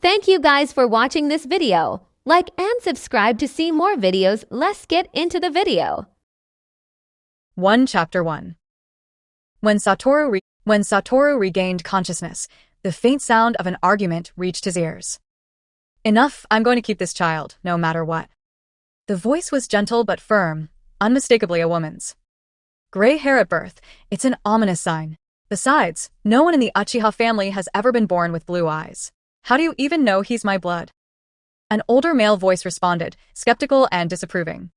Thank you guys for watching this video. Like and subscribe to see more videos. Let's get into the video. 1 Chapter 1. When Satoru regained consciousness, the faint sound of an argument reached his ears. Enough, I'm going to keep this child, no matter what. The voice was gentle but firm, unmistakably a woman's. Gray hair at birth, it's an ominous sign. Besides, no one in the Uchiha family has ever been born with blue eyes. How do you even know he's my blood? An older male voice responded, skeptical and disapproving.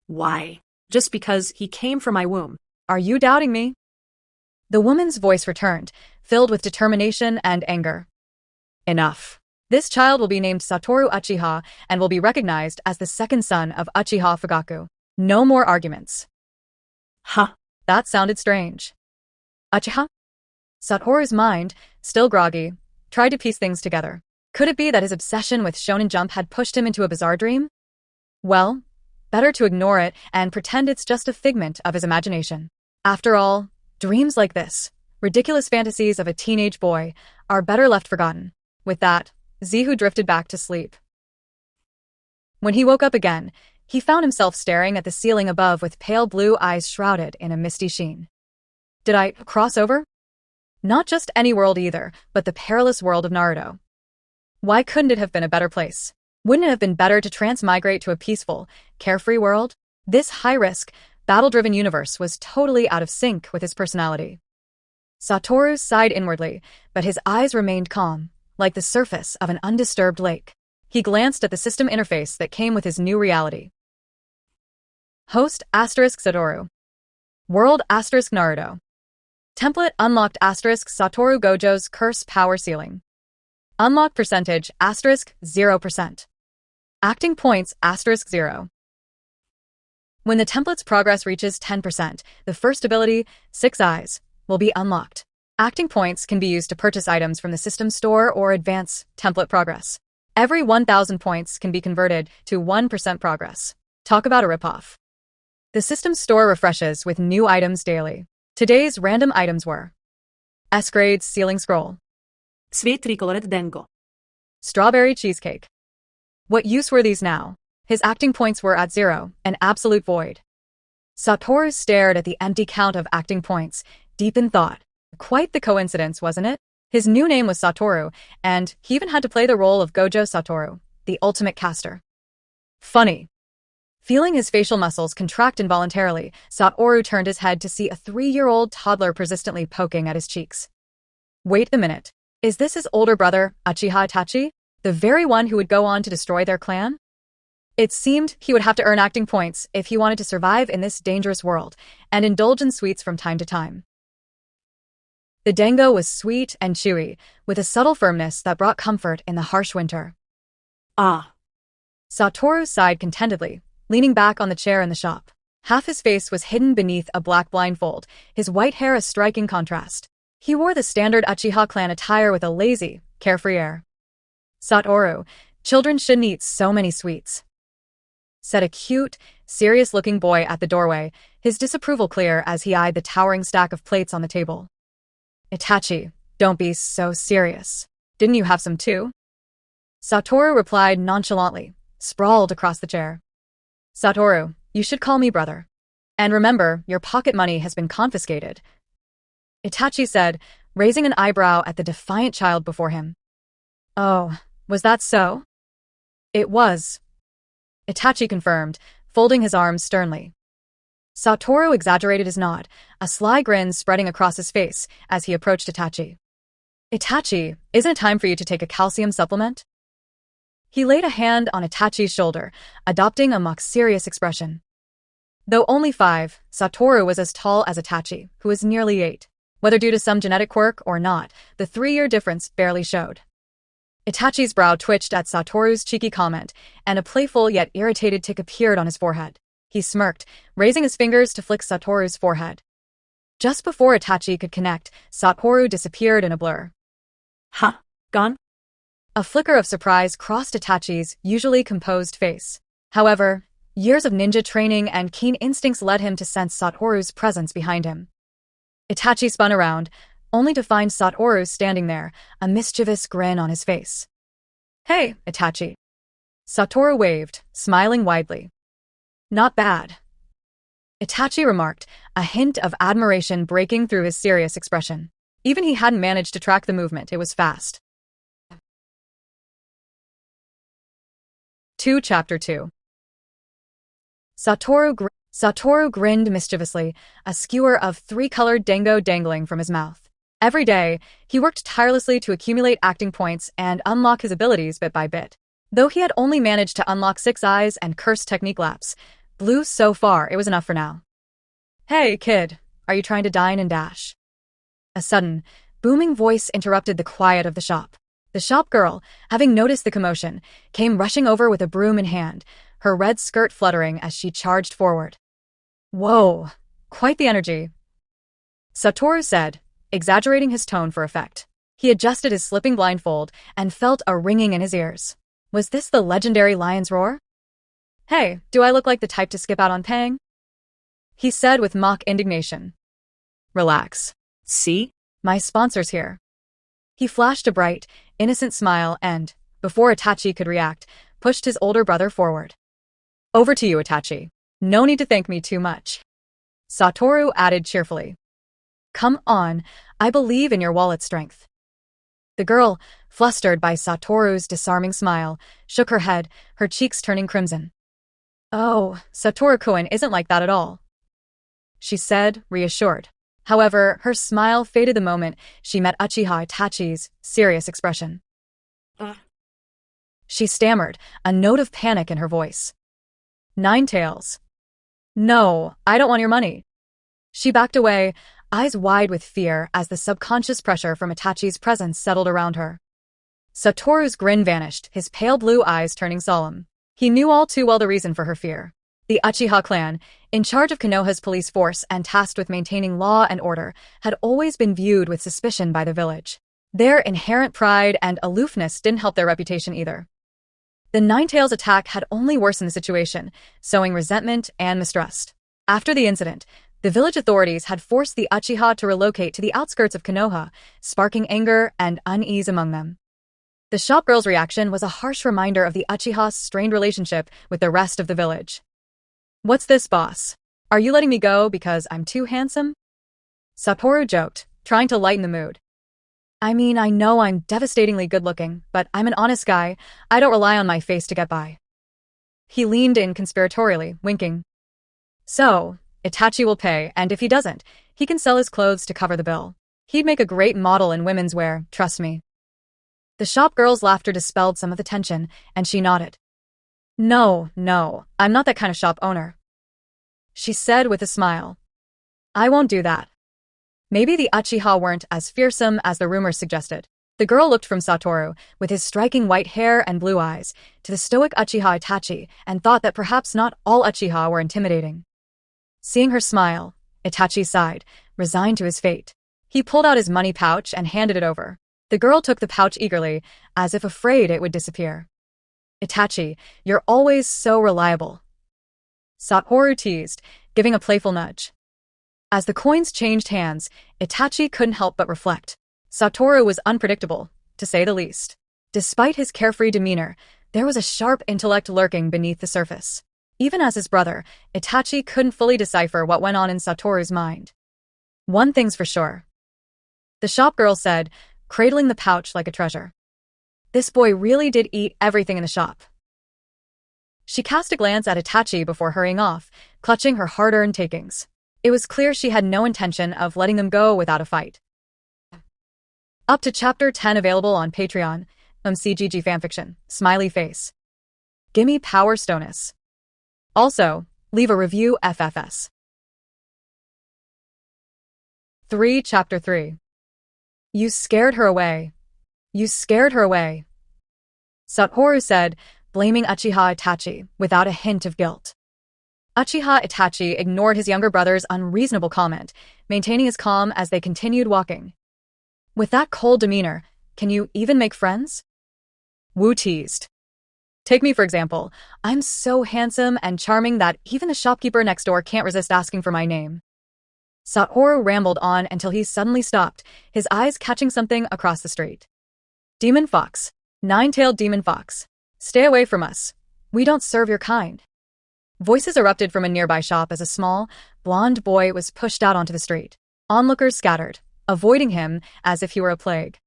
Why? Just because he came from my womb. Are you doubting me? The woman's voice returned, filled with determination and anger. Enough. This child will be named Satoru Uchiha and will be recognized as the second son of Uchiha Fugaku. No more arguments. Huh. That sounded strange. Uchiha? Satoru's mind, still groggy, tried to piece things together. Could it be that his obsession with Shonen Jump had pushed him into a bizarre dream? Well, better to ignore it and pretend it's just a figment of his imagination. After all, dreams like this, ridiculous fantasies of a teenage boy, are better left forgotten. With that, Zihu drifted back to sleep. When he woke up again, he found himself staring at the ceiling above with pale blue eyes shrouded in a misty sheen. Did I cross over? Not just any world either, but the perilous world of Naruto. Why couldn't it have been a better place? Wouldn't it have been better to transmigrate to a peaceful, carefree world? This high-risk, battle-driven universe was totally out of sync with his personality. Satoru sighed inwardly, but his eyes remained calm, like the surface of an undisturbed lake. He glanced at the system interface that came with his new reality. Host *Satoru. World *Naruto. Template unlocked *Satoru Gojo's curse power ceiling. Unlock percentage *0%. Acting points *0. When the template's progress reaches 10%, the first ability, 6 Eyes, will be unlocked. Acting points can be used to purchase items from the system store or advance template progress. Every 1,000 points can be converted to 1% progress. Talk about a ripoff. The system store refreshes with new items daily. Today's random items were S-grade ceiling scroll, Sweet tricolored dango. strawberry cheesecake. What use were these now? His acting points were at 0, an absolute void. Satoru stared at the empty count of acting points, deep in thought. Quite the coincidence, wasn't it? His new name was Satoru, and he even had to play the role of Gojo Satoru, the ultimate caster. Funny. Feeling his facial muscles contract involuntarily, Satoru turned his head to see a 3-year-old toddler persistently poking at his cheeks. Wait a minute. Is this his older brother, Uchiha Itachi? The very one who would go on to destroy their clan? It seemed he would have to earn acting points if he wanted to survive in this dangerous world, and indulge in sweets from time to time. The dango was sweet and chewy, with a subtle firmness that brought comfort in the harsh winter. Ah. Satoru sighed contentedly, leaning back on the chair in the shop. Half his face was hidden beneath a black blindfold, his white hair a striking contrast. He wore the standard Uchiha clan attire with a lazy, carefree air. Satoru, children shouldn't eat so many sweets, said a cute, serious-looking boy at the doorway, his disapproval clear as he eyed the towering stack of plates on the table. Itachi, don't be so serious. Didn't you have some too? Satoru replied nonchalantly, sprawled across the chair. Satoru, you should call me brother. And remember, your pocket money has been confiscated, Itachi said, raising an eyebrow at the defiant child before him. Oh, was that so? It was, Itachi confirmed, folding his arms sternly. Satoru exaggerated his nod, a sly grin spreading across his face as he approached Itachi. Itachi, isn't it time for you to take a calcium supplement? He laid a hand on Itachi's shoulder, adopting a mock-serious expression. Though only 5, Satoru was as tall as Itachi, who was nearly 8. Whether due to some genetic quirk or not, the 3-year difference barely showed. Itachi's brow twitched at Satoru's cheeky comment, and a playful yet irritated tick appeared on his forehead. He smirked, raising his fingers to flick Satoru's forehead. Just before Itachi could connect, Satoru disappeared in a blur. Huh? Gone? A flicker of surprise crossed Itachi's usually composed face. However, years of ninja training and keen instincts led him to sense Satoru's presence behind him. Itachi spun around, only to find Satoru standing there, a mischievous grin on his face. Hey, Itachi. Satoru waved, smiling widely. Not bad. Itachi remarked, a hint of admiration breaking through his serious expression. Even he hadn't managed to track the movement, it was fast. Chapter 2 Satoru grinned mischievously, a skewer of three-colored dango dangling from his mouth. Every day, he worked tirelessly to accumulate acting points and unlock his abilities bit by bit. Though he had only managed to unlock 6 eyes and curse technique laps, blue so far, it was enough for now. Hey, kid, are you trying to dine and dash? A sudden, booming voice interrupted the quiet of the shop. The shop girl, having noticed the commotion, came rushing over with a broom in hand, her red skirt fluttering as she charged forward. Whoa, quite the energy, Satoru said, exaggerating his tone for effect. He adjusted his slipping blindfold and felt a ringing in his ears. Was this the legendary lion's roar? Hey, do I look like the type to skip out on paying? He said with mock indignation. Relax. See? My sponsor's here. He flashed a bright, innocent smile and, before Itachi could react, pushed his older brother forward. Over to you, Itachi. No need to thank me too much. Satoru added cheerfully. Come on, I believe in your wallet strength. The girl, flustered by Satoru's disarming smile, shook her head, her cheeks turning crimson. Oh, Satoru-kun isn't like that at all, she said, reassured. However, her smile faded the moment she met Uchiha Itachi's serious expression. She stammered, a note of panic in her voice. Nine Tails. No, I don't want your money. She backed away, eyes wide with fear as the subconscious pressure from Itachi's presence settled around her. Satoru's grin vanished, his pale blue eyes turning solemn. He knew all too well the reason for her fear. The Uchiha clan, in charge of Konoha's police force and tasked with maintaining law and order, had always been viewed with suspicion by the village. Their inherent pride and aloofness didn't help their reputation either. The Ninetales attack had only worsened the situation, sowing resentment and mistrust. After the incident, the village authorities had forced the Uchiha to relocate to the outskirts of Konoha, sparking anger and unease among them. The shopgirl's reaction was a harsh reminder of the Uchiha's strained relationship with the rest of the village. What's this, boss? Are you letting me go because I'm too handsome? Satoru joked, trying to lighten the mood. I mean, I know I'm devastatingly good-looking, but I'm an honest guy. I don't rely on my face to get by. He leaned in conspiratorially, winking. So, Itachi will pay, and if he doesn't, he can sell his clothes to cover the bill. He'd make a great model in women's wear, trust me. The shopgirl's laughter dispelled some of the tension, and she nodded. No, I'm not that kind of shop owner, she said with a smile. I won't do that. Maybe the Uchiha weren't as fearsome as the rumors suggested. The girl looked from Satoru, with his striking white hair and blue eyes, to the stoic Uchiha Itachi, and thought that perhaps not all Uchiha were intimidating. Seeing her smile, Itachi sighed, resigned to his fate. He pulled out his money pouch and handed it over. The girl took the pouch eagerly, as if afraid it would disappear. Itachi, you're always so reliable, Satoru teased, giving a playful nudge. As the coins changed hands, Itachi couldn't help but reflect. Satoru was unpredictable, to say the least. Despite his carefree demeanor, there was a sharp intellect lurking beneath the surface. Even as his brother, Itachi couldn't fully decipher what went on in Satoru's mind. One thing's for sure, the shopgirl said, cradling the pouch like a treasure. This boy really did eat everything in the shop. She cast a glance at Itachi before hurrying off, clutching her hard-earned takings. It was clear she had no intention of letting them go without a fight. Up to Chapter 10 available on Patreon, byGGfanfiction, smiley face. Gimme Power Stonus. Also, leave a review FFS. 3 Chapter 3. You scared her away. You scared her away, Satoru said, blaming Uchiha Itachi without a hint of guilt. Uchiha Itachi ignored his younger brother's unreasonable comment, maintaining his calm as they continued walking. With that cold demeanor, can you even make friends? Wu teased. Take me for example. I'm so handsome and charming that even the shopkeeper next door can't resist asking for my name. Satoru rambled on until he suddenly stopped, his eyes catching something across the street. Demon Fox, Nine-tailed demon fox. Stay away from us. We don't serve your kind. Voices erupted from a nearby shop as a small, blonde boy was pushed out onto the street. Onlookers scattered, avoiding him as if he were a plague.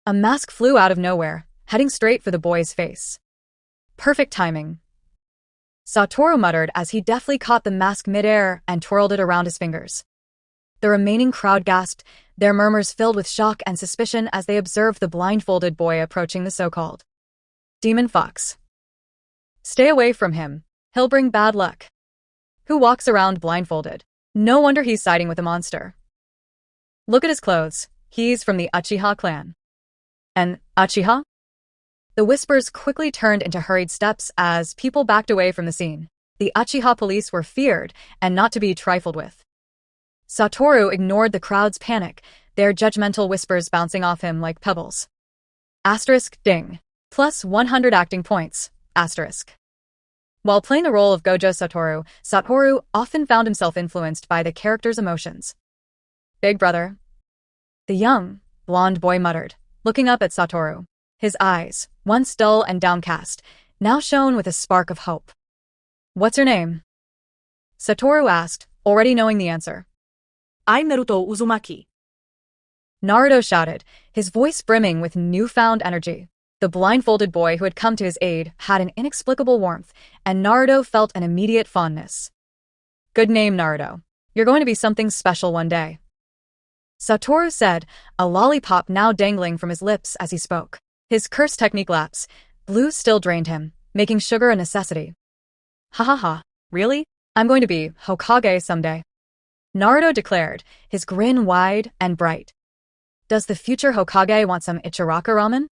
A mask flew out of nowhere, heading straight for the boy's face. Perfect timing. Satoru muttered as he deftly caught the mask midair and twirled it around his fingers. The remaining crowd gasped, their murmurs filled with shock and suspicion as they observed the blindfolded boy approaching the so-called demon fox. Stay away from him. He'll bring bad luck. Who walks around blindfolded? No wonder he's siding with a monster. Look at his clothes. He's from the Uchiha clan. An Uchiha? The whispers quickly turned into hurried steps as people backed away from the scene. The Uchiha police were feared and not to be trifled with. Satoru ignored the crowd's panic, their judgmental whispers bouncing off him like pebbles. Asterisk ding. Plus 100 acting points. Asterisk. While playing the role of Gojo Satoru, Satoru often found himself influenced by the character's emotions. Big brother. The young, blonde boy muttered, looking up at Satoru. His eyes, once dull and downcast, now shone with a spark of hope. What's your name? Satoru asked, already knowing the answer. I'm Naruto Uzumaki. Naruto shouted, his voice brimming with newfound energy. The blindfolded boy who had come to his aid had an inexplicable warmth, and Naruto felt an immediate fondness. Good name, Naruto. You're going to be something special one day. Satoru said, a lollipop now dangling from his lips as he spoke. His curse technique lapse. Blue still drained him, making sugar a necessity. Ha ha ha, really? I'm going to be Hokage someday. Naruto declared, his grin wide and bright. Does the future Hokage want some Ichiraka ramen?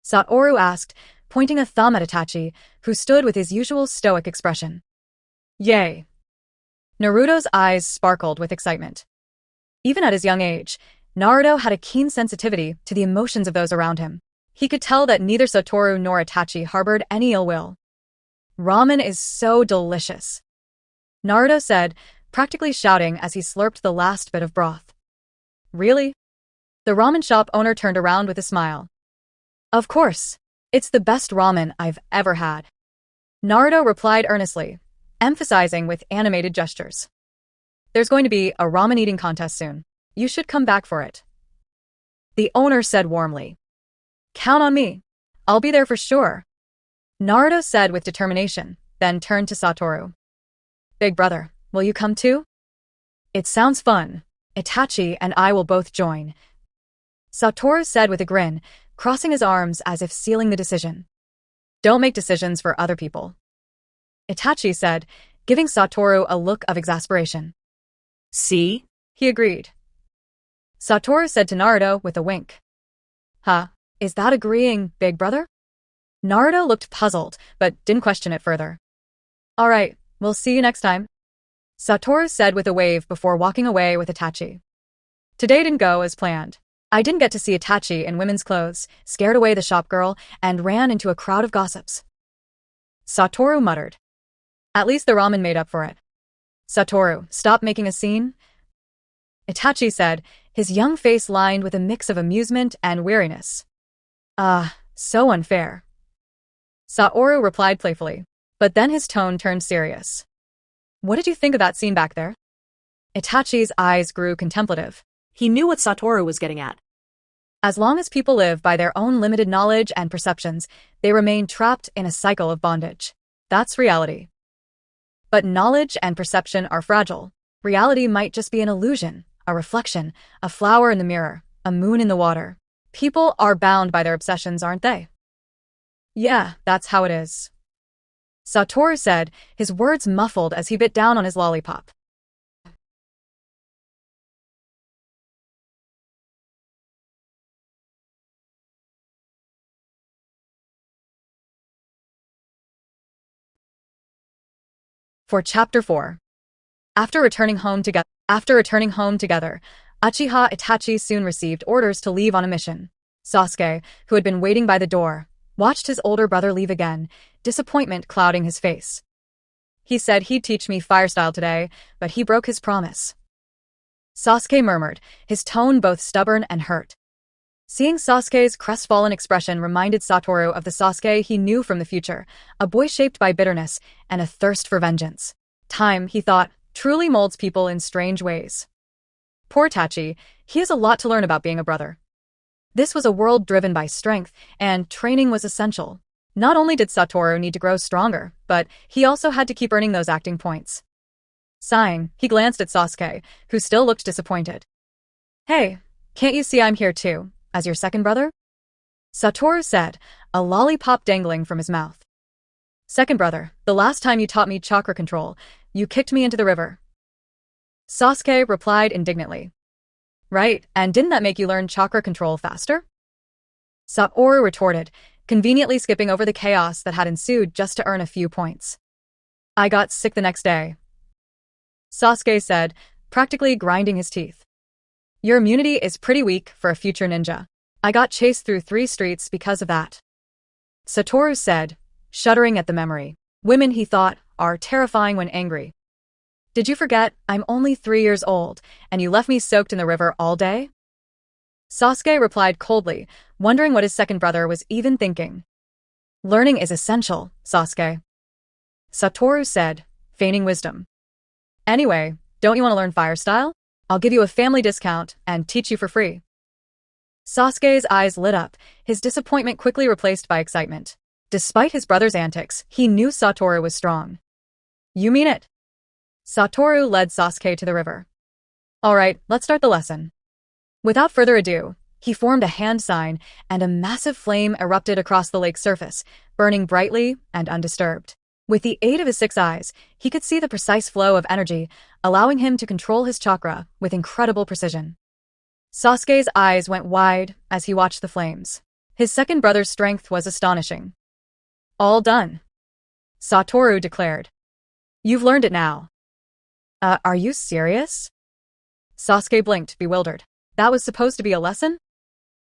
Satoru asked, pointing a thumb at Itachi, who stood with his usual stoic expression. Yay. Naruto's eyes sparkled with excitement. Even at his young age, Naruto had a keen sensitivity to the emotions of those around him. He could tell that neither Satoru nor Itachi harbored any ill will. Ramen is so delicious, Naruto said, practically shouting as he slurped the last bit of broth. Really? The ramen shop owner turned around with a smile. Of course. It's the best ramen I've ever had. Naruto replied earnestly, emphasizing with animated gestures. There's going to be a ramen eating contest soon. You should come back for it. The owner said warmly. Count on me. I'll be there for sure. Naruto said with determination, then turned to Satoru. Big brother, will you come too? It sounds fun. Itachi and I will both join. Satoru said with a grin, crossing his arms as if sealing the decision. Don't make decisions for other people. Itachi said, giving Satoru a look of exasperation. See? He agreed. Satoru said to Naruto with a wink. Huh, is that agreeing, big brother? Naruto looked puzzled, but didn't question it further. All right, we'll see you next time, Satoru said with a wave before walking away with Itachi. Today didn't go as planned. I didn't get to see Itachi in women's clothes, scared away the shop girl, and ran into a crowd of gossips. Satoru muttered. At least the ramen made up for it. Satoru, stop making a scene. Itachi said, his young face lined with a mix of amusement and weariness. So unfair. Satoru replied playfully, but then his tone turned serious. What did you think of that scene back there? Itachi's eyes grew contemplative. He knew what Satoru was getting at. As long as people live by their own limited knowledge and perceptions, they remain trapped in a cycle of bondage. That's reality. But knowledge and perception are fragile. Reality might just be an illusion, a reflection, a flower in the mirror, a moon in the water. People are bound by their obsessions, aren't they? Yeah, that's how it is. Satoru said, his words muffled as he bit down on his lollipop. For Chapter 4. After returning home together, Uchiha Itachi soon received orders to leave on a mission. Sasuke, who had been waiting by the door, watched his older brother leave again, disappointment clouding his face. He said he'd teach me fire style today, but he broke his promise. Sasuke murmured, his tone both stubborn and hurt. Seeing Sasuke's crestfallen expression reminded Satoru of the Sasuke he knew from the future, a boy shaped by bitterness and a thirst for vengeance. Time, he thought, truly molds people in strange ways. Poor Tachi, he has a lot to learn about being a brother. This was a world driven by strength, and training was essential. Not only did Satoru need to grow stronger, but he also had to keep earning those acting points. Sighing, he glanced at Sasuke, who still looked disappointed. "Hey, can't you see I'm here too, as your second brother?" Satoru said, a lollipop dangling from his mouth. "Second brother, the last time you taught me chakra control, you kicked me into the river." Sasuke replied indignantly. "Right, and didn't that make you learn chakra control faster?" Satoru retorted, conveniently skipping over the chaos that had ensued just to earn a few points. "I got sick the next day," Sasuke said, practically grinding his teeth. "Your immunity is pretty weak for a future ninja. I got chased through 3 streets because of that," Satoru said, shuddering at the memory. Women, he thought, are terrifying when angry. "Did you forget I'm only 3 years old, and you left me soaked in the river all day?" Sasuke replied coldly, wondering what his second brother was even thinking. "Learning is essential, Sasuke," Satoru said, feigning wisdom. "Anyway, don't you want to learn fire style? I'll give you a family discount and teach you for free." Sasuke's eyes lit up, his disappointment quickly replaced by excitement. Despite his brother's antics, he knew Satoru was strong. "You mean it?" Satoru led Sasuke to the river. "All right, let's start the lesson." Without further ado, he formed a hand sign, and a massive flame erupted across the lake's surface, burning brightly and undisturbed. With the aid of his 6 eyes, he could see the precise flow of energy, allowing him to control his chakra with incredible precision. Sasuke's eyes went wide as he watched the flames. His second brother's strength was astonishing. "All done," Satoru declared. "You've learned it now." Are you serious?" Sasuke blinked, bewildered. That was supposed to be a lesson?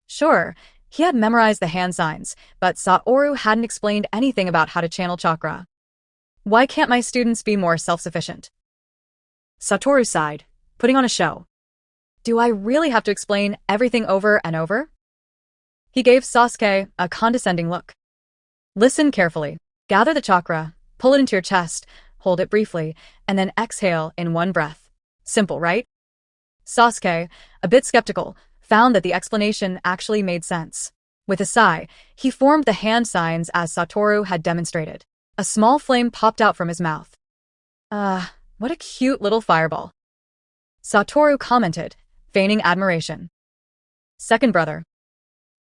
Sure, he had memorized the hand signs, but Satoru hadn't explained anything about how to channel chakra. "Why can't my students be more self-sufficient?" Satoru sighed, putting on a show. "Do I really have to explain everything over and over?" He gave Sasuke a condescending look. "Listen carefully. Gather the chakra, pull it into your chest, hold it briefly, and then exhale in one breath. Simple, right?" Sasuke, a bit skeptical, found that the explanation actually made sense. With a sigh, he formed the hand signs as Satoru had demonstrated. A small flame popped out from his mouth. What a cute little fireball," Satoru commented, feigning admiration. "Second brother."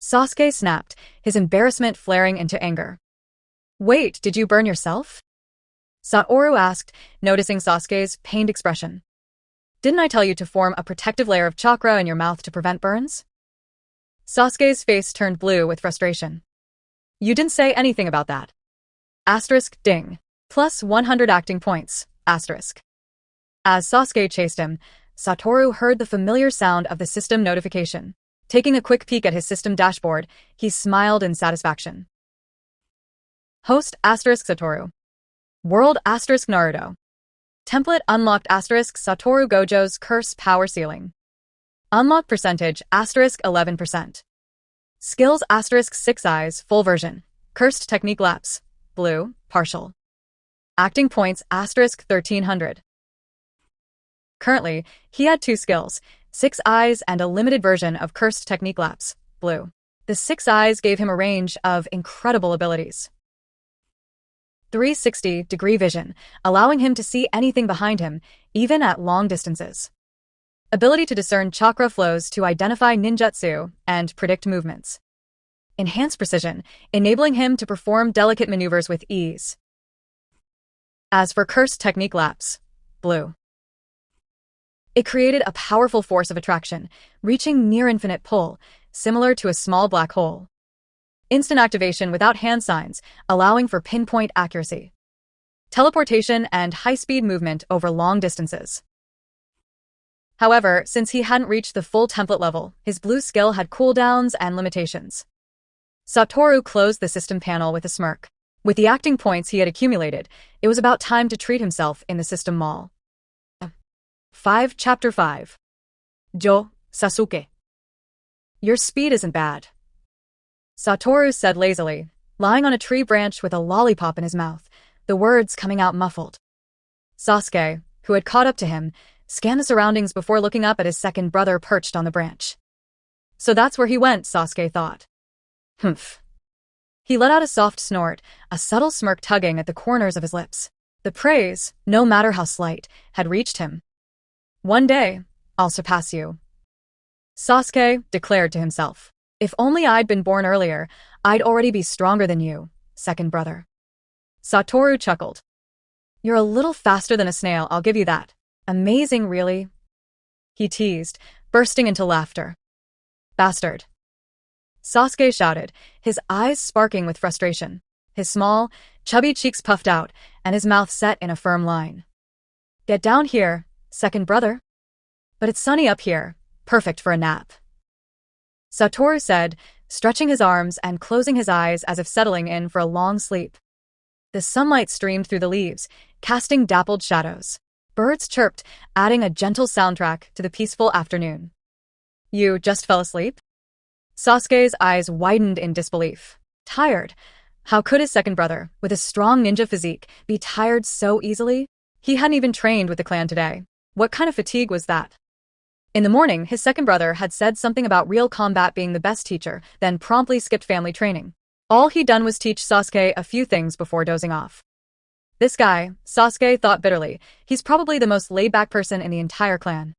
Sasuke snapped, his embarrassment flaring into anger. "Wait, did you burn yourself?" Satoru asked, noticing Sasuke's pained expression. "Didn't I tell you to form a protective layer of chakra in your mouth to prevent burns?" Sasuke's face turned blue with frustration. "You didn't say anything about that." Asterisk ding. Plus 100 acting points. Asterisk. As Sasuke chased him, Satoru heard the familiar sound of the system notification. Taking a quick peek at his system dashboard, he smiled in satisfaction. Host asterisk Satoru. World asterisk Naruto. Template unlocked asterisk Satoru Gojo's curse power ceiling. Unlock percentage asterisk 11%. Skills asterisk 6 eyes full version. Cursed technique lapse. Blue, partial. Acting points asterisk 1300. Currently, he had 2 skills, 6 eyes and a limited version of cursed technique lapse. Blue. The 6 eyes gave him a range of incredible abilities. 360-degree vision, allowing him to see anything behind him, even at long distances. Ability to discern chakra flows to identify ninjutsu and predict movements. Enhanced precision, enabling him to perform delicate maneuvers with ease. As for cursed technique lapse, blue. It created a powerful force of attraction, reaching near infinite pull, similar to a small black hole. Instant activation without hand signs, allowing for pinpoint accuracy. Teleportation and high-speed movement over long distances. However, since he hadn't reached the full template level, his blue skill had cooldowns and limitations. Satoru closed the system panel with a smirk. With the acting points he had accumulated, it was about time to treat himself in the system mall. 5 Chapter 5. Jo, Sasuke. Your speed isn't bad, Satoru said lazily, lying on a tree branch with a lollipop in his mouth, the words coming out muffled. Sasuke, who had caught up to him, scanned the surroundings before looking up at his second brother perched on the branch. So that's where he went, Sasuke thought. Humph. He let out a soft snort, a subtle smirk tugging at the corners of his lips. The praise, no matter how slight, had reached him. One day, I'll surpass you, Sasuke declared to himself. If only I'd been born earlier, I'd already be stronger than you, second brother. Satoru chuckled. You're a little faster than a snail, I'll give you that. Amazing, really? He teased, bursting into laughter. Bastard. Sasuke shouted, his eyes sparking with frustration. His small, chubby cheeks puffed out, and his mouth set in a firm line. Get down here, second brother. But it's sunny up here, perfect for a nap, Satoru said, stretching his arms and closing his eyes as if settling in for a long sleep. The sunlight streamed through the leaves, casting dappled shadows. Birds chirped, adding a gentle soundtrack to the peaceful afternoon. You just fell asleep? Sasuke's eyes widened in disbelief. Tired? How could his second brother, with a strong ninja physique, be tired so easily? He hadn't even trained with the clan today. What kind of fatigue was that? In the morning, his second brother had said something about real combat being the best teacher, then promptly skipped family training. All he'd done was teach Sasuke a few things before dozing off. This guy, Sasuke thought bitterly, he's probably the most laid-back person in the entire clan.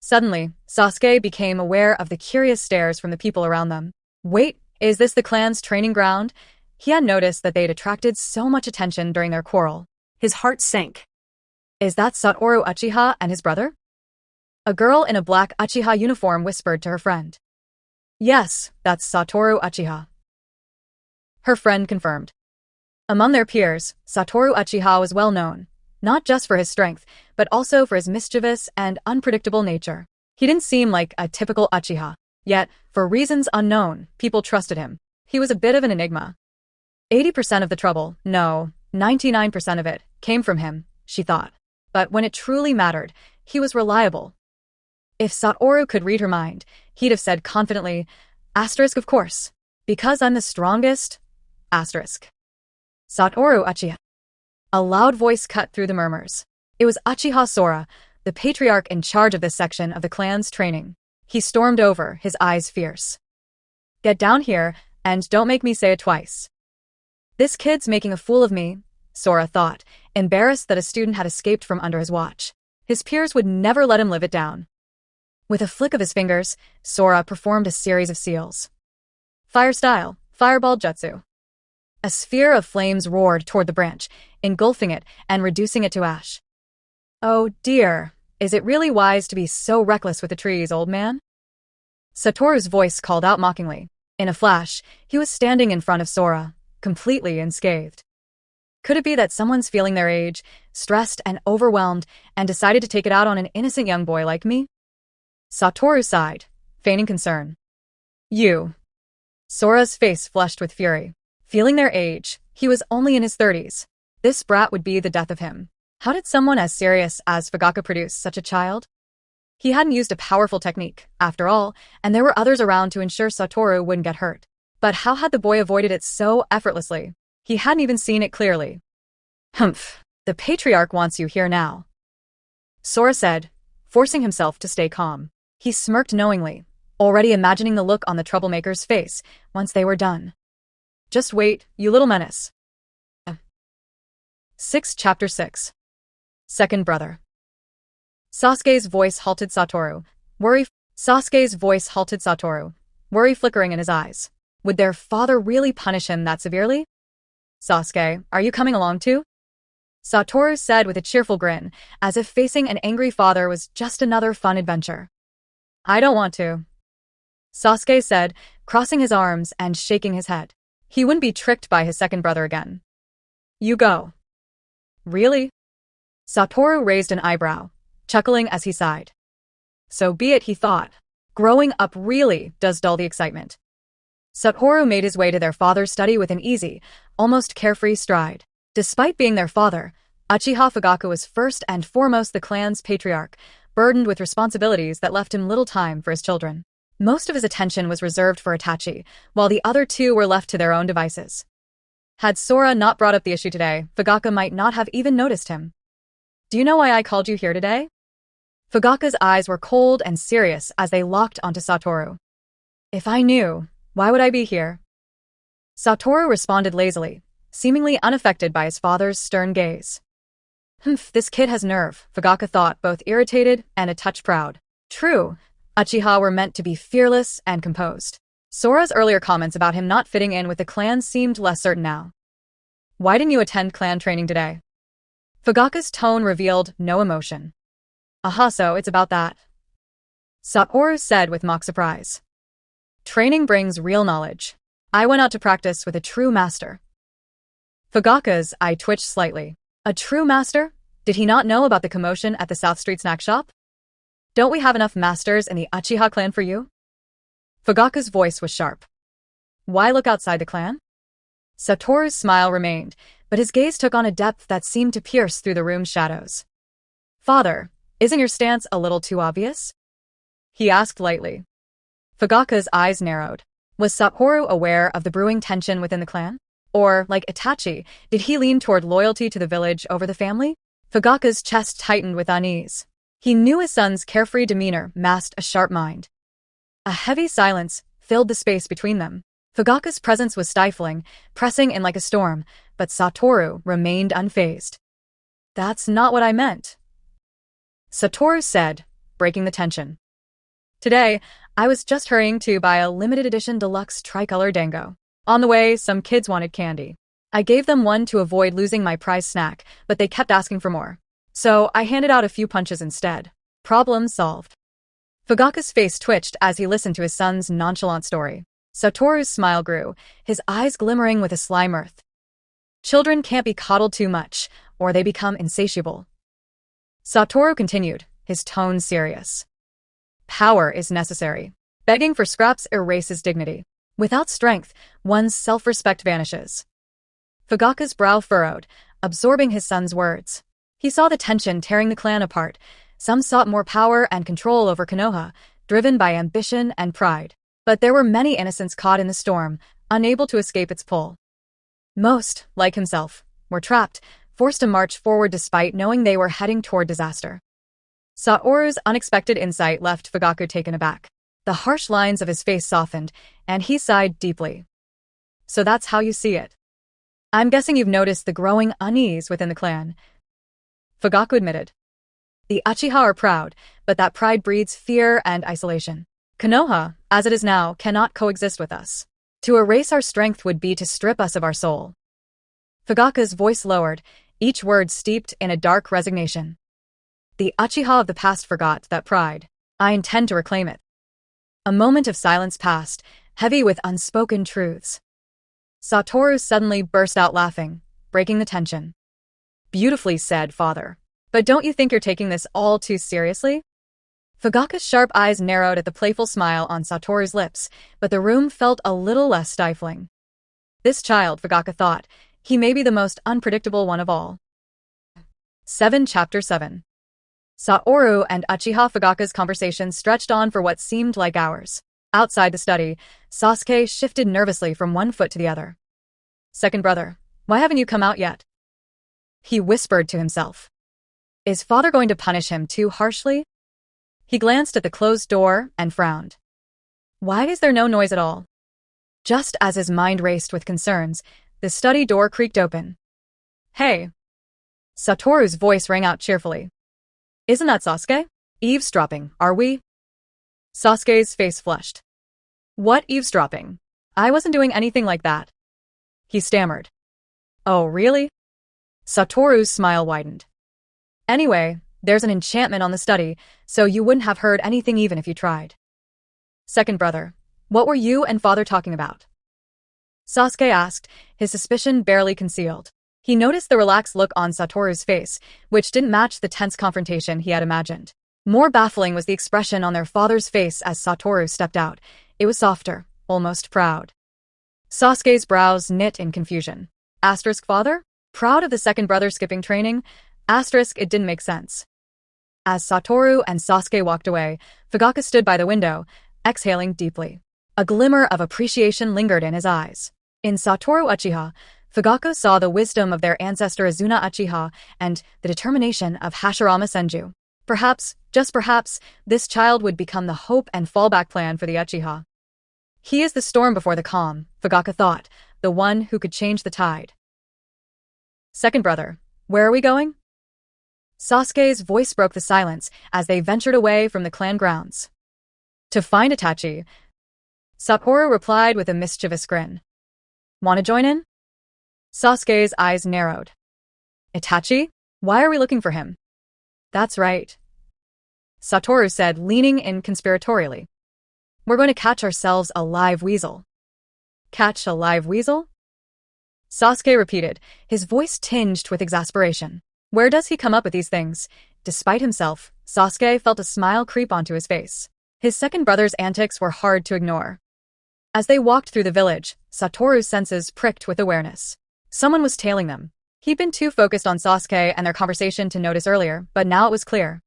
Suddenly, Sasuke became aware of the curious stares from the people around them. Wait, is this the clan's training ground? He had noticed that they'd attracted so much attention during their quarrel. His heart sank. Is that Satoru Uchiha and his brother? A girl in a black Uchiha uniform whispered to her friend. Yes, that's Satoru Uchiha. Her friend confirmed. Among their peers, Satoru Uchiha was well known, not just for his strength, but also for his mischievous and unpredictable nature. He didn't seem like a typical Uchiha, yet, for reasons unknown, people trusted him. He was a bit of an enigma. 80% of the trouble, no, 99% of it, came from him, she thought. But when it truly mattered, he was reliable. If Satoru could read her mind, he'd have said confidently, asterisk of course, because I'm the strongest, asterisk. Satoru Uchiha. A loud voice cut through the murmurs. It was Uchiha Sora, the patriarch in charge of this section of the clan's training. He stormed over, his eyes fierce. Get down here, and don't make me say it twice. This kid's making a fool of me, Sora thought, embarrassed that a student had escaped from under his watch. His peers would never let him live it down. With a flick of his fingers, Sora performed a series of seals. Fire style, fireball jutsu. A sphere of flames roared toward the branch, engulfing it and reducing it to ash. Oh dear, is it really wise to be so reckless with the trees, old man? Satoru's voice called out mockingly. In a flash, he was standing in front of Sora, completely unscathed. Could it be that someone's feeling their age, stressed and overwhelmed, and decided to take it out on an innocent young boy like me? Satoru sighed, feigning concern. You. Sora's face flushed with fury. Feeling their age, he was only in his 30s. This brat would be the death of him. How did someone as serious as Fugaka produce such a child? He hadn't used a powerful technique, after all, and there were others around to ensure Satoru wouldn't get hurt. But how had the boy avoided it so effortlessly? He hadn't even seen it clearly. Humph, the patriarch wants you here now, Sora said, forcing himself to stay calm. He smirked knowingly, already imagining the look on the troublemaker's face once they were done. Just wait, you little menace. Chapter 6. Second brother. Sasuke's voice halted Satoru, worry flickering in his eyes. Would their father really punish him that severely? Sasuke, are you coming along too? Satoru said with a cheerful grin, as if facing an angry father was just another fun adventure. I don't want to, Sasuke said, crossing his arms and shaking his head. He wouldn't be tricked by his second brother again. You go. Really? Satoru raised an eyebrow, chuckling as he sighed. So be it, he thought. Growing up really does dull the excitement. Satoru made his way to their father's study with an easy, almost carefree stride. Despite being their father, Uchiha Fugaka was first and foremost the clan's patriarch, burdened with responsibilities that left him little time for his children. Most of his attention was reserved for Itachi, while the other two were left to their own devices. Had Sora not brought up the issue today, Fugaka might not have even noticed him. "Do you know why I called you here today?" Fugaka's eyes were cold and serious as they locked onto Satoru. "If I knew, why would I be here?" Satoru responded lazily, seemingly unaffected by his father's stern gaze. "Humph, this kid has nerve," Fugaka thought, both irritated and a touch proud. True, uchiha were meant to be fearless and composed. Sora's earlier comments about him not fitting in with the clan seemed less certain now. "Why didn't you attend clan training today?" Fugaka's tone revealed no emotion. "Aha, so it's about that," Satoru said with mock surprise. "Training brings real knowledge. I went out to practice with a true master." Fugaka's eye twitched slightly. A true master? Did he not know about the commotion at the South Street snack shop? "Don't we have enough masters in the Uchiha clan for you?" Fugaka's voice was sharp. "Why look outside the clan?" Satoru's smile remained, but his gaze took on a depth that seemed to pierce through the room's shadows. "Father, isn't your stance a little too obvious?" he asked lightly. Fugaka's eyes narrowed. Was Satoru aware of the brewing tension within the clan? Or, like Itachi, did he lean toward loyalty to the village over the family? Fugaka's chest tightened with unease. He knew his son's carefree demeanor masked a sharp mind. A heavy silence filled the space between them. Fugaka's presence was stifling, pressing in like a storm, but Satoru remained unfazed. "That's not what I meant," Satoru said, breaking the tension. "Today, I was just hurrying to buy a limited edition deluxe tricolor dango. On the way, some kids wanted candy. I gave them one to avoid losing my prize snack, but they kept asking for more. So I handed out a few punches instead. Problem solved." Fugaka's face twitched as he listened to his son's nonchalant story. Satoru's smile grew, his eyes glimmering with a sly mirth. "Children can't be coddled too much, or they become insatiable." Satoru continued, his tone serious. "Power is necessary. Begging for scraps erases dignity. Without strength, one's self-respect vanishes." Fugaka's brow furrowed, absorbing his son's words. He saw the tension tearing the clan apart. Some sought more power and control over Konoha, driven by ambition and pride. But there were many innocents caught in the storm, unable to escape its pull. Most, like himself, were trapped, forced to march forward despite knowing they were heading toward disaster. Satoru's unexpected insight left Fugaka taken aback. The harsh lines of his face softened, and he sighed deeply. "So that's how you see it. I'm guessing you've noticed the growing unease within the clan," Fugaka admitted. "The Uchiha are proud, but that pride breeds fear and isolation. Konoha, as it is now, cannot coexist with us. To erase our strength would be to strip us of our soul." Fugaka's voice lowered, each word steeped in a dark resignation. "The Uchiha of the past forgot that pride. I intend to reclaim it." A moment of silence passed, heavy with unspoken truths. Satoru suddenly burst out laughing, breaking the tension. "Beautifully said, father. But don't you think you're taking this all too seriously?" Fugaka's sharp eyes narrowed at the playful smile on Satoru's lips, but the room felt a little less stifling. This child, Fugaka thought, he may be the most unpredictable one of all. Chapter 7 Satoru and Uchiha Fugaka's conversation stretched on for what seemed like hours. Outside the study, Sasuke shifted nervously from one foot to the other. "Second brother, why haven't you come out yet?" he whispered to himself. Is father going to punish him too harshly? He glanced at the closed door and frowned. Why is there no noise at all? Just as his mind raced with concerns, the study door creaked open. "Hey!" Satoru's voice rang out cheerfully. "Isn't that Sasuke? Eavesdropping, are we?" Sasuke's face flushed. "What eavesdropping? I wasn't doing anything like that," he stammered. "Oh, really?" Satoru's smile widened. "Anyway, there's an enchantment on the study, so you wouldn't have heard anything even if you tried." "Second brother, what were you and father talking about?" Sasuke asked, his suspicion barely concealed. He noticed the relaxed look on Satoru's face, which didn't match the tense confrontation he had imagined. More baffling was the expression on their father's face as Satoru stepped out. It was softer, almost proud. Sasuke's brows knit in confusion. Asterisk father? Proud of the second brother skipping training? Asterisk it didn't make sense. As Satoru and Sasuke walked away, Fugaka stood by the window, exhaling deeply. A glimmer of appreciation lingered in his eyes. In Satoru Uchiha, Fugaku saw the wisdom of their ancestor Azuna Uchiha and the determination of Hashirama Senju. Perhaps, just perhaps, this child would become the hope and fallback plan for the Uchiha. He is the storm before the calm, Fugaku thought, the one who could change the tide. Second brother, where are we going? Sasuke's voice broke the silence as they ventured away from the clan grounds. To find Itachi, Satoru replied with a mischievous grin. Want to join in? Sasuke's eyes narrowed. Itachi? Why are we looking for him? That's right, Satoru said, leaning in conspiratorially. We're going to catch ourselves a live weasel. Catch a live weasel? Sasuke repeated, his voice tinged with exasperation. Where does he come up with these things? Despite himself, Sasuke felt a smile creep onto his face. His second brother's antics were hard to ignore. As they walked through the village, Satoru's senses pricked with awareness. Someone was tailing them. He'd been too focused on Sasuke and their conversation to notice earlier, but now it was clear.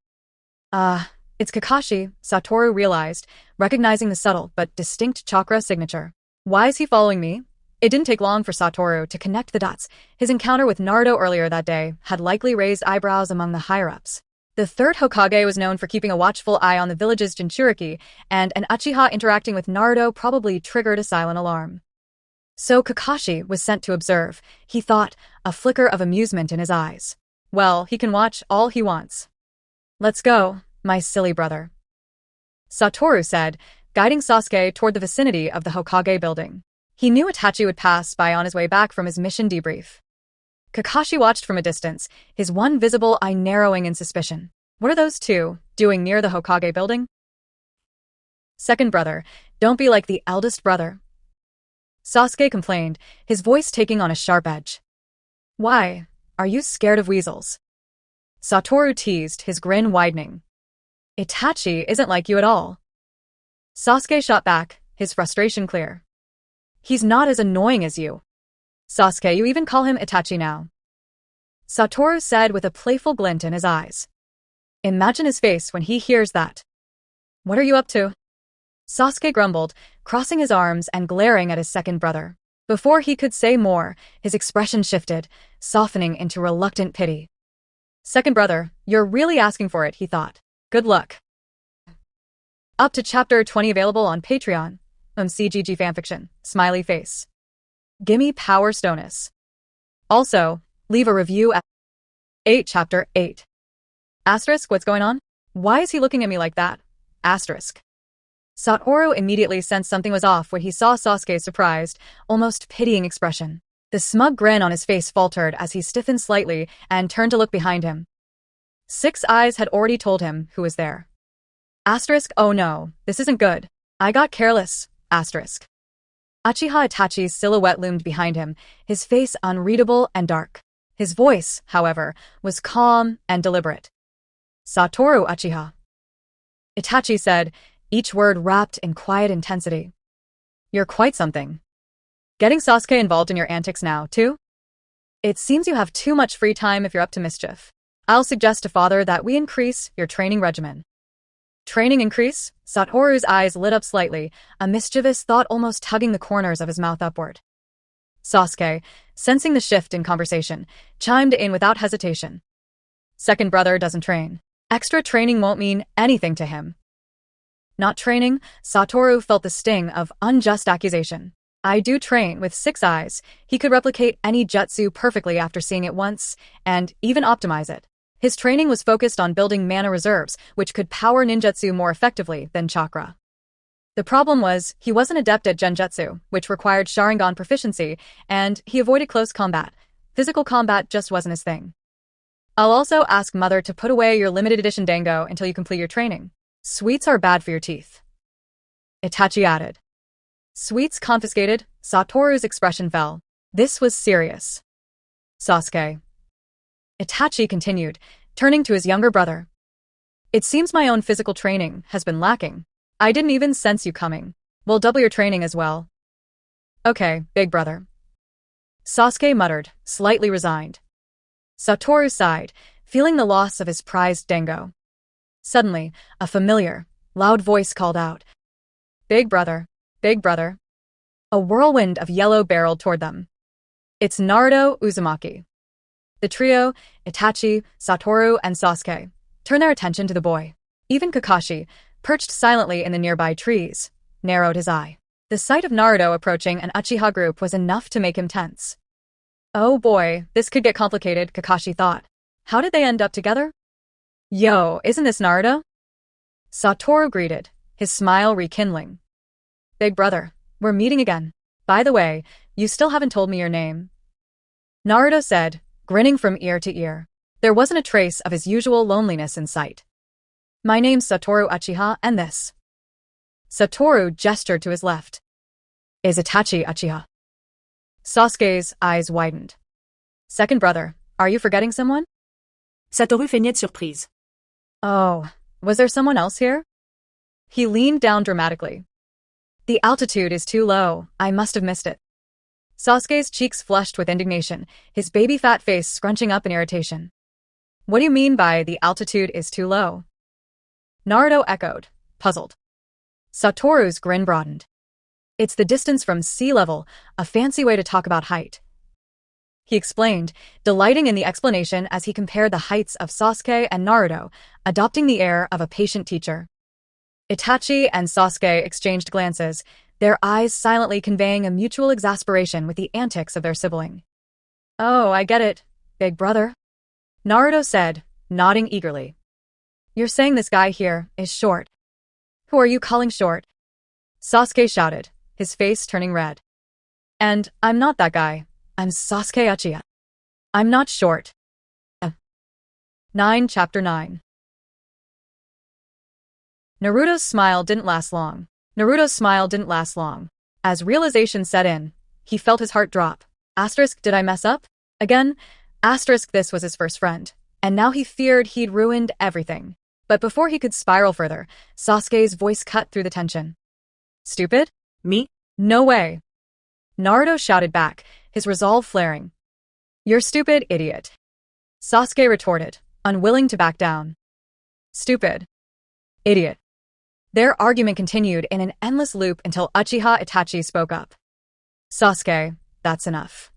It's Kakashi, Satoru realized, recognizing the subtle but distinct chakra signature. Why is he following me? It didn't take long for Satoru to connect the dots. His encounter with Naruto earlier that day had likely raised eyebrows among the higher-ups. The third Hokage was known for keeping a watchful eye on the village's Jinchuriki, and an Uchiha interacting with Naruto probably triggered a silent alarm. So Kakashi was sent to observe, he thought, a flicker of amusement in his eyes. Well, he can watch all he wants. Let's go, my silly brother, Satoru said, guiding Sasuke toward the vicinity of the Hokage building. He knew Itachi would pass by on his way back from his mission debrief. Kakashi watched from a distance, his one visible eye narrowing in suspicion. What are those two doing near the Hokage building? Second brother, don't be like the eldest brother, Sasuke complained, his voice taking on a sharp edge. Why? Are you scared of weasels? Satoru teased, his grin widening. Itachi isn't like you at all. Sasuke shot back, his frustration clear. He's not as annoying as you. Sasuke, you even call him Itachi now. Satoru said with a playful glint in his eyes. Imagine his face when he hears that. What are you up to? Sasuke grumbled, crossing his arms and glaring at his second brother. Before he could say more, his expression shifted, softening into reluctant pity. Second brother, you're really asking for it, he thought. Good luck. Up to chapter 20 available on Patreon. byGGfanfiction, smiley face. Gimme power stonus. Also, leave a review at 8 chapter 8. Asterisk, what's going on? Why is he looking at me like that? Asterisk. Satoru immediately sensed something was off when he saw Sasuke's surprised, almost pitying expression. The smug grin on his face faltered as he stiffened slightly and turned to look behind him. 6 eyes had already told him who was there. Asterisk, oh no, this isn't good. I got careless. Asterisk. Uchiha Itachi's silhouette loomed behind him, his face unreadable and dark. His voice, however, was calm and deliberate. Satoru Uchiha. Itachi said, each word wrapped in quiet intensity. You're quite something. Getting Sasuke involved in your antics now, too? It seems you have too much free time if you're up to mischief. I'll suggest to father that we increase your training regimen. Training increase? Satoru's eyes lit up slightly, a mischievous thought almost tugging the corners of his mouth upward. Sasuke, sensing the shift in conversation, chimed in without hesitation. Second brother doesn't train. Extra training won't mean anything to him. Not training, Satoru felt the sting of unjust accusation. I do train with 6 eyes. He could replicate any jutsu perfectly after seeing it once, and even optimize it. His training was focused on building mana reserves, which could power ninjutsu more effectively than chakra. The problem was, he wasn't adept at genjutsu, which required Sharingan proficiency, and he avoided close combat. Physical combat just wasn't his thing. I'll also ask Mother to put away your limited edition dango until you complete your training. Sweets are bad for your teeth. Itachi added. Sweets confiscated, Satoru's expression fell. This was serious. Sasuke. Itachi continued, turning to his younger brother. It seems my own physical training has been lacking. I didn't even sense you coming. We'll double your training as well. Okay, big brother. Sasuke muttered, slightly resigned. Satoru sighed, feeling the loss of his prized dango. Suddenly, a familiar, loud voice called out. Big brother. Big brother. A whirlwind of yellow barreled toward them. It's Naruto Uzumaki. The trio, Itachi, Satoru, and Sasuke, turned their attention to the boy. Even Kakashi, perched silently in the nearby trees, narrowed his eye. The sight of Naruto approaching an Uchiha group was enough to make him tense. Oh boy, this could get complicated, Kakashi thought. How did they end up together? Yo, isn't this Naruto? Satoru greeted, his smile rekindling. Big brother, we're meeting again. By the way, you still haven't told me your name. Naruto said, grinning from ear to ear. There wasn't a trace of his usual loneliness in sight. My name's Satoru Uchiha, and this. Satoru gestured to his left. Is Itachi Uchiha? Sasuke's eyes widened. Second brother, are you forgetting someone? Satoru feignait de surprise. Oh, was there someone else here? He leaned down dramatically. The altitude is too low, I must have missed it. Sasuke's cheeks flushed with indignation, his baby fat face scrunching up in irritation. What do you mean by the altitude is too low? Naruto echoed, puzzled. Satoru's grin broadened. It's the distance from sea level, a fancy way to talk about height. He explained, delighting in the explanation as he compared the heights of Sasuke and Naruto, adopting the air of a patient teacher. Itachi and Sasuke exchanged glances, their eyes silently conveying a mutual exasperation with the antics of their sibling. Oh, I get it, big brother. Naruto said, nodding eagerly. You're saying this guy here is short. Who are you calling short? Sasuke shouted, his face turning red. And I'm not that guy. I'm Sasuke Uchiha. I'm not short. 9 Chapter 9. Naruto's smile didn't last long. As realization set in, he felt his heart drop. Asterisk, did I mess up? Again? Asterisk, this was his first friend. And now he feared he'd ruined everything. But before he could spiral further, Sasuke's voice cut through the tension. Stupid? Me? No way. Naruto shouted back, his resolve flaring. You're stupid, idiot. Sasuke retorted, unwilling to back down. Stupid. Idiot. Their argument continued in an endless loop until Uchiha Itachi spoke up. Sasuke, that's enough.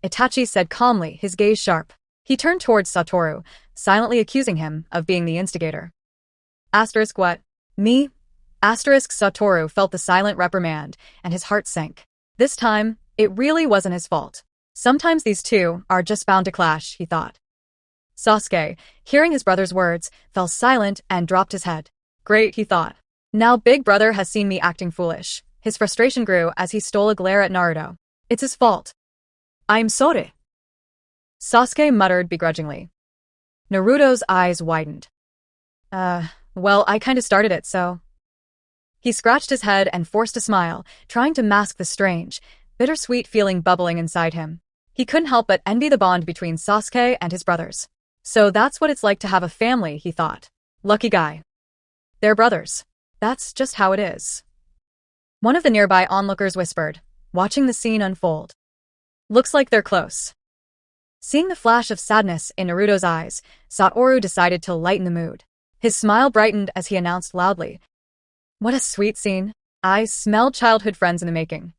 Itachi said calmly, his gaze sharp. He turned towards Satoru, silently accusing him of being the instigator. Asterisk what? Me? Asterisk Satoru felt the silent reprimand, and his heart sank. This time, it really wasn't his fault. Sometimes these two are just bound to clash, he thought. Sasuke, hearing his brother's words, fell silent and dropped his head. Great, he thought. Now big brother has seen me acting foolish. His frustration grew as he stole a glare at Naruto. It's his fault. I'm sorry. Sasuke muttered begrudgingly. Naruto's eyes widened. Well, I kinda started it, so. He scratched his head and forced a smile, trying to mask the strange, bittersweet feeling bubbling inside him. He couldn't help but envy the bond between Sasuke and his brothers. So that's what it's like to have a family, he thought. Lucky guy. They're brothers. That's just how it is. One of the nearby onlookers whispered, watching the scene unfold. Looks like they're close. Seeing the flash of sadness in Naruto's eyes, Satoru decided to lighten the mood. His smile brightened as he announced loudly, what a sweet scene. I smell childhood friends in the making.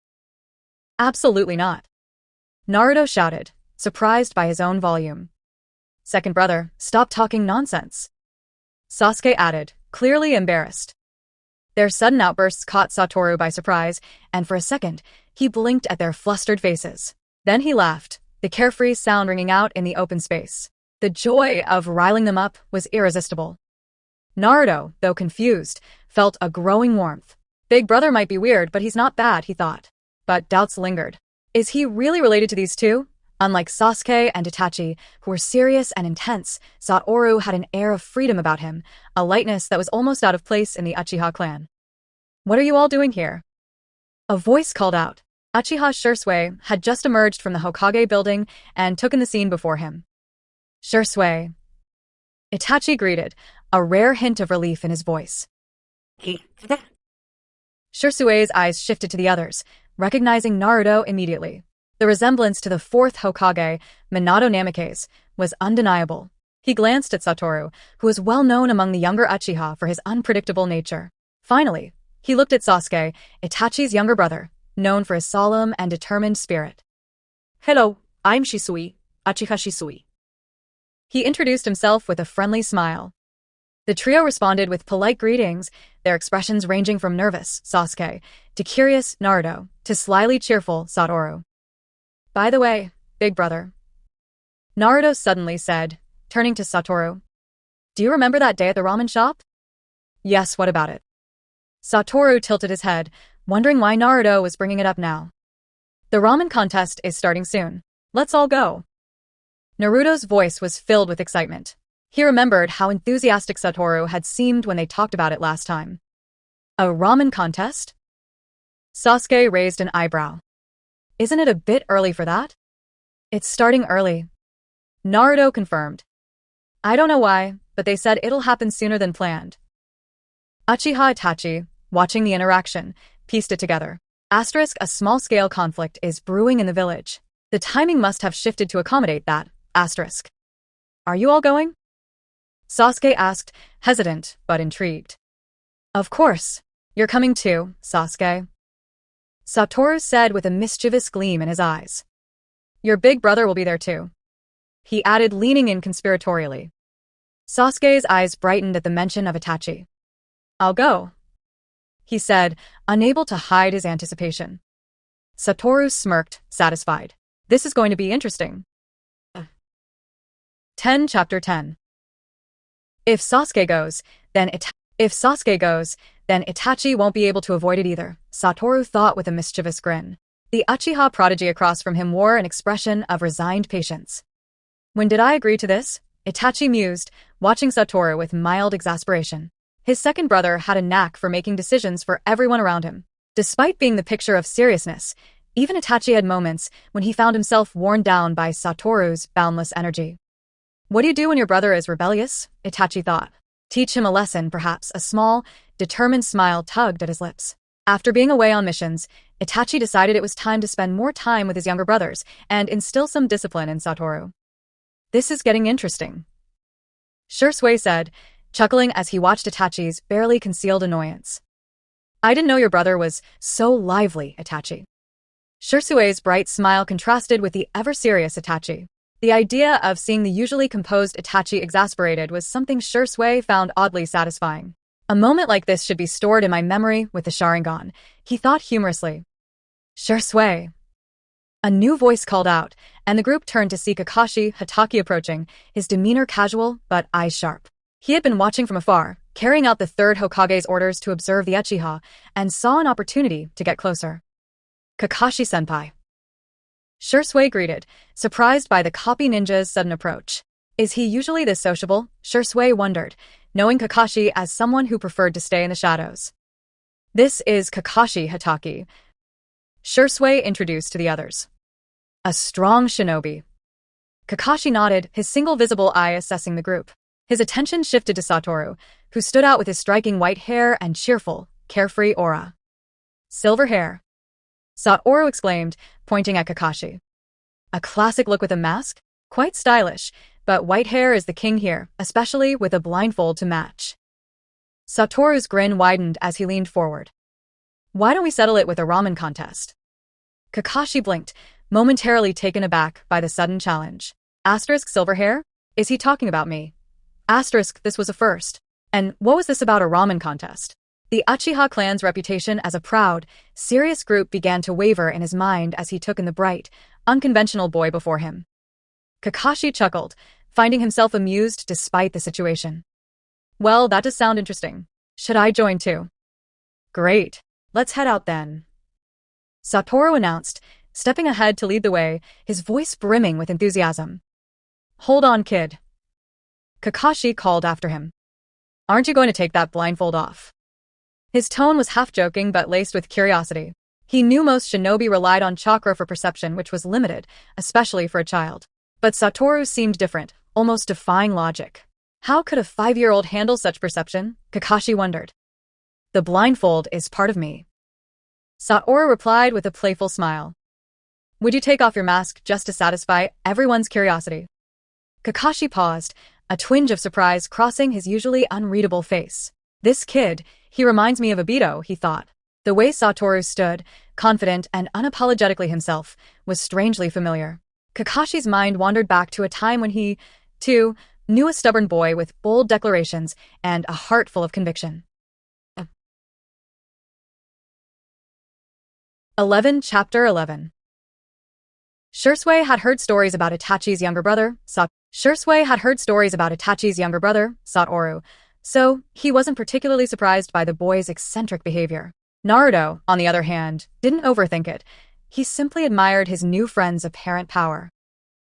Absolutely not. Naruto shouted, surprised by his own volume. Second brother, stop talking nonsense. Sasuke added, clearly embarrassed. Their sudden outbursts caught Satoru by surprise, and for a second, he blinked at their flustered faces. Then he laughed, the carefree sound ringing out in the open space. The joy of riling them up was irresistible. Naruto, though confused, felt a growing warmth. Big brother might be weird, but he's not bad, he thought. But doubts lingered. Is he really related to these two? Unlike Sasuke and Itachi, who were serious and intense, Satoru had an air of freedom about him, a lightness that was almost out of place in the Uchiha clan. What are you all doing here? A voice called out. Uchiha Shursui had just emerged from the Hokage building and took in the scene before him. Shursui. Itachi greeted, a rare hint of relief in his voice. Shursue's eyes shifted to the others, recognizing Naruto immediately. The resemblance to the fourth Hokage, Minato Namikaze, was undeniable. He glanced at Satoru, who was well known among the younger Uchiha for his unpredictable nature. Finally, He looked at Sasuke, Itachi's younger brother, known for his solemn and determined spirit. Hello, I'm Shisui, Uchiha Shisui. He introduced himself with a friendly smile. The trio responded with polite greetings, their expressions ranging from nervous, Sasuke, to curious, Naruto, to slyly cheerful, Satoru. By the way, big brother, Naruto suddenly said, turning to Satoru. Do you remember that day at the ramen shop? Yes, what about it? Satoru tilted his head, wondering why Naruto was bringing it up now. The ramen contest is starting soon. Let's all go. Naruto's voice was filled with excitement. He remembered how enthusiastic Satoru had seemed when they talked about it last time. A ramen contest? Sasuke raised an eyebrow. Isn't it a bit early for that? It's starting early. Naruto confirmed. I don't know why, but they said it'll happen sooner than planned. Uchiha Itachi, watching the interaction, pieced it together. Asterisk, a small-scale conflict is brewing in the village. The timing must have shifted to accommodate that. Asterisk. Are you all going? Sasuke asked, hesitant but intrigued. Of course. You're coming too, Sasuke. Satoru said with a mischievous gleam in his eyes. Your big brother will be there too. He added, leaning in conspiratorially. Sasuke's eyes brightened at the mention of Itachi. I'll go, he said, unable to hide his anticipation. Satoru smirked, satisfied. This is going to be interesting. 10 Chapter 10. If Sasuke goes, then Itachi won't be able to avoid it either, Satoru thought with a mischievous grin. The Uchiha prodigy across from him wore an expression of resigned patience. When did I agree to this? Itachi mused, watching Satoru with mild exasperation. His second brother had a knack for making decisions for everyone around him. Despite being the picture of seriousness, even Itachi had moments when he found himself worn down by Satoru's boundless energy. What do you do when your brother is rebellious? Itachi thought. Teach him a lesson, perhaps. A small, determined smile tugged at his lips. After being away on missions, Itachi decided it was time to spend more time with his younger brothers and instill some discipline in Satoru. This is getting interesting, Shisui said, chuckling as he watched Itachi's barely concealed annoyance. I didn't know your brother was so lively, Itachi. Shisui's bright smile contrasted with the ever-serious Itachi. The idea of seeing the usually composed Itachi exasperated was something Shisui found oddly satisfying. A moment like this should be stored in my memory with the Sharingan, he thought humorously. Shisui. A new voice called out, and the group turned to see Kakashi Hatake approaching, his demeanor casual but eyes sharp. He had been watching from afar, carrying out the third Hokage's orders to observe the Uchiha, and saw an opportunity to get closer. Kakashi-senpai. Shisui greeted, surprised by the copy ninja's sudden approach. Is he usually this sociable? Shisui wondered, knowing Kakashi as someone who preferred to stay in the shadows. This is Kakashi Hatake, Shisui introduced to the others. A strong shinobi. Kakashi nodded, his single visible eye assessing the group. His attention shifted to Satoru, who stood out with his striking white hair and cheerful, carefree aura. Silver hair. Satoru exclaimed, pointing at Kakashi. A classic look with a mask? Quite stylish, but white hair is the king here, especially with a blindfold to match. Satoru's grin widened as he leaned forward. Why don't we settle it with a ramen contest? Kakashi blinked, momentarily taken aback by the sudden challenge. Asterisk silver hair? Is he talking about me? Asterisk, this was a first. And what was this about a ramen contest? The Uchiha clan's reputation as a proud, serious group began to waver in his mind as he took in the bright, unconventional boy before him. Kakashi chuckled, finding himself amused despite the situation. Well, that does sound interesting. Should I join too? Great. Let's head out then. Satoru announced, stepping ahead to lead the way, his voice brimming with enthusiasm. Hold on, kid. Kakashi called after him. Aren't you going to take that blindfold off? His tone was half-joking but laced with curiosity. He knew most shinobi relied on chakra for perception, which was limited, especially for a child. But Satoru seemed different, almost defying logic. How could a 5-year-old handle such perception? Kakashi wondered. The blindfold is part of me. Satoru replied with a playful smile. Would you take off your mask just to satisfy everyone's curiosity? Kakashi paused, a twinge of surprise crossing his usually unreadable face. This kid, He reminds me of Obito, he thought. The way Satoru stood, confident and unapologetically himself, was strangely familiar. Kakashi's mind wandered back to a time when he, too, knew a stubborn boy with bold declarations and a heart full of conviction. 11 Chapter 11 Shursui had heard stories about Itachi's younger brother, Satoru, so he wasn't particularly surprised by the boy's eccentric behavior. Naruto, on the other hand, didn't overthink it. He simply admired his new friend's apparent power.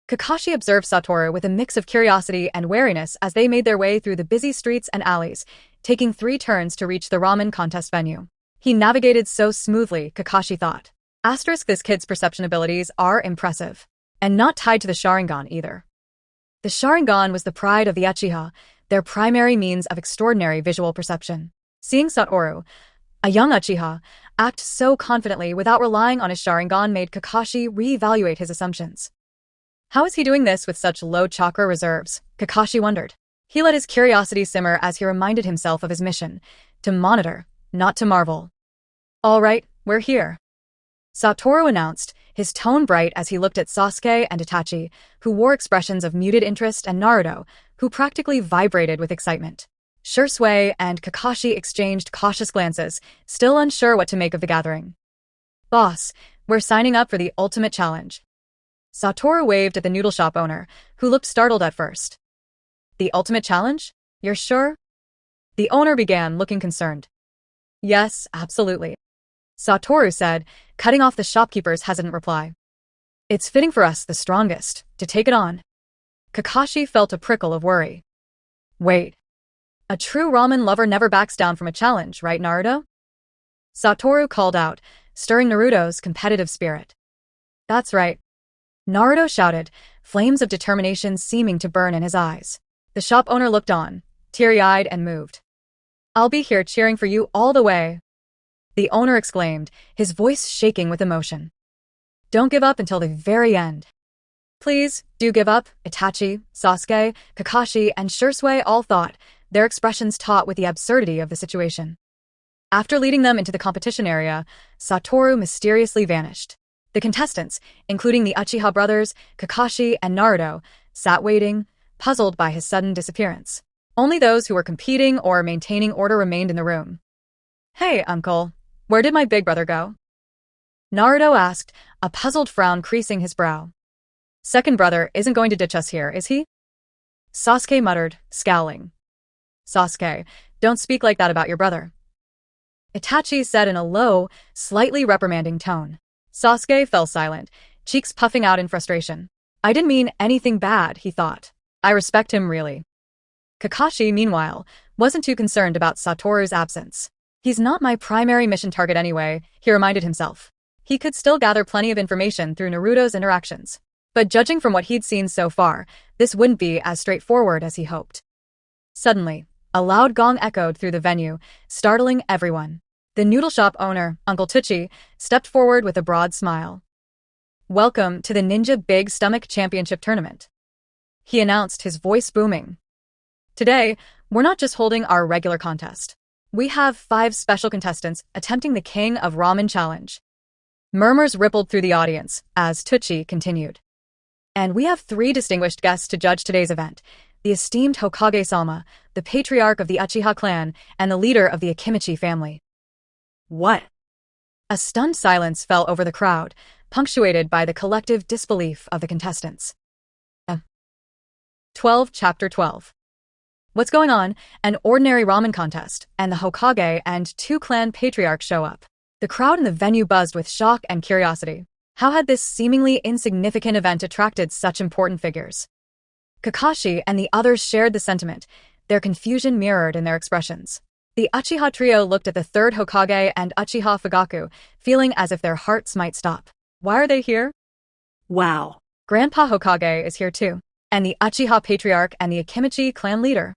Kakashi observed Satoru with a mix of curiosity and wariness as they made their way through the busy streets and alleys, taking 3 turns to reach the ramen contest venue. He navigated so smoothly, Kakashi thought. This kid's perception abilities are impressive. And not tied to the Sharingan either. The Sharingan was the pride of the Uchiha, their primary means of extraordinary visual perception. Seeing Satoru, a young Uchiha, act so confidently without relying on his Sharingan made Kakashi reevaluate his assumptions. How is he doing this with such low chakra reserves? Kakashi wondered. He let his curiosity simmer as he reminded himself of his mission, to monitor, not to marvel. All right, we're here. Satoru announced, his tone bright as he looked at Sasuke and Itachi, who wore expressions of muted interest, and Naruto, who practically vibrated with excitement. Shursui and Kakashi exchanged cautious glances, still unsure what to make of the gathering. Boss, we're signing up for the ultimate challenge. Satoru waved at the noodle shop owner, who looked startled at first. The ultimate challenge? You're sure? The owner began, looking concerned. Yes, absolutely. Satoru said, cutting off the shopkeeper's hesitant reply. It's fitting for us, the strongest, to take it on. Kakashi felt a prickle of worry. Wait. A true ramen lover never backs down from a challenge, right, Naruto? Satoru called out, stirring Naruto's competitive spirit. That's right. Naruto shouted, flames of determination seeming to burn in his eyes. The shop owner looked on, teary-eyed and moved. I'll be here cheering for you all the way. The owner exclaimed, his voice shaking with emotion. Don't give up until the very end. Please, do give up, Itachi, Sasuke, Kakashi, and Shursui all thought, their expressions taut with the absurdity of the situation. After leading them into the competition area, Satoru mysteriously vanished. The contestants, including the Uchiha brothers, Kakashi, and Naruto, sat waiting, puzzled by his sudden disappearance. Only those who were competing or maintaining order remained in the room. Hey, uncle, where did my big brother go? Naruto asked, a puzzled frown creasing his brow. Second brother isn't going to ditch us here, is he? Sasuke muttered, scowling. Sasuke, don't speak like that about your brother. Itachi said in a low, slightly reprimanding tone. Sasuke fell silent, cheeks puffing out in frustration. I didn't mean anything bad, he thought. I respect him really. Kakashi, meanwhile, wasn't too concerned about Satoru's absence. He's not my primary mission target anyway, he reminded himself. He could still gather plenty of information through Naruto's interactions. But judging from what he'd seen so far, this wouldn't be as straightforward as he hoped. Suddenly, a loud gong echoed through the venue, startling everyone. The noodle shop owner, Uncle Tucci, stepped forward with a broad smile. Welcome to the Ninja Big Stomach Championship Tournament. He announced, his voice booming. Today, we're not just holding our regular contest. We have 5 special contestants attempting the King of Ramen Challenge. Murmurs rippled through the audience as Tucci continued. And we have 3 distinguished guests to judge today's event. The esteemed Hokage Salma, the patriarch of the Uchiha clan, and the leader of the Akimichi family. What? A stunned silence fell over the crowd, punctuated by the collective disbelief of the contestants. 12 Chapter 12 What's going on? An ordinary ramen contest, and the Hokage and 2 clan patriarchs show up. The crowd in the venue buzzed with shock and curiosity. How had this seemingly insignificant event attracted such important figures? Kakashi and the others shared the sentiment, their confusion mirrored in their expressions. The Uchiha trio looked at the 3rd Hokage and Uchiha Fugaku, feeling as if their hearts might stop. Why are they here? Wow. Grandpa Hokage is here too, and the Uchiha patriarch and the Akimichi clan leader.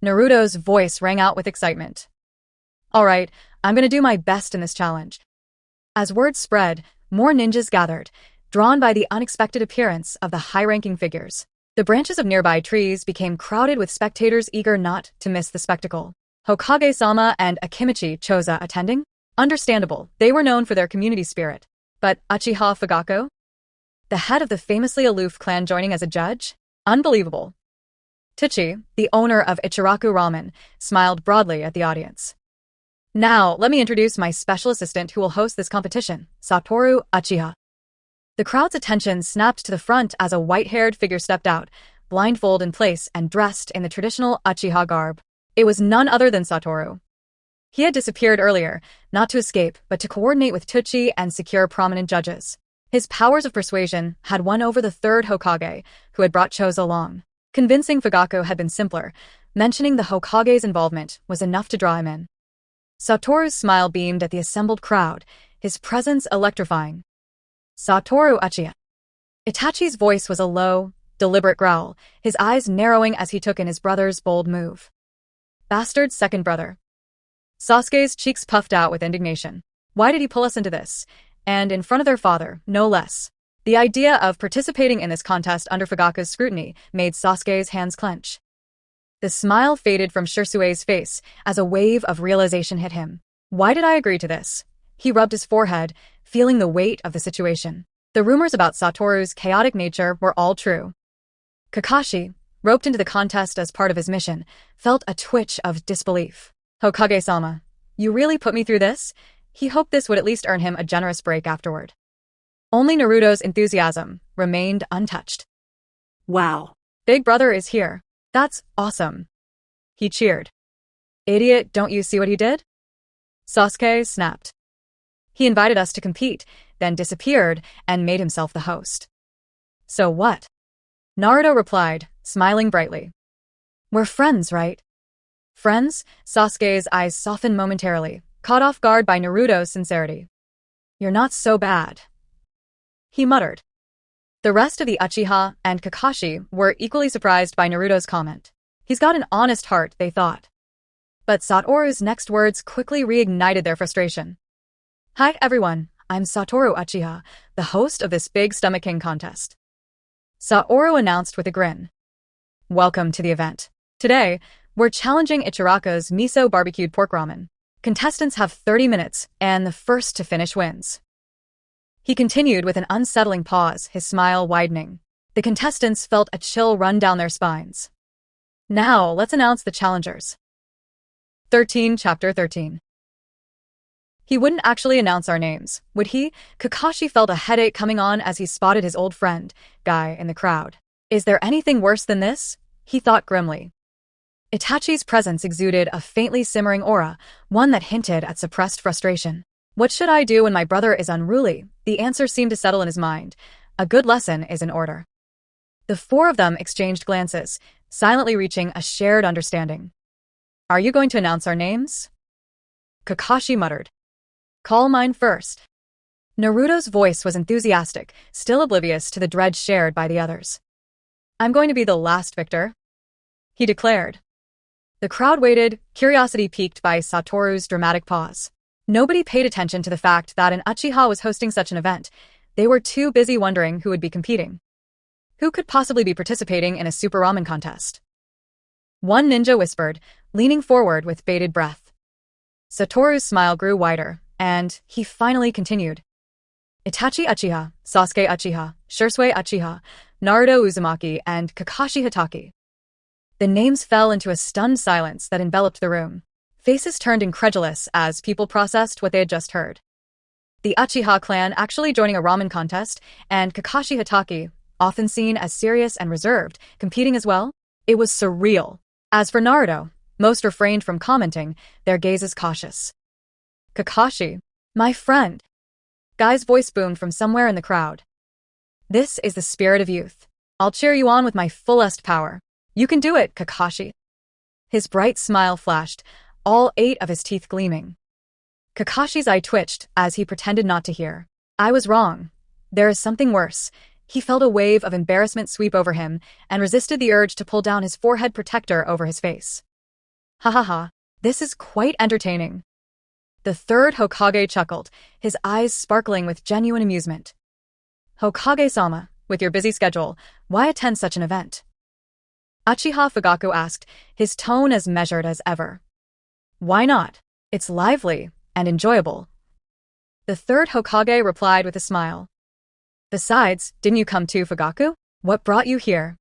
Naruto's voice rang out with excitement. All right, I'm gonna do my best in this challenge. As word spread, more ninjas gathered, drawn by the unexpected appearance of the high-ranking figures. The branches of nearby trees became crowded with spectators eager not to miss the spectacle. Hokage-sama and Akimichi Choza attending? Understandable, they were known for their community spirit. But Uchiha Fugaku? The head of the famously aloof clan joining as a judge? Unbelievable. Tichi, the owner of Ichiraku Ramen, smiled broadly at the audience. Now, let me introduce my special assistant who will host this competition, Satoru Uchiha. The crowd's attention snapped to the front as a white-haired figure stepped out, blindfold in place and dressed in the traditional Uchiha garb. It was none other than Satoru. He had disappeared earlier, not to escape, but to coordinate with Tucci and secure prominent judges. His powers of persuasion had won over the third Hokage, who had brought Choza along. Convincing Fugaku had been simpler. Mentioning the Hokage's involvement was enough to draw him in. Satoru's smile beamed at the assembled crowd, his presence electrifying. Satoru Uchiha. Itachi's voice was a low, deliberate growl, his eyes narrowing as he took in his brother's bold move. Bastard's second brother. Sasuke's cheeks puffed out with indignation. Why did he pull us into this? And in front of their father, no less. The idea of participating in this contest under Fugaku's scrutiny made Sasuke's hands clench. The smile faded from Shirsue's face as a wave of realization hit him. Why did I agree to this? He rubbed his forehead, feeling the weight of the situation. The rumors about Satoru's chaotic nature were all true. Kakashi, roped into the contest as part of his mission, felt a twitch of disbelief. Hokage-sama, you really put me through this? He hoped this would at least earn him a generous break afterward. Only Naruto's enthusiasm remained untouched. Wow. Big brother is here. That's awesome. He cheered. Idiot, don't you see what he did? Sasuke snapped. He invited us to compete, then disappeared and made himself the host. So what? Naruto replied, smiling brightly. We're friends, right? Friends? Sasuke's eyes softened momentarily, caught off guard by Naruto's sincerity. You're not so bad, he muttered. The rest of the Uchiha and Kakashi were equally surprised by Naruto's comment. He's got an honest heart, they thought. But Satoru's next words quickly reignited their frustration. Hi everyone, I'm Satoru Uchiha, the host of this Big Stomach King contest. Satoru announced with a grin. Welcome to the event. Today, we're challenging Ichiraku's miso barbecued pork ramen. Contestants have 30 minutes, and the first to finish wins. He continued with an unsettling pause, his smile widening. The contestants felt a chill run down their spines. Now, let's announce the challengers. 13 Chapter 13. He wouldn't actually announce our names, would he? Kakashi felt a headache coming on as he spotted his old friend, Guy, in the crowd. Is there anything worse than this? He thought grimly. Itachi's presence exuded a faintly simmering aura, one that hinted at suppressed frustration. What should I do when my brother is unruly? The answer seemed to settle in his mind. A good lesson is in order. The four of them exchanged glances, silently reaching a shared understanding. Are you going to announce our names? Kakashi muttered. Call mine first. Naruto's voice was enthusiastic, still oblivious to the dread shared by the others. I'm going to be the last victor, he declared. The crowd waited, curiosity piqued by Satoru's dramatic pause. Nobody paid attention to the fact that an Uchiha was hosting such an event. They were too busy wondering who would be competing. Who could possibly be participating in a super ramen contest? One ninja whispered, leaning forward with bated breath. Satoru's smile grew wider, and he finally continued. Itachi Uchiha, Sasuke Uchiha, Shirsuke Uchiha, Naruto Uzumaki, and Kakashi Hatake. The names fell into a stunned silence that enveloped the room. Faces turned incredulous as people processed what they had just heard. The Uchiha clan actually joining a ramen contest, and Kakashi Hatake, often seen as serious and reserved, competing as well? It was surreal. As for Naruto, most refrained from commenting, their gazes cautious. Kakashi, my friend. Guy's voice boomed from somewhere in the crowd. This is the spirit of youth. I'll cheer you on with my fullest power. You can do it, Kakashi. His bright smile flashed, all 8 of his teeth gleaming. Kakashi's eye twitched as he pretended not to hear. I was wrong. There is something worse. He felt a wave of embarrassment sweep over him and resisted the urge to pull down his forehead protector over his face. Ha ha ha, this is quite entertaining. The third Hokage chuckled, his eyes sparkling with genuine amusement. Hokage-sama, with your busy schedule, why attend such an event? Uchiha Fugaku asked, his tone as measured as ever. Why not? It's lively and enjoyable. The third Hokage replied with a smile. Besides, didn't you come too, Fugaku? What brought you here?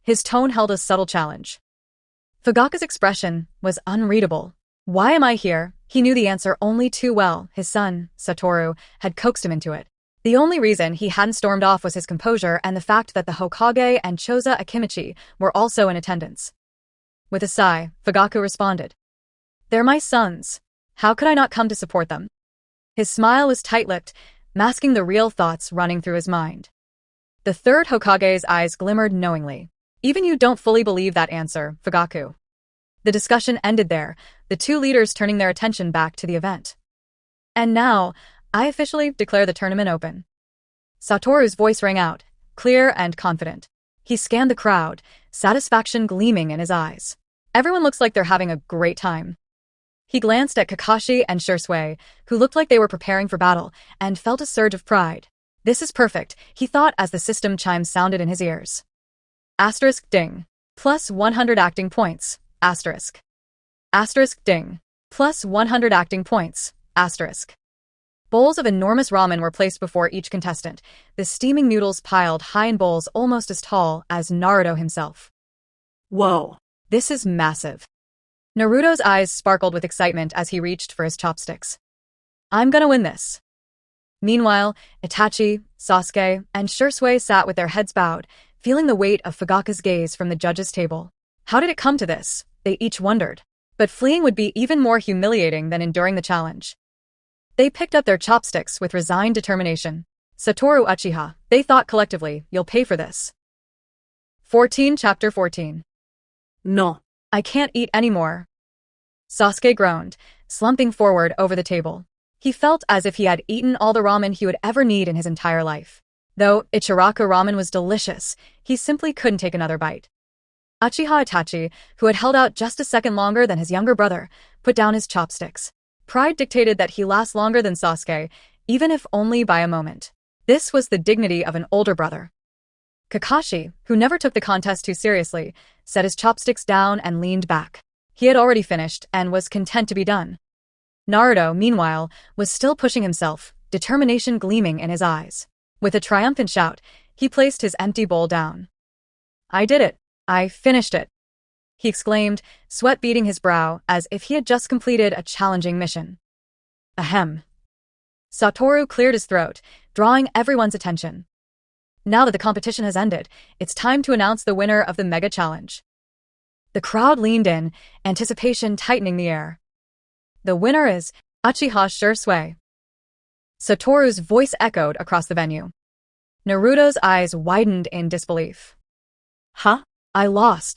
His tone held a subtle challenge. Fugaku's expression was unreadable. Why am I here? He knew the answer only too well. His son, Satoru, had coaxed him into it. The only reason he hadn't stormed off was his composure and the fact that the Hokage and Choza Akimichi were also in attendance. With a sigh, Fugaku responded. They're my sons. How could I not come to support them? His smile was tight-lipped, masking the real thoughts running through his mind. The third Hokage's eyes glimmered knowingly. Even you don't fully believe that answer, Fugaku. The discussion ended there, the two leaders turning their attention back to the event. And now, I officially declare the tournament open. Satoru's voice rang out, clear and confident. He scanned the crowd, satisfaction gleaming in his eyes. Everyone looks like they're having a great time. He glanced at Kakashi and Shisui, who looked like they were preparing for battle, and felt a surge of pride. This is perfect, he thought as the system chimes sounded in his ears. Asterisk ding. Plus 100 acting points. Asterisk. Asterisk ding. Plus 100 acting points. Asterisk. Bowls of enormous ramen were placed before each contestant, the steaming noodles piled high in bowls almost as tall as Naruto himself. Whoa. This is massive. Naruto's eyes sparkled with excitement as he reached for his chopsticks. I'm gonna win this. Meanwhile, Itachi, Sasuke, and Shisui sat with their heads bowed, feeling the weight of Fugaku's gaze from the judges' table. How did it come to this? They each wondered. But fleeing would be even more humiliating than enduring the challenge. They picked up their chopsticks with resigned determination. Satoru Uchiha, they thought collectively, you'll pay for this. 14 Chapter 14. No. I can't eat anymore. Sasuke groaned, slumping forward over the table. He felt as if he had eaten all the ramen he would ever need in his entire life. Though Ichiraku ramen was delicious, he simply couldn't take another bite. Uchiha Itachi, who had held out just a second longer than his younger brother, put down his chopsticks. Pride dictated that he last longer than Sasuke, even if only by a moment. This was the dignity of an older brother. Kakashi, who never took the contest too seriously, set his chopsticks down and leaned back. He had already finished and was content to be done. Naruto, meanwhile, was still pushing himself, determination gleaming in his eyes. With a triumphant shout, he placed his empty bowl down. I did it. I finished it. He exclaimed, sweat beading his brow as if he had just completed a challenging mission. Ahem. Satoru cleared his throat, drawing everyone's attention. Now that the competition has ended, it's time to announce the winner of the Mega Challenge. The crowd leaned in, anticipation tightening the air. The winner is Uchiha Shisui. Satoru's voice echoed across the venue. Naruto's eyes widened in disbelief. Huh? I lost.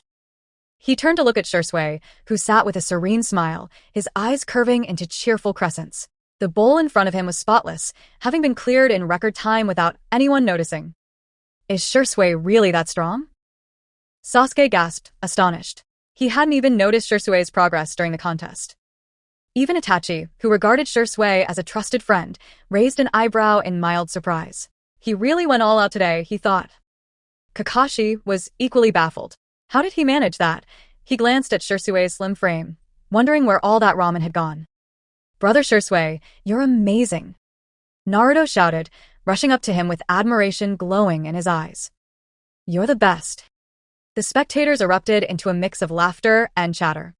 He turned to look at Shisui, who sat with a serene smile, his eyes curving into cheerful crescents. The bowl in front of him was spotless, having been cleared in record time without anyone noticing. Is Shisui really that strong? Sasuke gasped, astonished. He hadn't even noticed Shisui's progress during the contest. Even Itachi, who regarded Shisui as a trusted friend, raised an eyebrow in mild surprise. He really went all out today, he thought. Kakashi was equally baffled. How did he manage that? He glanced at Shisui's slim frame, wondering where all that ramen had gone. Brother Shisui, you're amazing. Naruto shouted, rushing up to him with admiration glowing in his eyes. You're the best. The spectators erupted into a mix of laughter and chatter.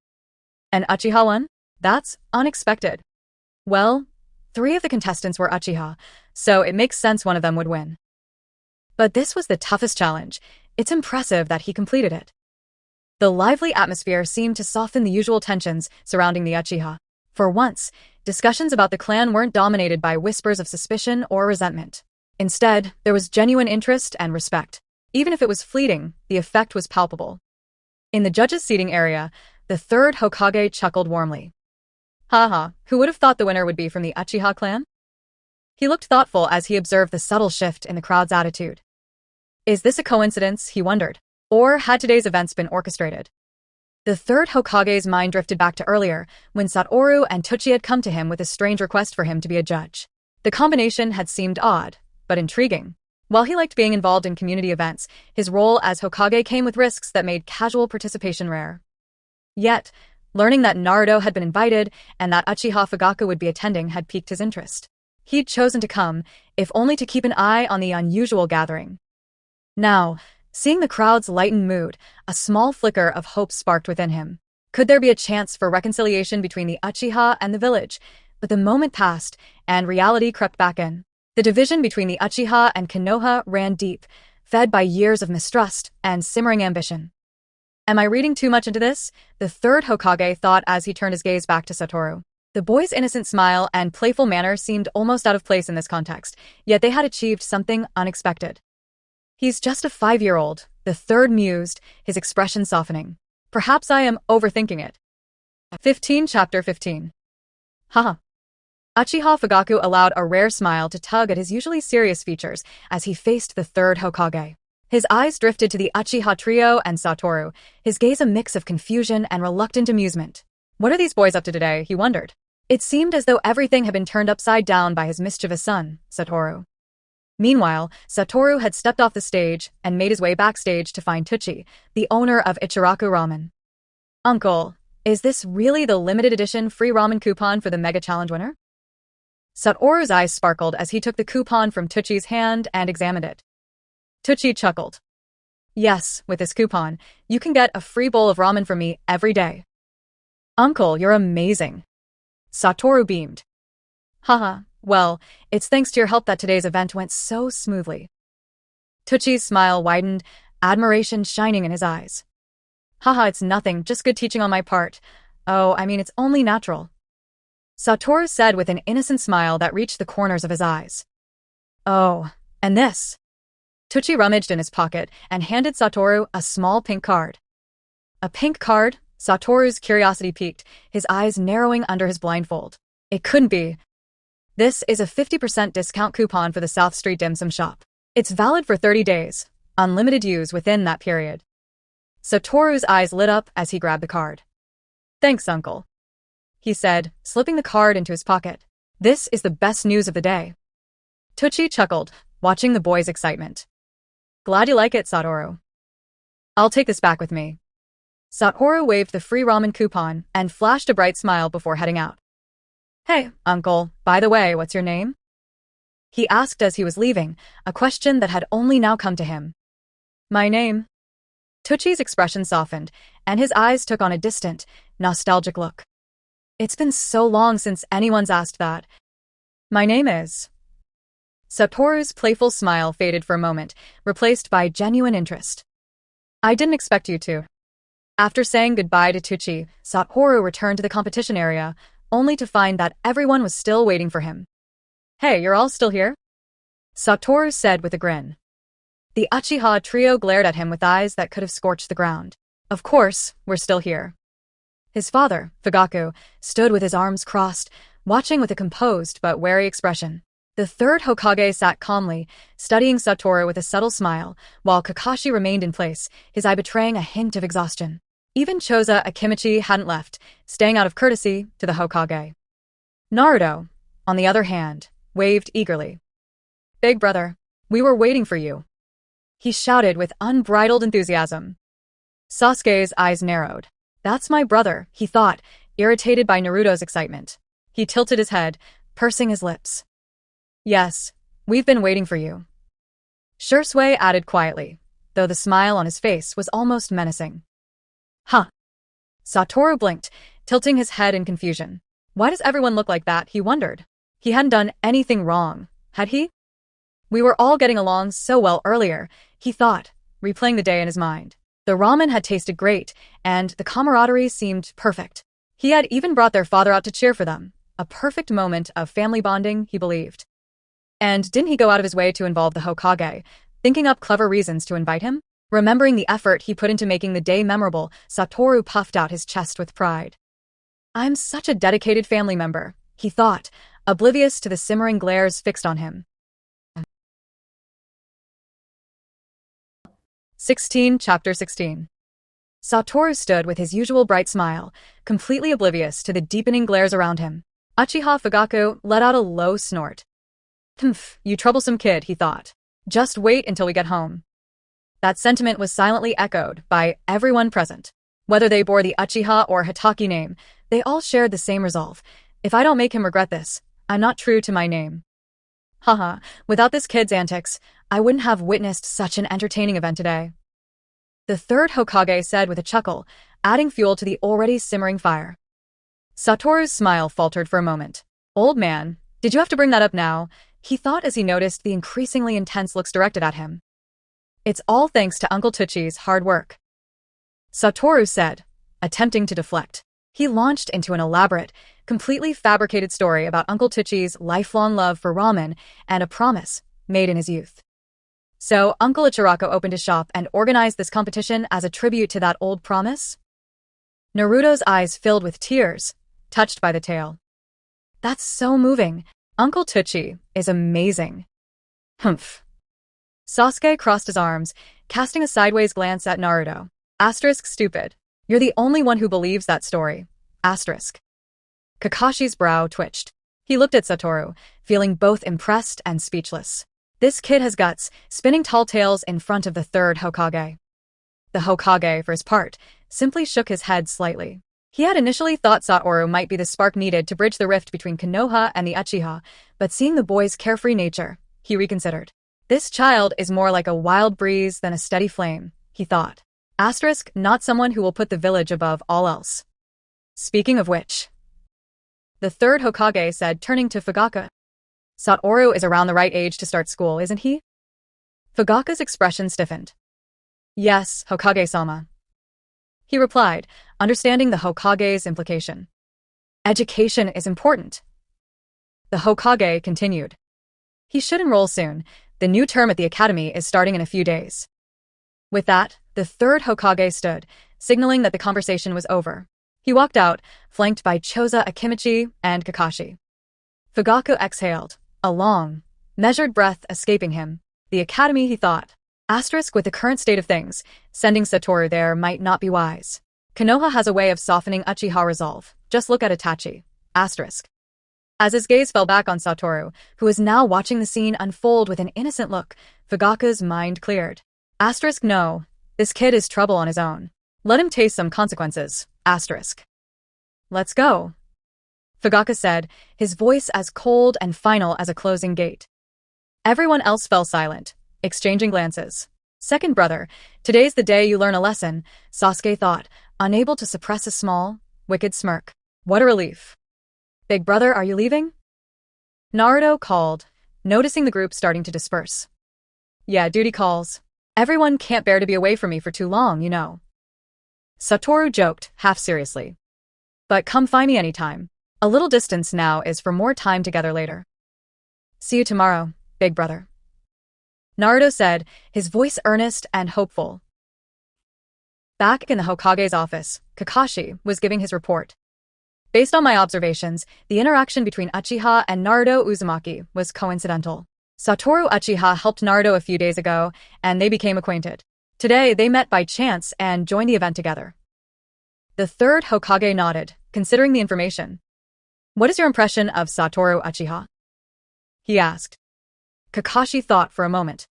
And Uchiha won? That's unexpected. Well, 3 of the contestants were Uchiha, so it makes sense one of them would win. But this was the toughest challenge. It's impressive that he completed it. The lively atmosphere seemed to soften the usual tensions surrounding the Uchiha. For once, discussions about the clan weren't dominated by whispers of suspicion or resentment. Instead, there was genuine interest and respect. Even if it was fleeting, the effect was palpable. In the judges' seating area, the third Hokage chuckled warmly. Haha, who would have thought the winner would be from the Uchiha clan? He looked thoughtful as he observed the subtle shift in the crowd's attitude. Is this a coincidence, he wondered, or had today's events been orchestrated? The third Hokage's mind drifted back to earlier, when Satoru and Teuchi had come to him with a strange request for him to be a judge. The combination had seemed odd, but intriguing. While he liked being involved in community events, his role as Hokage came with risks that made casual participation rare. Yet, Learning that Naruto had been invited and that Uchiha Fugaku would be attending had piqued his interest. He'd chosen to come, if only to keep an eye on the unusual gathering. Now, seeing the crowd's lightened mood, a small flicker of hope sparked within him. Could there be a chance for reconciliation between the Uchiha and the village? But the moment passed, and reality crept back in. The division between the Uchiha and Konoha ran deep, fed by years of mistrust and simmering ambition. Am I reading too much into this? The third Hokage thought as he turned his gaze back to Satoru. The boy's innocent smile and playful manner seemed almost out of place in this context, yet they had achieved something unexpected. He's just a 5-year-old, the third mused, his expression softening. Perhaps I am overthinking it. 15 Chapter 15. Haha. Uchiha Fugaku allowed a rare smile to tug at his usually serious features as he faced the third Hokage. His eyes drifted to the Uchiha trio and Satoru, his gaze a mix of confusion and reluctant amusement. What are these boys up to today, he wondered. It seemed as though everything had been turned upside down by his mischievous son, Satoru. Meanwhile, Satoru had stepped off the stage and made his way backstage to find Tucci, the owner of Ichiraku Ramen. Uncle, is this really the limited edition free ramen coupon for the Mega Challenge winner? Satoru's eyes sparkled as he took the coupon from Tucci's hand and examined it. Tucci chuckled. Yes, with this coupon, you can get a free bowl of ramen from me every day. Uncle, you're amazing. Satoru beamed. Haha, well, it's thanks to your help that today's event went so smoothly. Tucci's smile widened, admiration shining in his eyes. Haha, it's nothing, just good teaching on my part. Oh, I mean, it's only natural. Satoru said with an innocent smile that reached the corners of his eyes. Oh, and this? Tucci rummaged in his pocket and handed Satoru a small pink card. A pink card? Satoru's curiosity piqued, his eyes narrowing under his blindfold. It couldn't be. This is a 50% discount coupon for the South Street Dim Sum Shop. It's valid for 30 days, unlimited use within that period. Satoru's eyes lit up as he grabbed the card. Thanks, Uncle, he said, slipping the card into his pocket. This is the best news of the day. Tucci chuckled, watching the boy's excitement. Glad you like it, Satoru. I'll take this back with me. Satoru waved the free ramen coupon and flashed a bright smile before heading out. Hey, Uncle, by the way, what's your name? He asked as he was leaving, a question that had only now come to him. My name? Tucci's expression softened, and his eyes took on a distant, nostalgic look. It's been so long since anyone's asked that. My name is... Satoru's playful smile faded for a moment, replaced by genuine interest. I didn't expect you to. After saying goodbye to Tucci, Satoru returned to the competition area, only to find that everyone was still waiting for him. Hey, you're all still here? Satoru said with a grin. The Uchiha trio glared at him with eyes that could have scorched the ground. Of course, we're still here. His father, Fugaku, stood with his arms crossed, watching with a composed but wary expression. The third Hokage sat calmly, studying Satoru with a subtle smile, while Kakashi remained in place, his eye betraying a hint of exhaustion. Even Choza Akimichi hadn't left, staying out of courtesy to the Hokage. Naruto, on the other hand, waved eagerly. Big brother, we were waiting for you. He shouted with unbridled enthusiasm. Sasuke's eyes narrowed. That's my brother, he thought, irritated by Naruto's excitement. He tilted his head, pursing his lips. Yes, we've been waiting for you. Shursui added quietly, though the smile on his face was almost menacing. Huh. Satoru blinked, tilting his head in confusion. Why does everyone look like that, he wondered. He hadn't done anything wrong, had he? We were all getting along so well earlier, he thought, replaying the day in his mind. The ramen had tasted great, and the camaraderie seemed perfect. He had even brought their father out to cheer for them, a perfect moment of family bonding, he believed. And didn't he go out of his way to involve the Hokage, thinking up clever reasons to invite him? Remembering the effort he put into making the day memorable, Satoru puffed out his chest with pride. I'm such a dedicated family member, he thought, oblivious to the simmering glares fixed on him. 16 Chapter 16. Satoru stood with his usual bright smile, completely oblivious to the deepening glares around him. Uchiha Fugaku let out a low snort. Humph, you troublesome kid, he thought. Just wait until we get home. That sentiment was silently echoed by everyone present. Whether they bore the Uchiha or Hitaki name, they all shared the same resolve. If I don't make him regret this, I'm not true to my name. Haha, without this kid's antics, I wouldn't have witnessed such an entertaining event today. The third Hokage said with a chuckle, adding fuel to the already simmering fire. Satoru's smile faltered for a moment. Old man, did you have to bring that up now? He thought as he noticed the increasingly intense looks directed at him. It's all thanks to Uncle Tuchi's hard work, Satoru said, attempting to deflect. He launched into an elaborate, completely fabricated story about Uncle Tuchi's lifelong love for ramen and a promise made in his youth. So, Uncle Ichirako opened a shop and organized this competition as a tribute to that old promise? Naruto's eyes filled with tears, touched by the tale. That's so moving. Uncle Tuchi is amazing. Humph. Sasuke crossed his arms, casting a sideways glance at Naruto. Asterisk stupid. You're the only one who believes that story. Asterisk. Kakashi's brow twitched. He looked at Satoru, feeling both impressed and speechless. This kid has guts, spinning tall tales in front of the third Hokage. The Hokage, for his part, simply shook his head slightly. He had initially thought Satoru might be the spark needed to bridge the rift between Konoha and the Uchiha, but seeing the boy's carefree nature, he reconsidered. This child is more like a wild breeze than a steady flame, he thought. Asterisk, not someone who will put the village above all else. Speaking of which, the third Hokage said, turning to Fugaka. Satoru is around the right age to start school, isn't he? Fugaka's expression stiffened. Yes, Hokage-sama. He replied, understanding the Hokage's implication. Education is important. The Hokage continued. He should enroll soon. The new term at the academy is starting in a few days. With that, the third Hokage stood, signaling that the conversation was over. He walked out, flanked by Choza Akimichi and Kakashi. Fugaka exhaled, a long, measured breath escaping him. The academy, he thought. Asterisk, with the current state of things, sending Satoru there might not be wise. Konoha has a way of softening Uchiha resolve. Just look at Itachi. Asterisk. As his gaze fell back on Satoru, who was now watching the scene unfold with an innocent look, Fugaka's mind cleared. Asterisk, no. This kid is trouble on his own. Let him taste some consequences. Asterisk. Let's go, Fugaka said, his voice as cold and final as a closing gate. Everyone else fell silent, exchanging glances. Second brother, today's the day you learn a lesson, Sasuke thought, unable to suppress a small, wicked smirk. What a relief. Big brother, are you leaving? Naruto called, noticing the group starting to disperse. Yeah, duty calls. Everyone can't bear to be away from me for too long, you know. Satoru joked, half seriously. But come find me anytime. A little distance now is for more time together later. See you tomorrow, big brother. Naruto said, his voice earnest and hopeful. Back in the Hokage's office, Kakashi was giving his report. Based on my observations, the interaction between Uchiha and Naruto Uzumaki was coincidental. Satoru Uchiha helped Naruto a few days ago, and they became acquainted. Today, they met by chance and joined the event together. The third Hokage nodded, considering the information. What is your impression of Satoru Uchiha? He asked. Kakashi thought for a moment.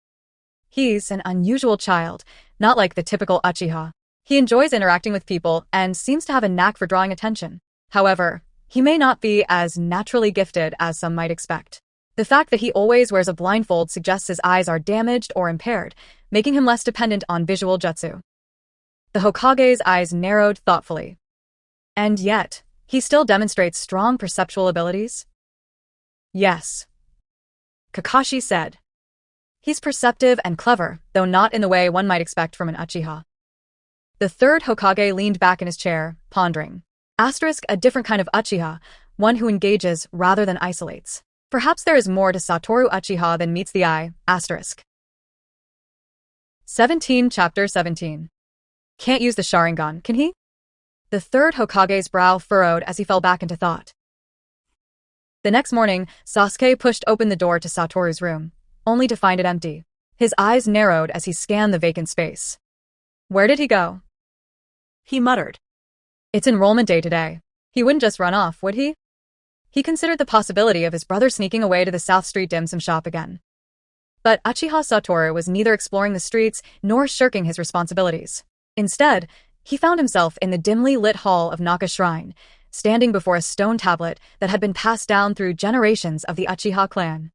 He's an unusual child, not like the typical Uchiha. He enjoys interacting with people and seems to have a knack for drawing attention. However, he may not be as naturally gifted as some might expect. The fact that he always wears a blindfold suggests his eyes are damaged or impaired, making him less dependent on visual jutsu. The Hokage's eyes narrowed thoughtfully. And yet, he still demonstrates strong perceptual abilities? Yes, Kakashi said. He's perceptive and clever, though not in the way one might expect from an Uchiha. The third Hokage leaned back in his chair, pondering. Asterisk, a different kind of Uchiha, one who engages rather than isolates. Perhaps there is more to Satoru Uchiha than meets the eye. Asterisk. 17 Chapter 17. Can't use the Sharingan, can he? The third Hokage's brow furrowed as he fell back into thought. The next morning, Sasuke pushed open the door to Satoru's room, only to find it empty. His eyes narrowed as he scanned the vacant space. Where did he go? He muttered. It's enrollment day today. He wouldn't just run off, would he? He considered the possibility of his brother sneaking away to the South Street dim sum shop again. But Uchiha Satoru was neither exploring the streets nor shirking his responsibilities. Instead, He found himself in the dimly lit hall of Naka Shrine, standing before a stone tablet that had been passed down through generations of the Uchiha clan.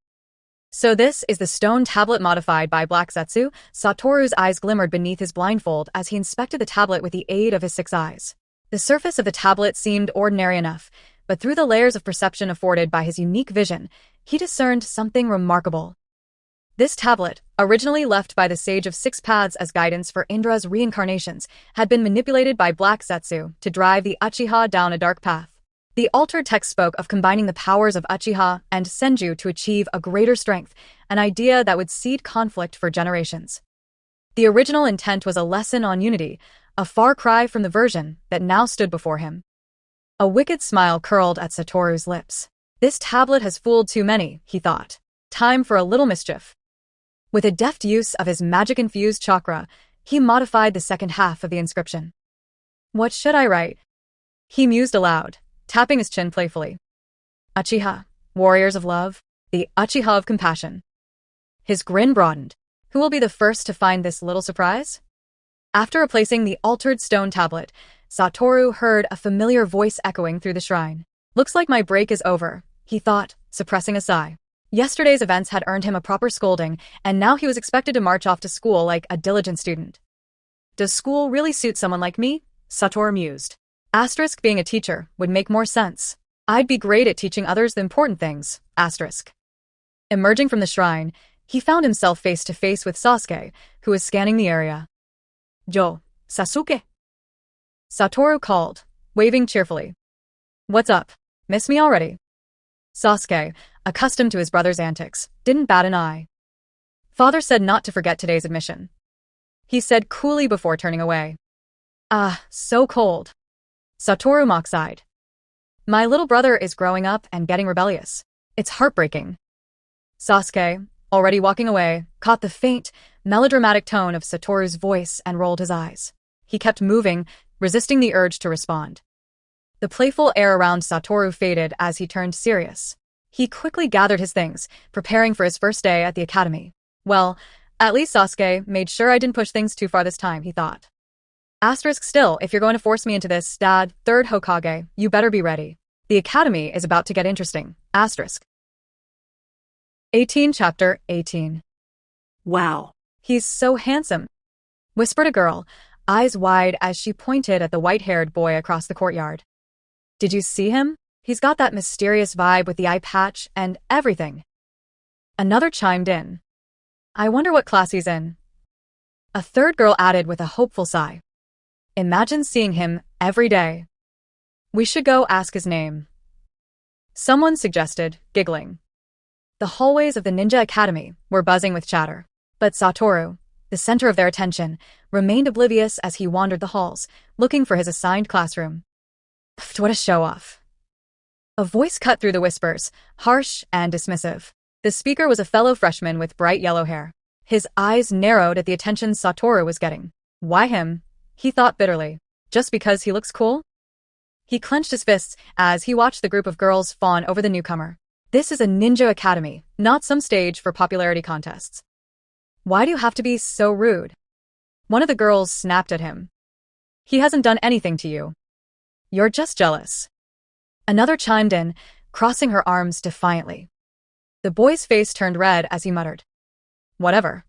So this is the stone tablet modified by Black Zetsu? Satoru's eyes glimmered beneath his blindfold as he inspected the tablet with the aid of his 6 eyes. The surface of the tablet seemed ordinary enough, but through the layers of perception afforded by his unique vision, he discerned something remarkable. This tablet, originally left by the Sage of 6 Paths as guidance for Indra's reincarnations, had been manipulated by Black Zetsu to drive the Uchiha down a dark path. The altered text spoke of combining the powers of Uchiha and Senju to achieve a greater strength, an idea that would seed conflict for generations. The original intent was a lesson on unity, a far cry from the version that now stood before him. A wicked smile curled at Satoru's lips. This tablet has fooled too many, he thought. Time for a little mischief. With a deft use of his magic-infused chakra, he modified the second half of the inscription. What should I write? He mused aloud, tapping his chin playfully. Uchiha, warriors of love, the Uchiha of compassion. His grin broadened. Who will be the first to find this little surprise? After replacing the altered stone tablet, Satoru heard a familiar voice echoing through the shrine. Looks like my break is over, he thought, suppressing a sigh. Yesterday's events had earned him a proper scolding, and now he was expected to march off to school like a diligent student. Does school really suit someone like me? Satoru mused. Asterisk being a teacher would make more sense. I'd be great at teaching others the important things. Asterisk. Emerging from the shrine, he found himself face to face with Sasuke, who was scanning the area. Jo, Sasuke? Satoru called, waving cheerfully. What's up? Miss me already? Sasuke, accustomed to his brother's antics, didn't bat an eye. Father said not to forget today's admission. He said coolly before turning away. Ah, so cold. Satoru mock-sighed. My little brother is growing up and getting rebellious. It's heartbreaking. Sasuke, already walking away, caught the faint, melodramatic tone of Satoru's voice and rolled his eyes. He kept moving, resisting the urge to respond. The playful air around Satoru faded as he turned serious. He quickly gathered his things, preparing for his first day at the academy. Well, at least Sasuke made sure I didn't push things too far this time, he thought. Asterisk still, if you're going to force me into this, Dad, 3rd Hokage, you better be ready. The academy is about to get interesting. Asterisk. 18 Chapter 18. Wow. He's so handsome, whispered a girl, eyes wide as she pointed at the white-haired boy across the courtyard. Did you see him? He's got that mysterious vibe with the eye patch and everything. Another chimed in. I wonder what class he's in. A third girl added with a hopeful sigh. Imagine seeing him every day. We should go ask his name. Someone suggested, giggling. The hallways of the Ninja Academy were buzzing with chatter, but Satoru, the center of their attention, remained oblivious as he wandered the halls, looking for his assigned classroom. Pfft, what a show-off. A voice cut through the whispers, harsh and dismissive. The speaker was a fellow freshman with bright yellow hair. His eyes narrowed at the attention Satoru was getting. Why him? He thought bitterly. Just because he looks cool? He clenched his fists as he watched the group of girls fawn over the newcomer. This is a ninja academy, not some stage for popularity contests. Why do you have to be so rude? One of the girls snapped at him. He hasn't done anything to you. You're just jealous. Another chimed in, crossing her arms defiantly. The boy's face turned red as he muttered. Whatever.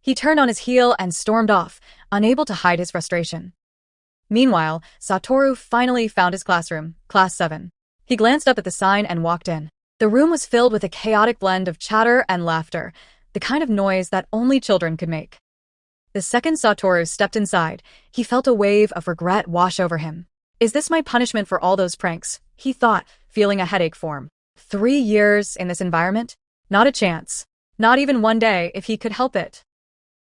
He turned on his heel and stormed off, unable to hide his frustration. Meanwhile, Satoru finally found his classroom, Class 7. He glanced up at the sign and walked in. The room was filled with a chaotic blend of chatter and laughter, the kind of noise that only children could make. The second Satoru stepped inside, he felt a wave of regret wash over him. Is this my punishment for all those pranks? He thought, feeling a headache form. 3 years in this environment? Not a chance. Not even one day if he could help it.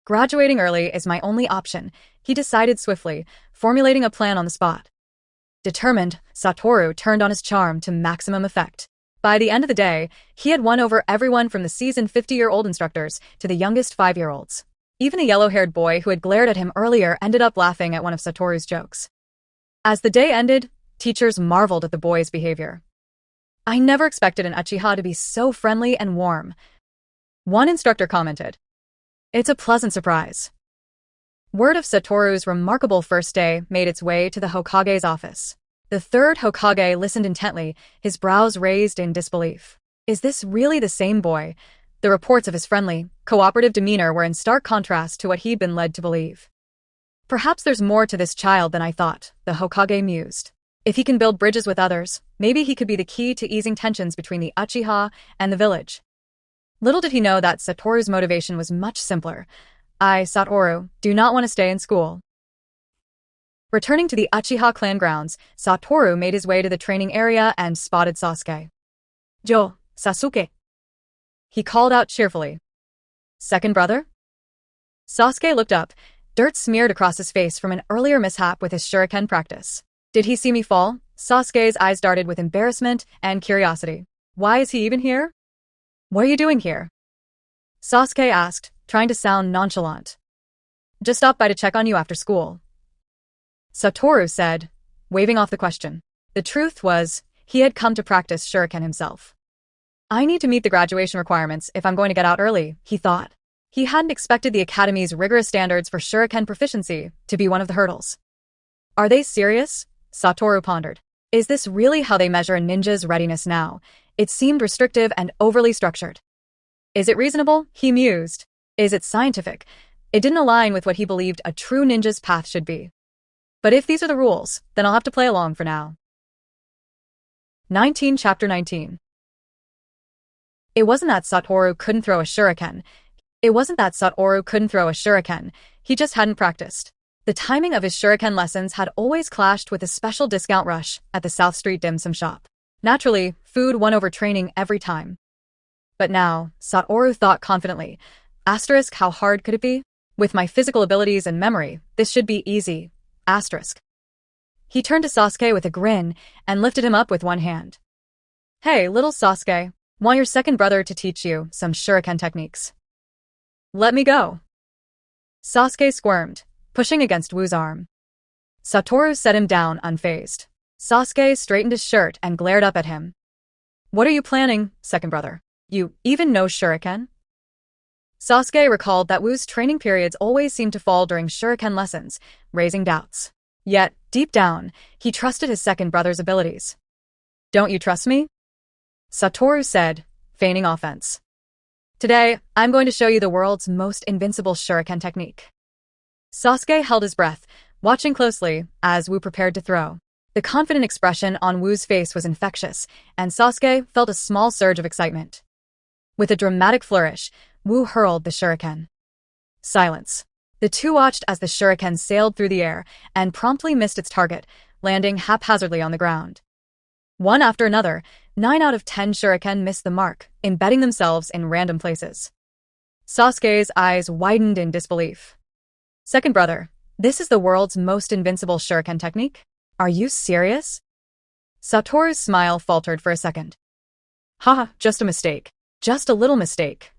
Graduating early is my only option, he decided swiftly, formulating a plan on the spot. Determined, Satoru turned on his charm to maximum effect. By the end of the day, he had won over everyone from the seasoned 50-year-old instructors to the youngest 5-year-olds. Even the yellow-haired boy who had glared at him earlier ended up laughing at one of Satoru's jokes. As the day ended, teachers marveled at the boy's behavior. I never expected an Uchiha to be so friendly and warm. One instructor commented. It's a pleasant surprise. Word of Satoru's remarkable first day made its way to the Hokage's office. The third Hokage listened intently, his brows raised in disbelief. Is this really the same boy? The reports of his friendly, cooperative demeanor were in stark contrast to what he'd been led to believe. Perhaps there's more to this child than I thought, the Hokage mused. If he can build bridges with others, maybe he could be the key to easing tensions between the uchiha and the village. Little did he know that Satoru's motivation was much simpler. I, Satoru, do not want to stay in school. Returning to the Uchiha clan grounds, Satoru made his way to the training area and spotted Sasuke. "Jo, Sasuke," he called out cheerfully. "Second brother?" Sasuke looked up, dirt smeared across his face from an earlier mishap with his shuriken practice. Did he see me fall? Sasuke's eyes darted with embarrassment and curiosity. Why is he even here? What are you doing here? Sasuke asked, trying to sound nonchalant. Just stopped by to check on you after school, Satoru said, waving off the question. The truth was, he had come to practice shuriken himself. I need to meet the graduation requirements if I'm going to get out early, he thought. He hadn't expected the Academy's rigorous standards for shuriken proficiency to be one of the hurdles. Are they serious? Satoru pondered. Is this really how they measure a ninja's readiness now? It seemed restrictive and overly structured. Is it reasonable? He mused. Is it scientific? It didn't align with what he believed a true ninja's path should be. But if these are the rules, then I'll have to play along for now. Chapter 19. It wasn't that Satoru couldn't throw a shuriken. He just hadn't practiced. The timing of his shuriken lessons had always clashed with a special discount rush at the South Street dim sum shop. Naturally, food won over training every time. But now, Satoru thought confidently, asterisk, how hard could it be? With my physical abilities and memory, this should be easy. Asterisk. He turned to Sasuke with a grin and lifted him up with one hand. Hey, little Sasuke, want your second brother to teach you some shuriken techniques? Let me go. Sasuke squirmed, pushing against Wu's arm. Satoru set him down unfazed. Sasuke straightened his shirt and glared up at him. What are you planning, second brother? You even know shuriken? Sasuke recalled that Wu's training periods always seemed to fall during shuriken lessons, raising doubts. Yet, deep down, he trusted his second brother's abilities. Don't you trust me? Satoru said, feigning offense. Today, I'm going to show you the world's most invincible shuriken technique. Sasuke held his breath, watching closely as Wu prepared to throw. The confident expression on Wu's face was infectious, and Sasuke felt a small surge of excitement. With a dramatic flourish, Wu hurled the shuriken. Silence. The two watched as the shuriken sailed through the air and promptly missed its target, landing haphazardly on the ground. One after another, 9 out of 10 shuriken missed the mark, embedding themselves in random places. Sasuke's eyes widened in disbelief. Second brother, this is the world's most invincible shuriken technique? Are you serious? Satoru's smile faltered for a second. Haha, just a mistake. Just a little mistake,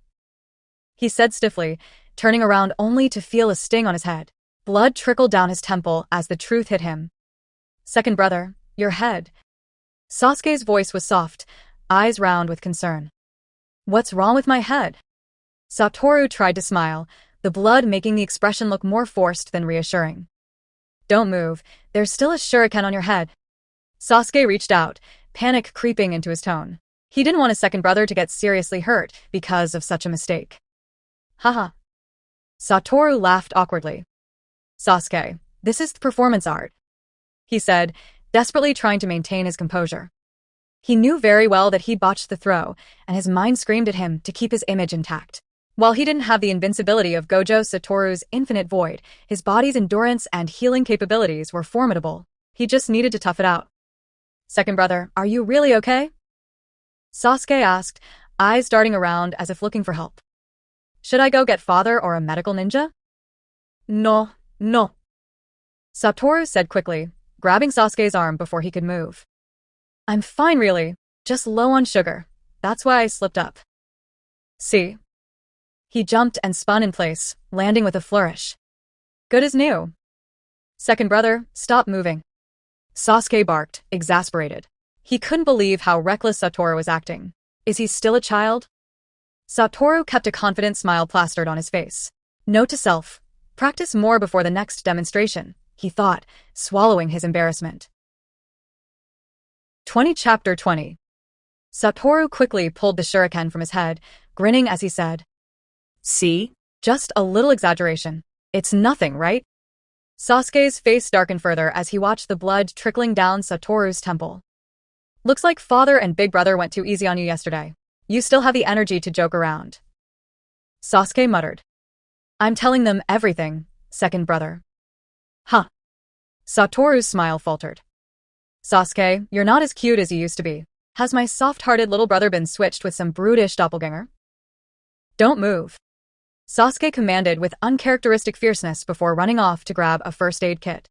he said stiffly, turning around only to feel a sting on his head. Blood trickled down his temple as the truth hit him. Second brother, your head. Sasuke's voice was soft, eyes round with concern. What's wrong with my head? Satoru tried to smile, the blood making the expression look more forced than reassuring. Don't move, there's still a shuriken on your head. Sasuke reached out, panic creeping into his tone. He didn't want his second brother to get seriously hurt because of such a mistake. Haha. Satoru laughed awkwardly. Sasuke, this is the performance art, he said, desperately trying to maintain his composure. He knew very well that he'd botched the throw, and his mind screamed at him to keep his image intact. While he didn't have the invincibility of Gojo Satoru's infinite void, his body's endurance and healing capabilities were formidable. He just needed to tough it out. Second brother, are you really okay? Sasuke asked, eyes darting around as if looking for help. Should I go get father or a medical ninja? No. Satoru said quickly, grabbing Sasuke's arm before he could move. I'm fine really, just low on sugar. That's why I slipped up. See? He jumped and spun in place, landing with a flourish. Good as new. Second brother, stop moving. Sasuke barked, exasperated. He couldn't believe how reckless Satoru was acting. Is he still a child? Satoru kept a confident smile plastered on his face. Note to self, Practice more before the next demonstration, he thought, swallowing his embarrassment. 20 Chapter 20. Satoru quickly pulled the shuriken from his head, grinning as he said, See? "Just a little exaggeration. It's nothing, right?" Sasuke's face darkened further as he watched the blood trickling down Satoru's temple. "Looks like father and big brother went too easy on you yesterday. You still have the energy to joke around." Sasuke muttered. "I'm telling them everything, second brother." "Huh." Satoru's smile faltered. "Sasuke, you're not as cute as you used to be. Has my soft-hearted little brother been switched with some brutish doppelganger?" "Don't move," Sasuke commanded with uncharacteristic fierceness before running off to grab a first aid kit.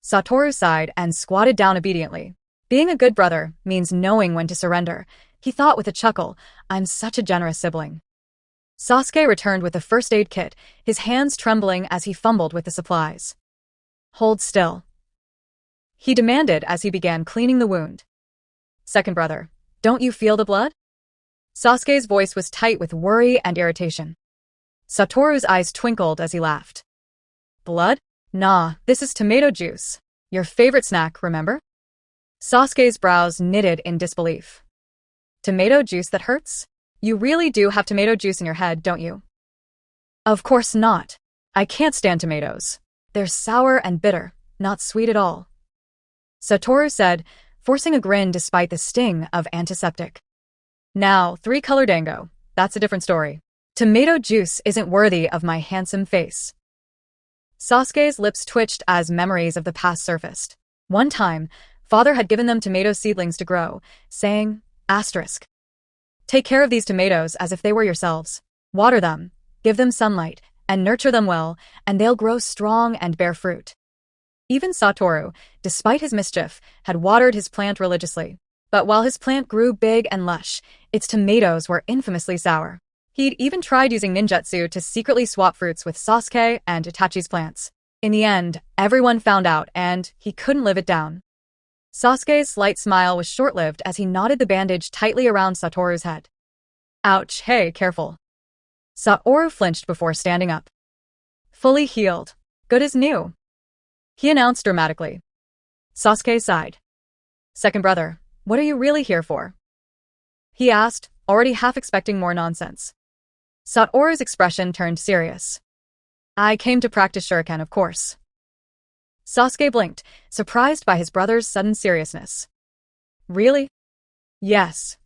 Satoru sighed and squatted down obediently. Being a good brother means knowing when to surrender. He thought with a chuckle, "I'm such a generous sibling." Sasuke returned with the first aid kit, his hands trembling as he fumbled with the supplies. "Hold still," he demanded as he began cleaning the wound. "Second brother, don't you feel the blood?" Sasuke's voice was tight with worry and irritation. Satoru's eyes twinkled as he laughed. "Blood? Nah, this is tomato juice. Your favorite snack, remember?" Sasuke's brows knitted in disbelief. "Tomato juice that hurts? You really do have tomato juice in your head, don't you?" "Of course not. I can't stand tomatoes. They're sour and bitter, not sweet at all," Satoru said, forcing a grin despite the sting of antiseptic. "Now, three-color dango. That's a different story. Tomato juice isn't worthy of my handsome face." Sasuke's lips twitched as memories of the past surfaced. One time, father had given them tomato seedlings to grow, saying, asterisk, "Take care of these tomatoes as if they were yourselves. Water them, give them sunlight, and nurture them well, and they'll grow strong and bear fruit." Even Satoru, despite his mischief, had watered his plant religiously. But while his plant grew big and lush, its tomatoes were infamously sour. He'd even tried using ninjutsu to secretly swap fruits with Sasuke and Itachi's plants. In the end, everyone found out and he couldn't live it down. Sasuke's slight smile was short-lived as he knotted the bandage tightly around Satoru's head. "Ouch, hey, careful." Satoru flinched before standing up. "Fully healed. Good as new," he announced dramatically. Sasuke sighed. "Second brother, what are you really here for?" he asked, already half expecting more nonsense. Satoru's expression turned serious. "I came to practice shuriken, of course." Sasuke blinked, surprised by his brother's sudden seriousness. "Really?" "Yes,"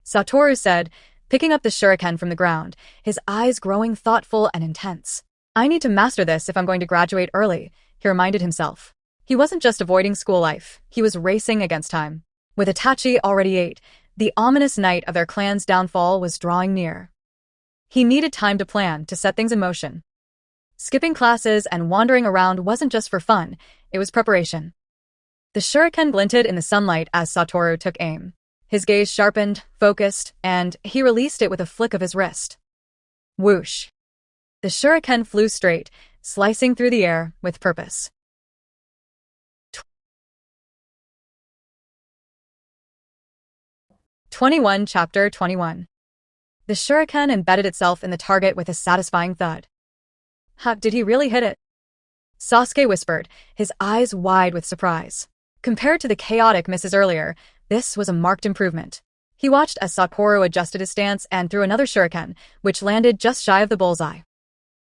Satoru said, picking up the shuriken from the ground, his eyes growing thoughtful and intense. "I need to master this if I'm going to graduate early," he reminded himself. He wasn't just avoiding school life, he was racing against time. With Itachi already 8, the ominous night of their clan's downfall was drawing near. He needed time to plan, to set things in motion. Skipping classes and wandering around wasn't just for fun, it was preparation. The shuriken glinted in the sunlight as Satoru took aim. His gaze sharpened, focused, and he released it with a flick of his wrist. Whoosh! The shuriken flew straight, slicing through the air with purpose. 21 Chapter 21. The shuriken embedded itself in the target with a satisfying thud. "Ha, did he really hit it?" Sasuke whispered, his eyes wide with surprise. Compared to the chaotic misses earlier, this was a marked improvement. He watched as Satoru adjusted his stance and threw another shuriken, which landed just shy of the bullseye.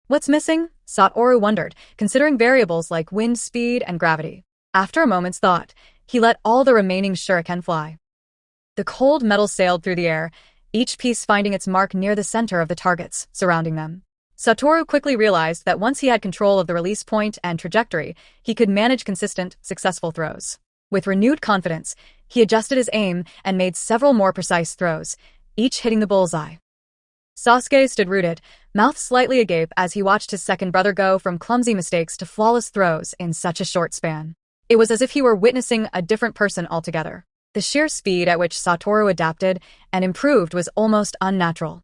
What's missing? Satoru wondered, considering variables like wind speed and gravity. After a moment's thought, he let all the remaining shuriken fly. The cold metal sailed through the air, each piece finding its mark near the center of the targets surrounding them. Satoru quickly realized that once he had control of the release point and trajectory, he could manage consistent, successful throws. With renewed confidence, he adjusted his aim and made several more precise throws, each hitting the bullseye. Sasuke stood rooted, mouth slightly agape as he watched his second brother go from clumsy mistakes to flawless throws in such a short span. It was as if he were witnessing a different person altogether. The sheer speed at which Satoru adapted and improved was almost unnatural.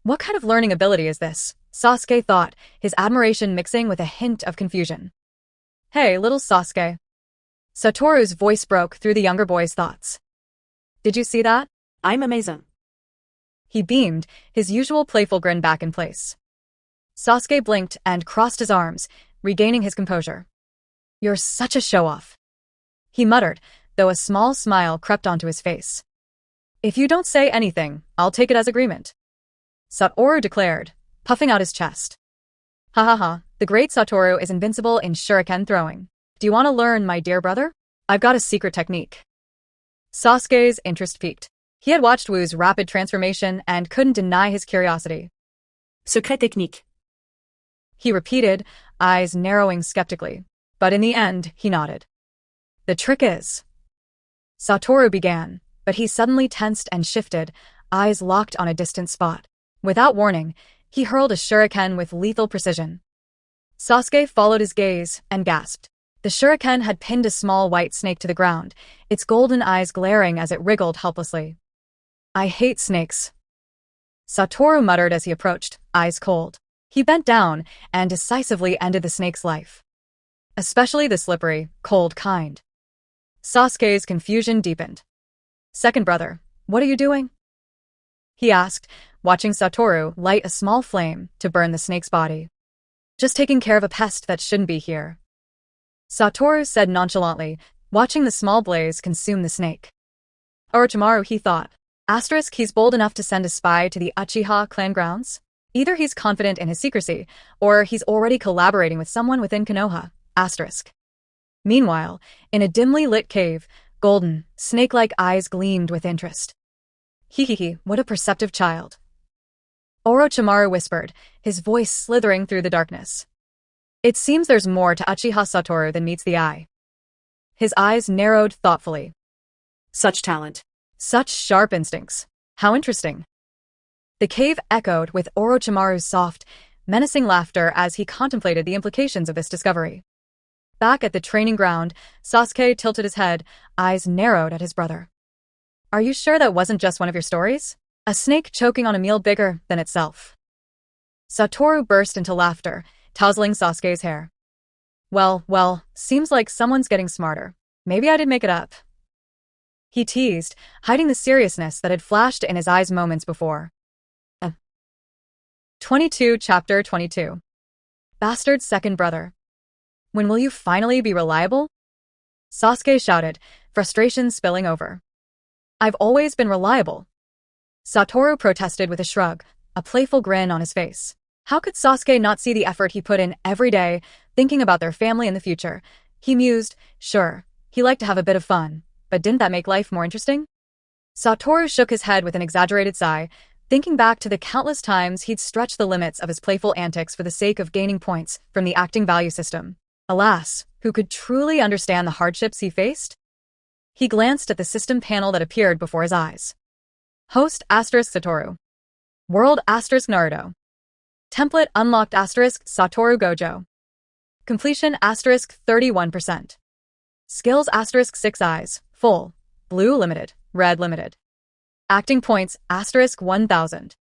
What kind of learning ability is this? Sasuke thought, his admiration mixing with a hint of confusion. Hey, little Sasuke. Satoru's voice broke through the younger boy's thoughts. Did you see that? I'm amazing. He beamed, his usual playful grin back in place. Sasuke blinked and crossed his arms, regaining his composure. "You're such a show-off," he muttered, though a small smile crept onto his face. "If you don't say anything, I'll take it as agreement," Satoru declared, puffing out his chest. "Ha ha ha, the great Satoru is invincible in shuriken throwing. Do you want to learn, my dear brother? I've got a secret technique." Sasuke's interest peaked. He had watched Wu's rapid transformation and couldn't deny his curiosity. Secret technique. He repeated, eyes narrowing skeptically. But in the end, he nodded. "The trick is..." Satoru began, but he suddenly tensed and shifted, eyes locked on a distant spot. Without warning, he hurled a shuriken with lethal precision. Sasuke followed his gaze and gasped. The shuriken had pinned a small white snake to the ground, its golden eyes glaring as it wriggled helplessly. "I hate snakes," Satoru muttered as he approached, eyes cold. He bent down and decisively ended the snake's life. Especially the slippery, cold kind. Sasuke's confusion deepened. "Second brother, what are you doing?" he asked, watching Satoru light a small flame to burn the snake's body. "Just taking care of a pest that shouldn't be here," Satoru said nonchalantly, watching the small blaze consume the snake. Orochimaru, he thought. He's bold enough to send a spy to the Uchiha clan grounds? Either he's confident in his secrecy, or he's already collaborating with someone within Konoha. Meanwhile, in a dimly lit cave, golden, snake-like eyes gleamed with interest. "Hee, what a perceptive child," Orochimaru whispered, his voice slithering through the darkness. "It seems there's more to Uchiha Satoru than meets the eye." His eyes narrowed thoughtfully. Such talent. Such sharp instincts. How interesting. The cave echoed with Orochimaru's soft, menacing laughter as he contemplated the implications of this discovery. Back at the training ground, Sasuke tilted his head, eyes narrowed at his brother. "Are you sure that wasn't just one of your stories? A snake choking on a meal bigger than itself?" Satoru burst into laughter, tousling Sasuke's hair. Well, seems like someone's getting smarter. Maybe I did make it up," he teased, hiding the seriousness that had flashed in his eyes moments before. 22 Chapter 22. Bastard's second brother. "When will you finally be reliable?" Sasuke shouted, frustration spilling over. "I've always been reliable," Satoru protested with a shrug, a playful grin on his face. How could Sasuke not see the effort he put in every day, thinking about their family and the future? He mused, sure, he liked to have a bit of fun, but didn't that make life more interesting? Satoru shook his head with an exaggerated sigh, thinking back to the countless times he'd stretched the limits of his playful antics for the sake of gaining points from the acting value system. Alas, who could truly understand the hardships he faced? He glanced at the system panel that appeared before his eyes. Host Satoru. World Naruto. Template unlocked Satoru Gojo. Completion 31%. Skills 6 eyes, full, blue limited, red limited. Acting points 1000.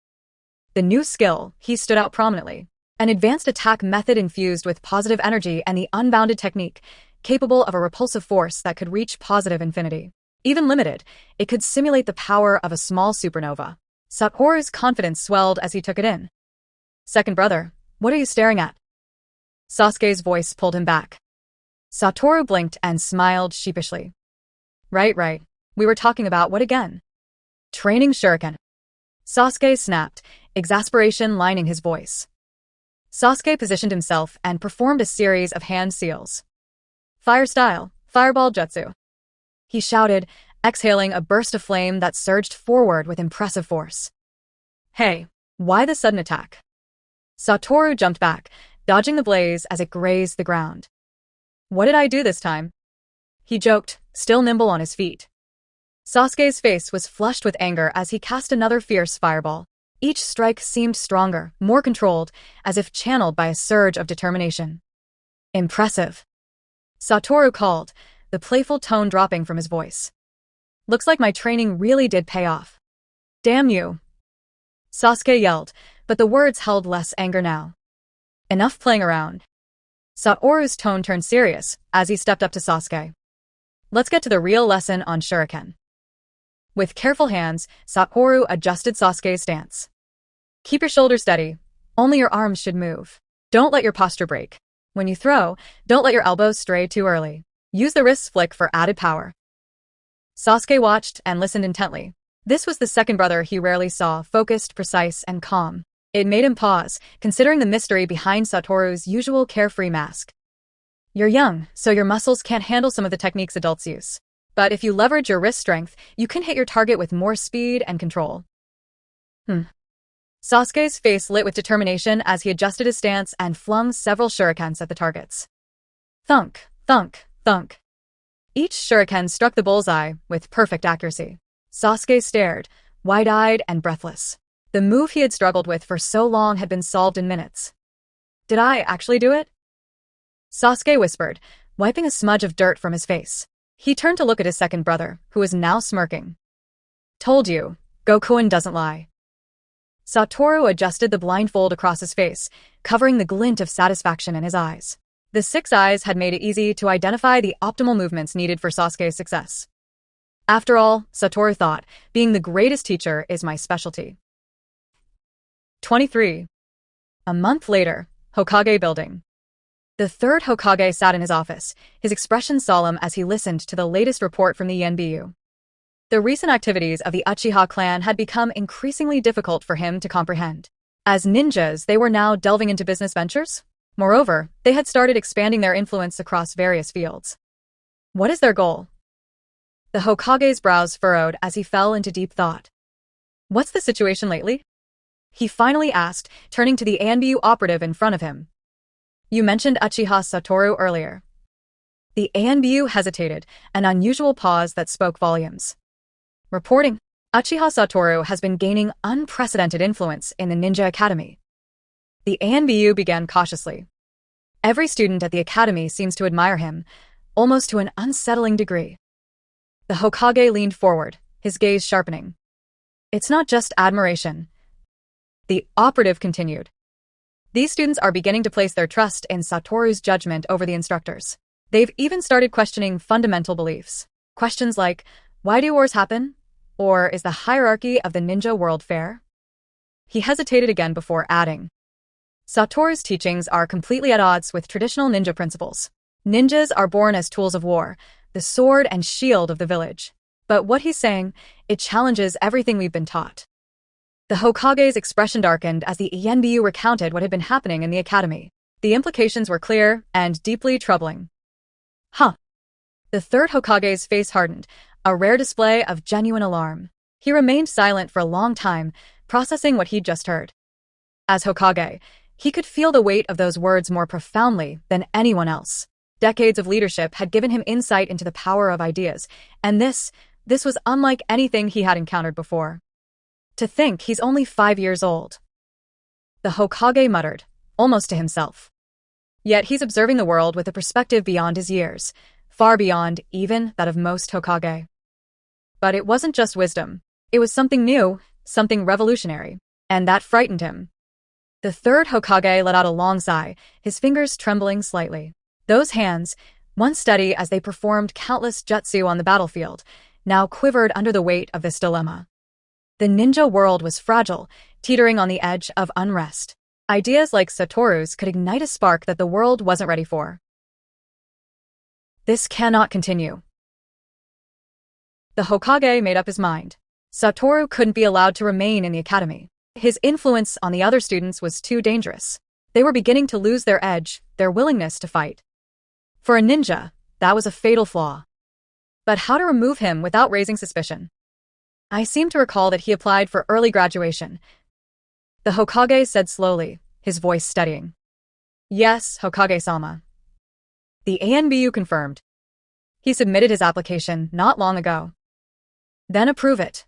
The new skill, he stood out prominently. An advanced attack method infused with positive energy and the unbounded technique, capable of a repulsive force that could reach positive infinity. Even limited, it could simulate the power of a small supernova. Satoru's confidence swelled as he took it in. Second brother, what are you staring at? Sasuke's voice pulled him back. Satoru blinked and smiled sheepishly. Right. We were talking about what again? Training shuriken. Sasuke snapped, exasperation lining his voice. Sasuke positioned himself and performed a series of hand seals. Fire style, fireball jutsu. He shouted, exhaling a burst of flame that surged forward with impressive force. Hey, why the sudden attack? Satoru jumped back, dodging the blaze as it grazed the ground. What did I do this time? He joked, still nimble on his feet. Sasuke's face was flushed with anger as he cast another fierce fireball. Each strike seemed stronger, more controlled, as if channeled by a surge of determination. Impressive. Satoru called, the playful tone dropping from his voice. Looks like my training really did pay off. Damn you. Sasuke yelled, but the words held less anger now. Enough playing around. Satoru's tone turned serious as he stepped up to Sasuke. Let's get to the real lesson on shuriken. With careful hands, Satoru adjusted Sasuke's stance. Keep your shoulders steady. Only your arms should move. Don't let your posture break. When you throw, don't let your elbows stray too early. Use the wrist flick for added power. Sasuke watched and listened intently. This was the second brother he rarely saw, focused, precise, and calm. It made him pause, considering the mystery behind Satoru's usual carefree mask. You're young, so your muscles can't handle some of the techniques adults use. But if you leverage your wrist strength, you can hit your target with more speed and control. Sasuke's face lit with determination as he adjusted his stance and flung several shurikens at the targets. Thunk, thunk, thunk. Each shuriken struck the bullseye with perfect accuracy. Sasuke stared, wide-eyed and breathless. The move he had struggled with for so long had been solved in minutes. Did I actually do it? Sasuke whispered, wiping a smudge of dirt from his face. He turned to look at his second brother, who was now smirking. Told you, Gokuin doesn't lie. Satoru adjusted the blindfold across his face, covering the glint of satisfaction in his eyes. The 6 eyes had made it easy to identify the optimal movements needed for Sasuke's success. After all, Satoru thought, being the greatest teacher is my specialty. 23. A month later, Hokage Building. The third Hokage sat in his office, his expression solemn as he listened to the latest report from the ENBU. The recent activities of the Uchiha clan had become increasingly difficult for him to comprehend. As ninjas, they were now delving into business ventures. Moreover, they had started expanding their influence across various fields. What is their goal? The Hokage's brows furrowed as he fell into deep thought. What's the situation lately? He finally asked, turning to the ENBU operative in front of him. You mentioned Uchiha Satoru earlier. The ENBU hesitated, an unusual pause that spoke volumes. Reporting, Uchiha Satoru has been gaining unprecedented influence in the Ninja Academy. The ENBU began cautiously. Every student at the academy seems to admire him, almost to an unsettling degree. The Hokage leaned forward, his gaze sharpening. It's not just admiration. The operative continued. These students are beginning to place their trust in Satoru's judgment over the instructors. They've even started questioning fundamental beliefs. Questions like, why do wars happen? Or is the hierarchy of the ninja world fair? He hesitated again before adding. Satoru's teachings are completely at odds with traditional ninja principles. Ninjas are born as tools of war, the sword and shield of the village. But what he's saying, it challenges everything we've been taught. The Hokage's expression darkened as the ENBU recounted what had been happening in the academy. The implications were clear and deeply troubling. The third Hokage's face hardened, a rare display of genuine alarm. He remained silent for a long time, processing what he'd just heard. As Hokage, he could feel the weight of those words more profoundly than anyone else. Decades of leadership had given him insight into the power of ideas, and this was unlike anything he had encountered before. To think he's only 5 years old. The Hokage muttered, almost to himself. Yet he's observing the world with a perspective beyond his years, far beyond even that of most Hokage. But it wasn't just wisdom. It was something new, something revolutionary, and that frightened him. The third Hokage let out a long sigh, his fingers trembling slightly. Those hands, once steady as they performed countless jutsu on the battlefield, now quivered under the weight of this dilemma. The ninja world was fragile, teetering on the edge of unrest. Ideas like Satoru's could ignite a spark that the world wasn't ready for. This cannot continue. The Hokage made up his mind. Satoru couldn't be allowed to remain in the academy. His influence on the other students was too dangerous. They were beginning to lose their edge, their willingness to fight. For a ninja, that was a fatal flaw. But how to remove him without raising suspicion? I seem to recall that he applied for early graduation. The Hokage said slowly, his voice steadying. Yes, Hokage-sama. The ENBU confirmed. He submitted his application not long ago. Then approve it.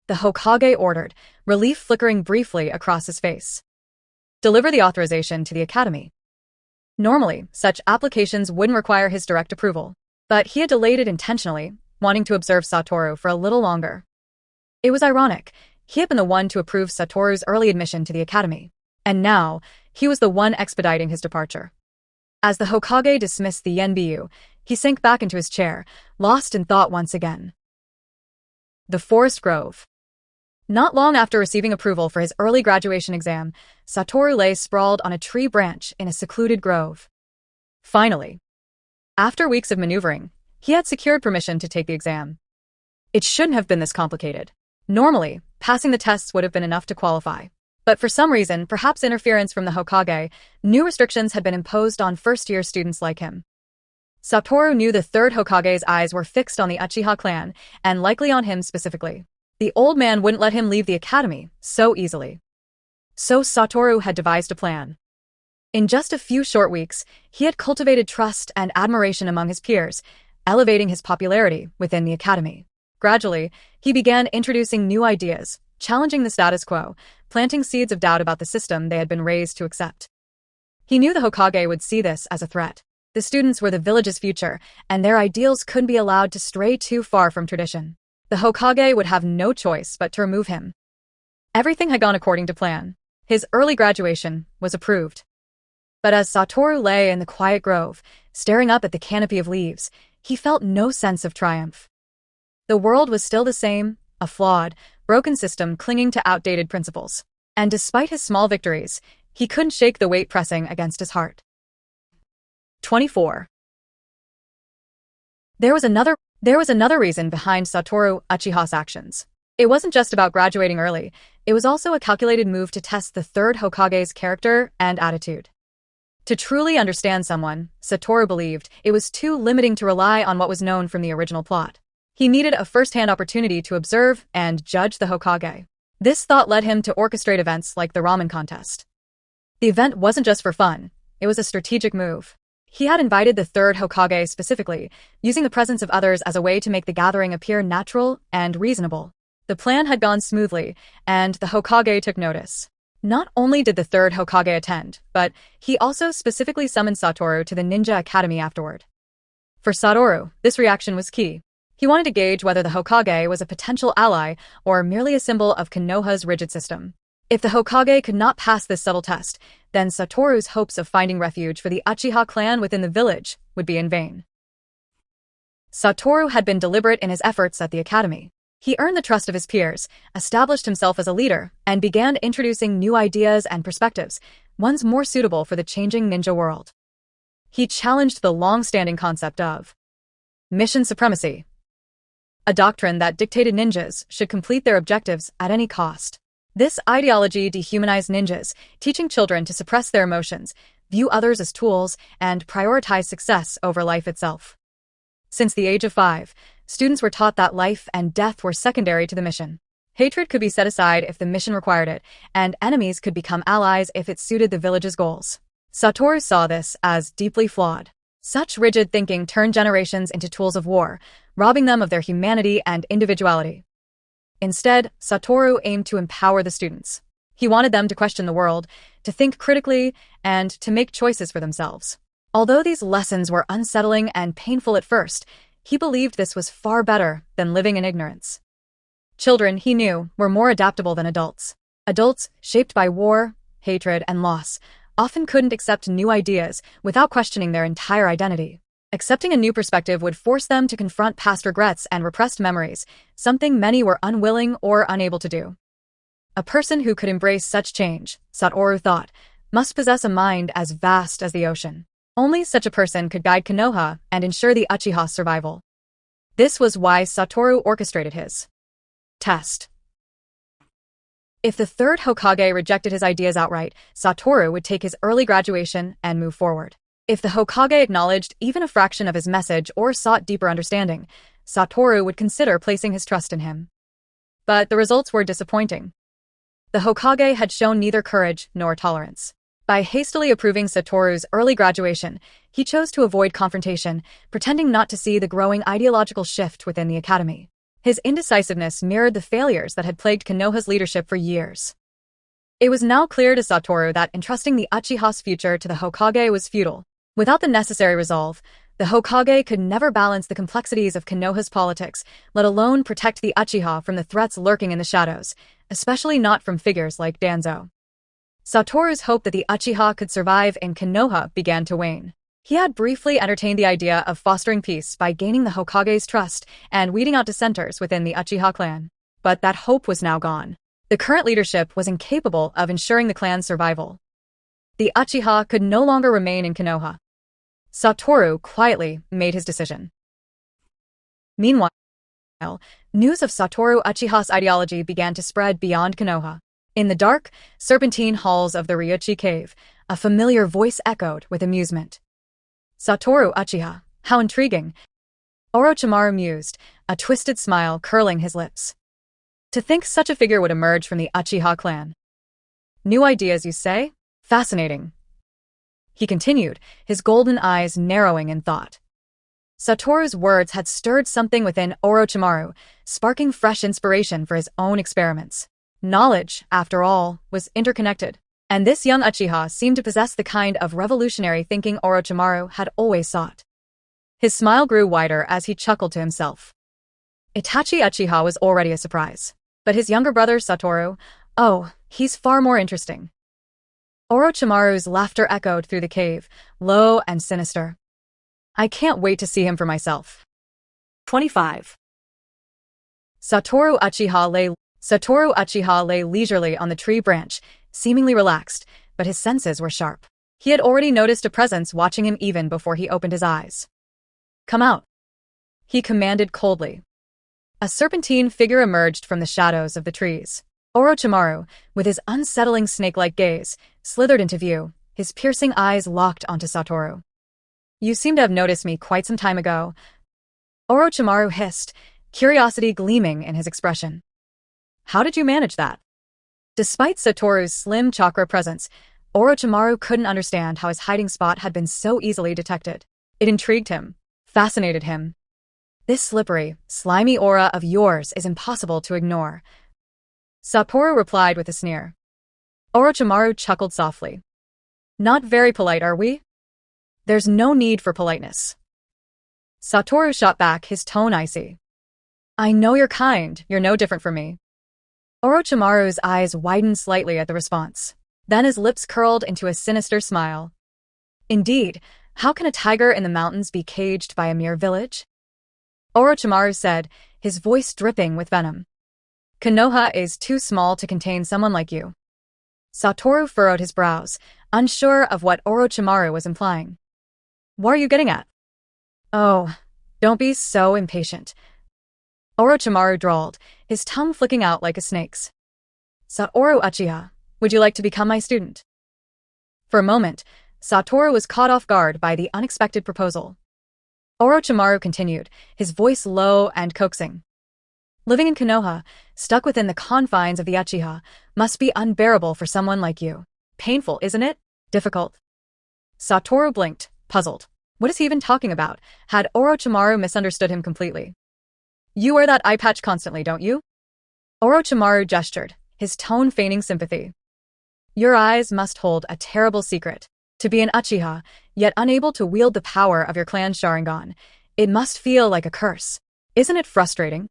The Hokage ordered, relief flickering briefly across his face. Deliver the authorization to the academy. Normally, such applications wouldn't require his direct approval, but he had delayed it intentionally, wanting to observe Satoru for a little longer. It was ironic. He had been the one to approve Satoru's early admission to the academy, and now he was the one expediting his departure. As the Hokage dismissed the ENBU, he sank back into his chair, lost in thought once again. The Forest Grove. Not long after receiving approval for his early graduation exam, Satoru lay sprawled on a tree branch in a secluded grove. Finally, after weeks of maneuvering, he had secured permission to take the exam. It shouldn't have been this complicated. Normally, passing the tests would have been enough to qualify. But for some reason, perhaps interference from the Hokage, new restrictions had been imposed on first-year students like him. Satoru knew the third Hokage's eyes were fixed on the Uchiha clan, and likely on him specifically. The old man wouldn't let him leave the academy so easily. So Satoru had devised a plan. In just a few short weeks, he had cultivated trust and admiration among his peers, elevating his popularity within the academy. Gradually, he began introducing new ideas, challenging the status quo, planting seeds of doubt about the system they had been raised to accept. He knew the Hokage would see this as a threat. The students were the village's future, and their ideals couldn't be allowed to stray too far from tradition. The Hokage would have no choice but to remove him. Everything had gone according to plan. His early graduation was approved. But as Satoru lay in the quiet grove, staring up at the canopy of leaves, he felt no sense of triumph. The world was still the same, a flawed, broken system clinging to outdated principles. And despite his small victories, he couldn't shake the weight pressing against his heart. 24. There was another reason behind Satoru Uchiha's actions. It wasn't just about graduating early, it was also a calculated move to test the third Hokage's character and attitude. To truly understand someone, Satoru believed, it was too limiting to rely on what was known from the original plot. He needed a first-hand opportunity to observe and judge the Hokage. This thought led him to orchestrate events like the ramen contest. The event wasn't just for fun, it was a strategic move. He had invited the third Hokage specifically, using the presence of others as a way to make the gathering appear natural and reasonable. The plan had gone smoothly, and the Hokage took notice. Not only did the third Hokage attend, but he also specifically summoned Satoru to the Ninja Academy afterward. For Satoru, this reaction was key. He wanted to gauge whether the Hokage was a potential ally or merely a symbol of Konoha's rigid system. If the Hokage could not pass this subtle test, then Satoru's hopes of finding refuge for the Uchiha clan within the village would be in vain. Satoru had been deliberate in his efforts at the academy. He earned the trust of his peers, established himself as a leader, and began introducing new ideas and perspectives, ones more suitable for the changing ninja world. He challenged the long-standing concept of mission supremacy, a doctrine that dictated ninjas should complete their objectives at any cost. This ideology dehumanized ninjas, teaching children to suppress their emotions, view others as tools, and prioritize success over life itself. Since the age of 5, students were taught that life and death were secondary to the mission. Hatred could be set aside if the mission required it, and enemies could become allies if it suited the village's goals. Satoru saw this as deeply flawed. Such rigid thinking turned generations into tools of war, robbing them of their humanity and individuality. Instead, Satoru aimed to empower the students. He wanted them to question the world, to think critically, and to make choices for themselves. Although these lessons were unsettling and painful at first, he believed this was far better than living in ignorance. Children, he knew, were more adaptable than adults. Adults, shaped by war, hatred, and loss, often couldn't accept new ideas without questioning their entire identity. Accepting a new perspective would force them to confront past regrets and repressed memories, something many were unwilling or unable to do. A person who could embrace such change, Satoru thought, must possess a mind as vast as the ocean. Only such a person could guide Konoha and ensure the Uchiha's survival. This was why Satoru orchestrated his test. If the third Hokage rejected his ideas outright, Satoru would take his early graduation and move forward. If the Hokage acknowledged even a fraction of his message or sought deeper understanding, Satoru would consider placing his trust in him. But the results were disappointing. The Hokage had shown neither courage nor tolerance. By hastily approving Satoru's early graduation, he chose to avoid confrontation, pretending not to see the growing ideological shift within the academy. His indecisiveness mirrored the failures that had plagued Konoha's leadership for years. It was now clear to Satoru that entrusting the Uchiha's future to the Hokage was futile. Without the necessary resolve, the Hokage could never balance the complexities of Konoha's politics, let alone protect the Uchiha from the threats lurking in the shadows, especially not from figures like Danzo. Satoru's hope that the Uchiha could survive in Konoha began to wane. He had briefly entertained the idea of fostering peace by gaining the Hokage's trust and weeding out dissenters within the Uchiha clan. But that hope was now gone. The current leadership was incapable of ensuring the clan's survival. The Uchiha could no longer remain in Konoha. Satoru quietly made his decision. Meanwhile, news of Satoru Uchiha's ideology began to spread beyond Konoha. In the dark, serpentine halls of the Ryuchi cave, a familiar voice echoed with amusement. Satoru Uchiha, how intriguing. Orochimaru mused, a twisted smile curling his lips. To think such a figure would emerge from the Uchiha clan. New ideas, you say? Fascinating. He continued, his golden eyes narrowing in thought. Satoru's words had stirred something within Orochimaru, sparking fresh inspiration for his own experiments. Knowledge, after all, was interconnected, and this young Uchiha seemed to possess the kind of revolutionary thinking Orochimaru had always sought. His smile grew wider as he chuckled to himself. Itachi Uchiha was already a surprise, but his younger brother Satoru, oh, he's far more interesting. Orochimaru's laughter echoed through the cave, low and sinister. I can't wait to see him for myself. 25. Satoru Uchiha lay leisurely on the tree branch, seemingly relaxed, but his senses were sharp. He had already noticed a presence watching him even before he opened his eyes. Come out, he commanded coldly. A serpentine figure emerged from the shadows of the trees. Orochimaru, with his unsettling snake-like gaze, slithered into view, his piercing eyes locked onto Satoru. You seem to have noticed me quite some time ago. Orochimaru hissed, curiosity gleaming in his expression. How did you manage that? Despite Satoru's slim chakra presence, Orochimaru couldn't understand how his hiding spot had been so easily detected. It intrigued him, fascinated him. This slippery, slimy aura of yours is impossible to ignore. Satoru replied with a sneer. Orochimaru chuckled softly. Not very polite, are we? There's no need for politeness. Satoru shot back, his tone icy. I know you're kind, you're no different from me. Orochimaru's eyes widened slightly at the response. Then his lips curled into a sinister smile. Indeed, how can a tiger in the mountains be caged by a mere village? Orochimaru said, his voice dripping with venom. Konoha is too small to contain someone like you. Satoru furrowed his brows, unsure of what Orochimaru was implying. What are you getting at? Oh, don't be so impatient. Orochimaru drawled, his tongue flicking out like a snake's. Satoru Uchiha, would you like to become my student? For a moment, Satoru was caught off guard by the unexpected proposal. Orochimaru continued, his voice low and coaxing. Living in Konoha, stuck within the confines of the Uchiha, must be unbearable for someone like you. Painful, isn't it? Difficult. Satoru blinked, puzzled. What is he even talking about? Had Orochimaru misunderstood him completely? You wear that eye patch constantly, don't you? Orochimaru gestured, his tone feigning sympathy. Your eyes must hold a terrible secret. To be an Uchiha, yet unable to wield the power of your clan's Sharingan, it must feel like a curse. Isn't it frustrating?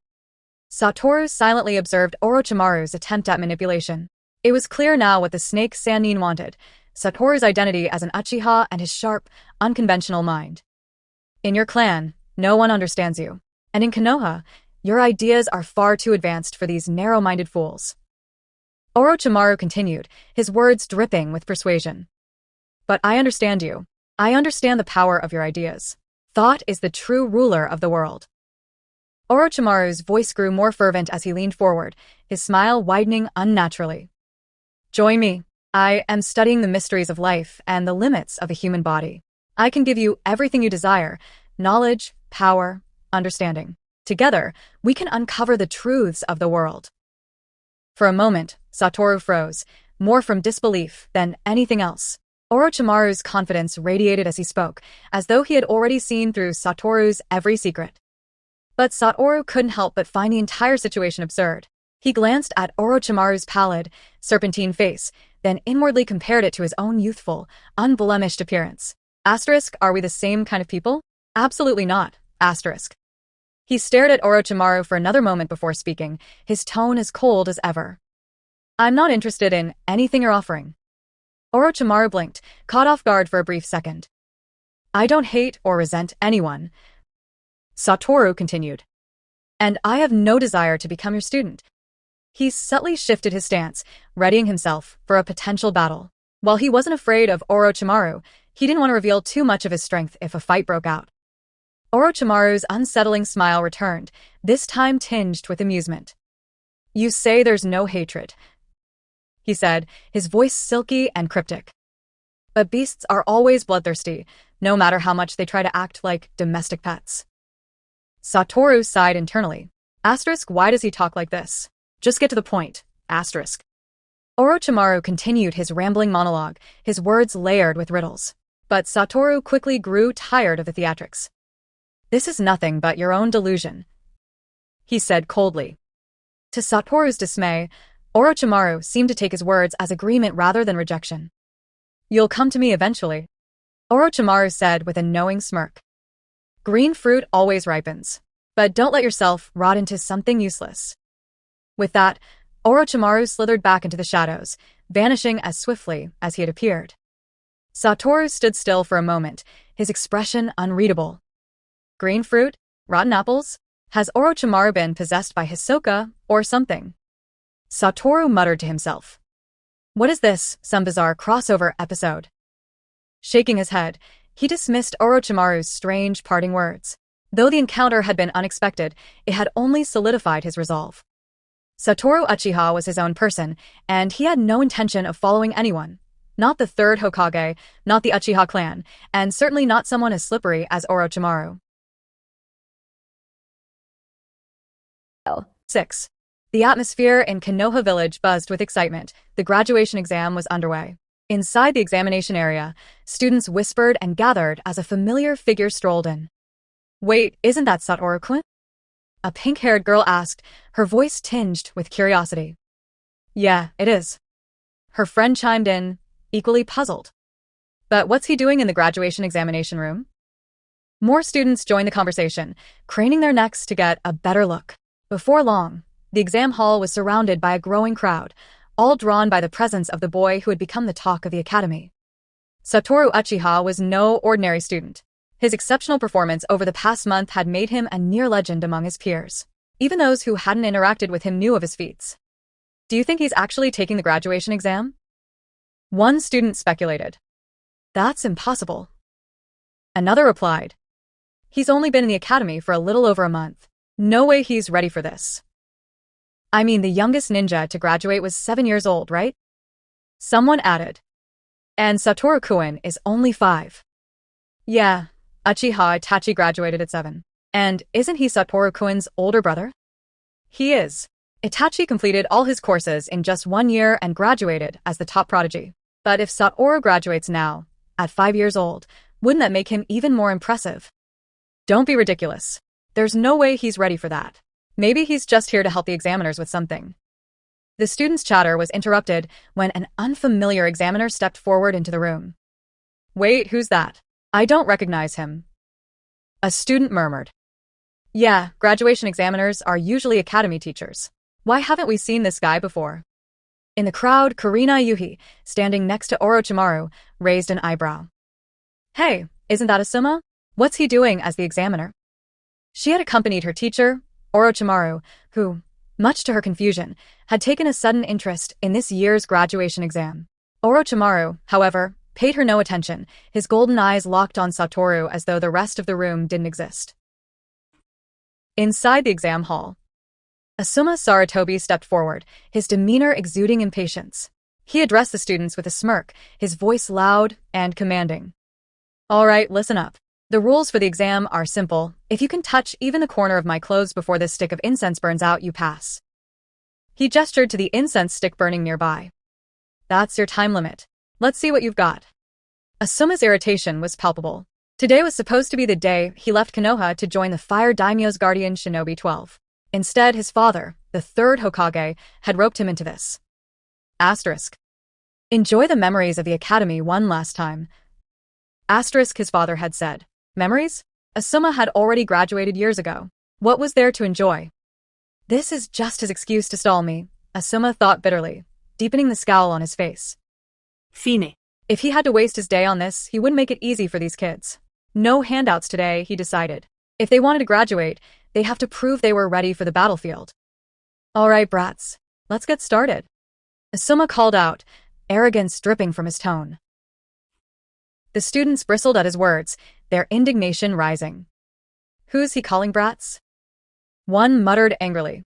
Satoru silently observed Orochimaru's attempt at manipulation. It was clear now what the snake Sannin wanted, Satoru's identity as an Uchiha and his sharp, unconventional mind. In your clan, no one understands you. And in Konoha, your ideas are far too advanced for these narrow-minded fools. Orochimaru continued, his words dripping with persuasion. But I understand you. I understand the power of your ideas. Thought is the true ruler of the world. Orochimaru's voice grew more fervent as he leaned forward, his smile widening unnaturally. Join me. I am studying the mysteries of life and the limits of the human body. I can give you everything you desire, knowledge, power, understanding. Together, we can uncover the truths of the world. For a moment, Satoru froze, more from disbelief than anything else. Orochimaru's confidence radiated as he spoke, as though he had already seen through Satoru's every secret. But Satoru couldn't help but find the entire situation absurd. He glanced at Orochimaru's pallid, serpentine face, then inwardly compared it to his own youthful, unblemished appearance. Asterisk, are we the same kind of people? Absolutely not. Asterisk. He stared at Orochimaru for another moment before speaking, his tone as cold as ever. I'm not interested in anything you're offering. Orochimaru blinked, caught off guard for a brief second. I don't hate or resent anyone. Satoru continued. And I have no desire to become your student. He subtly shifted his stance, readying himself for a potential battle. While he wasn't afraid of Orochimaru, he didn't want to reveal too much of his strength if a fight broke out. Orochimaru's unsettling smile returned, this time tinged with amusement. "You say there's no hatred," he said, his voice silky and cryptic. "But beasts are always bloodthirsty, no matter how much they try to act like domestic pets." Satoru sighed internally. Why does he talk like this? Just get to the point. Orochimaru continued his rambling monologue, his words layered with riddles. But Satoru quickly grew tired of the theatrics. "This is nothing but your own delusion," he said coldly. To Satoru's dismay, Orochimaru seemed to take his words as agreement rather than rejection. "You'll come to me eventually," Orochimaru said with a knowing smirk. "Green fruit always ripens, but don't let yourself rot into something useless." With that, Orochimaru slithered back into the shadows, vanishing as swiftly as he had appeared. Satoru stood still for a moment, his expression unreadable. Green fruit? Rotten apples? Has Orochimaru been possessed by Hisoka or something? Satoru muttered to himself. What is this, some bizarre crossover episode? Shaking his head, he dismissed Orochimaru's strange parting words. Though the encounter had been unexpected, it had only solidified his resolve. Satoru Uchiha was his own person, and he had no intention of following anyone. Not the third Hokage, not the Uchiha clan, and certainly not someone as slippery as Orochimaru. 6. The atmosphere in Konoha village buzzed with excitement. The graduation exam was underway. Inside the examination area, students whispered and gathered as a familiar figure strolled in. "Wait, isn't that Satoru-kun?" a pink-haired girl asked, her voice tinged with curiosity. "Yeah, it is." Her friend chimed in, equally puzzled. "But what's he doing in the graduation examination room?" More students joined the conversation, craning their necks to get a better look. Before long, the exam hall was surrounded by a growing crowd, all drawn by the presence of the boy who had become the talk of the academy. Satoru Uchiha was no ordinary student. His exceptional performance over the past month had made him a near legend among his peers. Even those who hadn't interacted with him knew of his feats. "Do you think he's actually taking the graduation exam?" One student speculated. "That's impossible." Another replied. "He's only been in the academy for a little over a month. No way he's ready for this." "I mean, the youngest ninja to graduate was 7 years old, right?" Someone added. "And Satoru-kun is only 5. "Yeah, Uchiha Itachi graduated at 7. And isn't he Satoru-kun's older brother?" "He is. Itachi completed all his courses in just 1 year and graduated as the top prodigy. But if Satoru graduates now, at 5 years old, wouldn't that make him even more impressive?" "Don't be ridiculous. There's no way he's ready for that. Maybe he's just here to help the examiners with something." The students' chatter was interrupted when an unfamiliar examiner stepped forward into the room. "Wait, who's that? I don't recognize him." A student murmured. "Yeah, graduation examiners are usually academy teachers. Why haven't we seen this guy before?" In the crowd, Kurina Yuhi, standing next to Orochimaru, raised an eyebrow. "Hey, isn't that Asuma? What's he doing as the examiner?" She had accompanied her teacher, Orochimaru, who, much to her confusion, had taken a sudden interest in this year's graduation exam. Orochimaru, however, paid her no attention, his golden eyes locked on Satoru as though the rest of the room didn't exist. Inside the exam hall, Asuma Saratobi stepped forward, his demeanor exuding impatience. He addressed the students with a smirk, his voice loud and commanding. "All right, listen up. The rules for the exam are simple. If you can touch even the corner of my clothes before this stick of incense burns out, you pass." He gestured to the incense stick burning nearby. "That's your time limit. Let's see what you've got." Asuma's irritation was palpable. Today was supposed to be the day he left Konoha to join the Fire Daimyo's guardian Shinobi 12. Instead, his father, the third Hokage, had roped him into this. Asterisk. "Enjoy the memories of the academy one last time." Asterisk, his father had said. Memories? Asuma had already graduated years ago. What was there to enjoy? This is just his excuse to stall me, Asuma thought bitterly, deepening the scowl on his face. Fine. If he had to waste his day on this, he wouldn't make it easy for these kids. No handouts today, he decided. If they wanted to graduate, they'd have to prove they were ready for the battlefield. "All right, brats. Let's get started. Asuma called out, arrogance dripping from his tone. The students bristled at his words, their indignation rising. Who's he calling brats? One muttered angrily.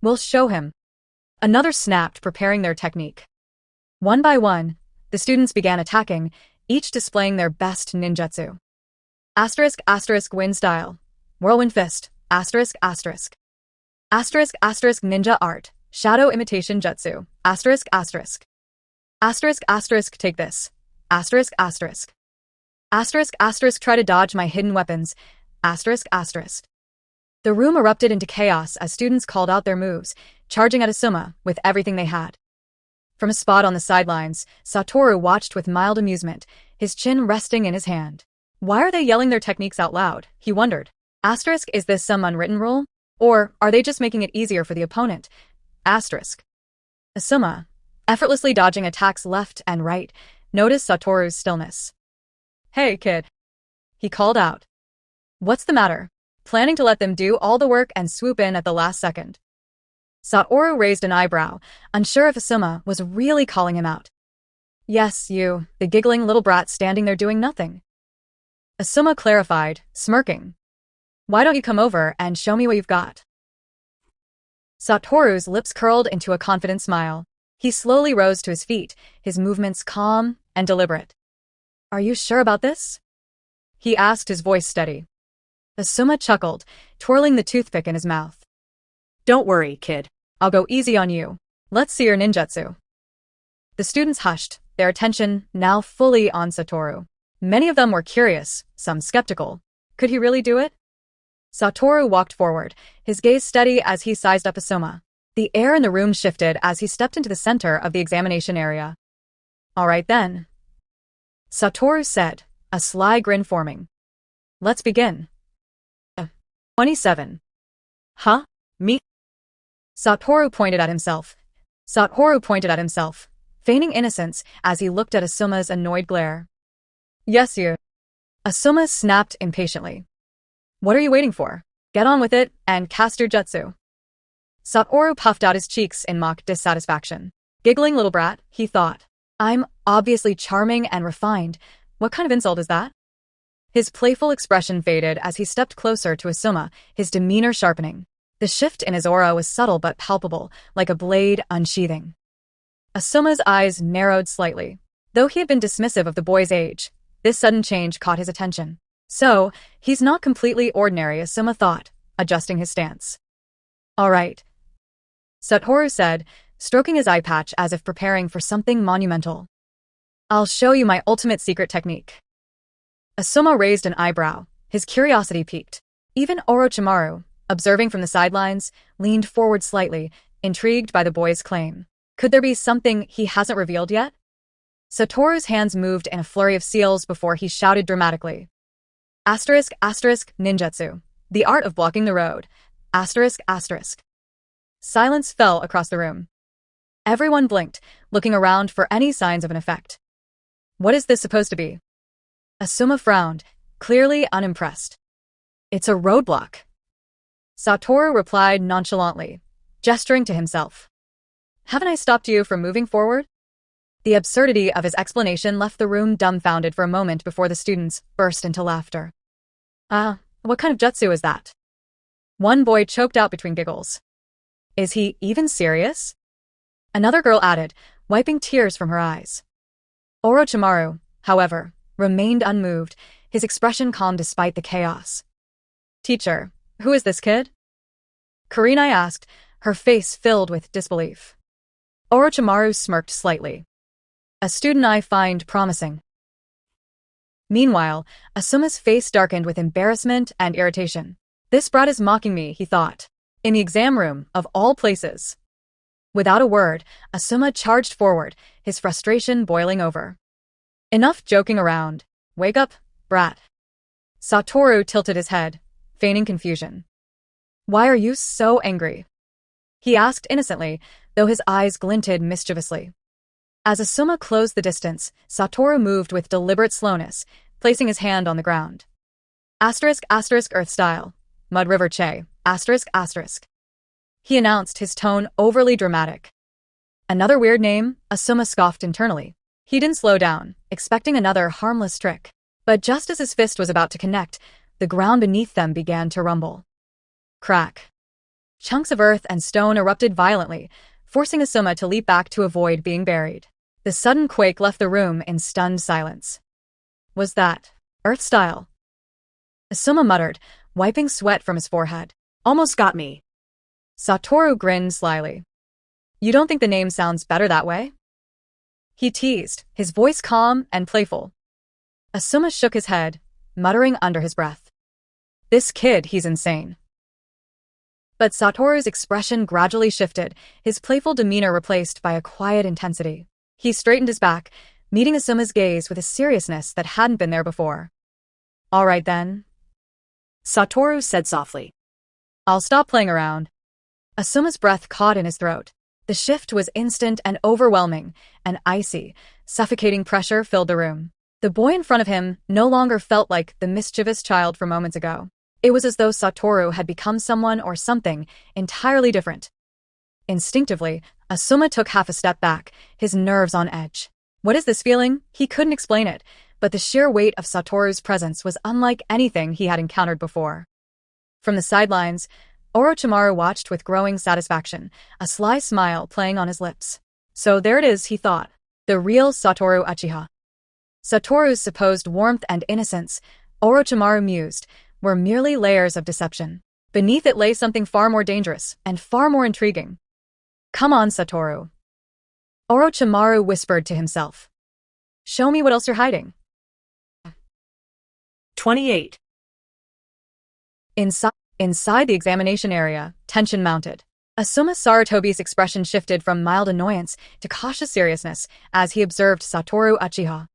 We'll show him. Another snapped, preparing their technique. One by one, the students began attacking, each displaying their best ninjutsu. *** wind style. Whirlwind fist. ***. Ninja art. Shadow imitation jutsu. ***. Take this. ***. Try to dodge my hidden weapons. ***. The room erupted into chaos as students called out their moves, charging at Asuma with everything they had. From a spot on the sidelines, Satoru watched with mild amusement, his chin resting in his hand. Why are they yelling their techniques out loud? He wondered. Is this some unwritten rule? Or are they just making it easier for the opponent? Asuma, effortlessly dodging attacks left and right, noticed Satoru's stillness. Hey, kid. He called out. What's the matter? Planning to let them do all the work and swoop in at the last second. Satoru raised an eyebrow, unsure if Asuma was really calling him out. Yes, you, the giggling little brat standing there doing nothing. Asuma clarified, smirking. Why don't you come over and show me what you've got? Satoru's lips curled into a confident smile. He slowly rose to his feet, his movements calm and deliberate. Are you sure about this? He asked, his voice steady. Asuma chuckled, twirling the toothpick in his mouth. Don't worry, kid. I'll go easy on you. Let's see your ninjutsu. The students hushed, their attention now fully on Satoru. Many of them were curious, some skeptical. Could he really do it? Satoru walked forward, his gaze steady as he sized up Asuma. The air in the room shifted as he stepped into the center of the examination area. All right then. Satoru said, a sly grin forming. Let's begin. 27. Huh? Me? Satoru pointed at himself, feigning innocence as he looked at Asuma's annoyed glare. Yes, you. Asuma snapped impatiently. What are you waiting for? Get on with it and cast your jutsu. Satoru puffed out his cheeks in mock dissatisfaction. Giggling little brat, he thought. I'm obviously charming and refined. What kind of insult is that? His playful expression faded as he stepped closer to Asuma, his demeanor sharpening. The shift in his aura was subtle but palpable, like a blade unsheathing. Asuma's eyes narrowed slightly. Though he had been dismissive of the boy's age, this sudden change caught his attention. So, he's not completely ordinary, Asuma thought, adjusting his stance. All right, Satoru said, stroking his eye patch as if preparing for something monumental. I'll show you my ultimate secret technique. Asuma raised an eyebrow, his curiosity piqued. Even Orochimaru, observing from the sidelines, leaned forward slightly, intrigued by the boy's claim. Could there be something he hasn't revealed yet? Satoru's hands moved in a flurry of seals before he shouted dramatically. Ninjutsu. The art of blocking the road. Silence fell across the room. Everyone blinked, looking around for any signs of an effect. What is this supposed to be? Asuma frowned, clearly unimpressed. It's a roadblock. Satoru replied nonchalantly, gesturing to himself. Haven't I stopped you from moving forward? The absurdity of his explanation left the room dumbfounded for a moment before the students burst into laughter. What kind of jutsu is that? One boy choked out between giggles. Is he even serious? Another girl added, wiping tears from her eyes. Orochimaru, however, remained unmoved, his expression calm despite the chaos. Teacher, who is this kid? Kurenai asked, her face filled with disbelief. Orochimaru smirked slightly. A student I find promising. Meanwhile, Asuma's face darkened with embarrassment and irritation. This brat is mocking me, he thought. In the exam room, of all places. Without a word, Asuma charged forward, his frustration boiling over. Enough joking around. Wake up, brat. Satoru tilted his head, feigning confusion. Why are you so angry? He asked innocently, though his eyes glinted mischievously. As Asuma closed the distance, Satoru moved with deliberate slowness, placing his hand on the ground. Earth style. Mud River Che. he announced, his tone overly dramatic. Another weird name, Asuma scoffed internally. He didn't slow down, expecting another harmless trick. But just as his fist was about to connect, the ground beneath them began to rumble. Crack. Chunks of earth and stone erupted violently, forcing Asuma to leap back to avoid being buried. The sudden quake left the room in stunned silence. Was that Earth-style? Asuma muttered, wiping sweat from his forehead. Almost got me. Satoru grinned slyly. You don't think the name sounds better that way? He teased, his voice calm and playful. Asuma shook his head, muttering under his breath. This kid, he's insane. But Satoru's expression gradually shifted, his playful demeanor replaced by a quiet intensity. He straightened his back, meeting Asuma's gaze with a seriousness that hadn't been there before. All right then, Satoru said softly. I'll stop playing around. Asuma's breath caught in his throat. The shift was instant and overwhelming, and icy, suffocating pressure filled the room. The boy in front of him no longer felt like the mischievous child from moments ago. It was as though Satoru had become someone or something entirely different. Instinctively, Asuma took half a step back, his nerves on edge. What is this feeling? He couldn't explain it, but the sheer weight of Satoru's presence was unlike anything he had encountered before. From the sidelines, Orochimaru watched with growing satisfaction, a sly smile playing on his lips. So there it is, he thought. The real Satoru Uchiha. Satoru's supposed warmth and innocence, Orochimaru mused, were merely layers of deception. Beneath it lay something far more dangerous and far more intriguing. Come on, Satoru. Orochimaru whispered to himself. Show me what else you're hiding. 28. Inside the examination area, tension mounted. Asuma Sarutobi's expression shifted from mild annoyance to cautious seriousness as he observed Satoru Uchiha.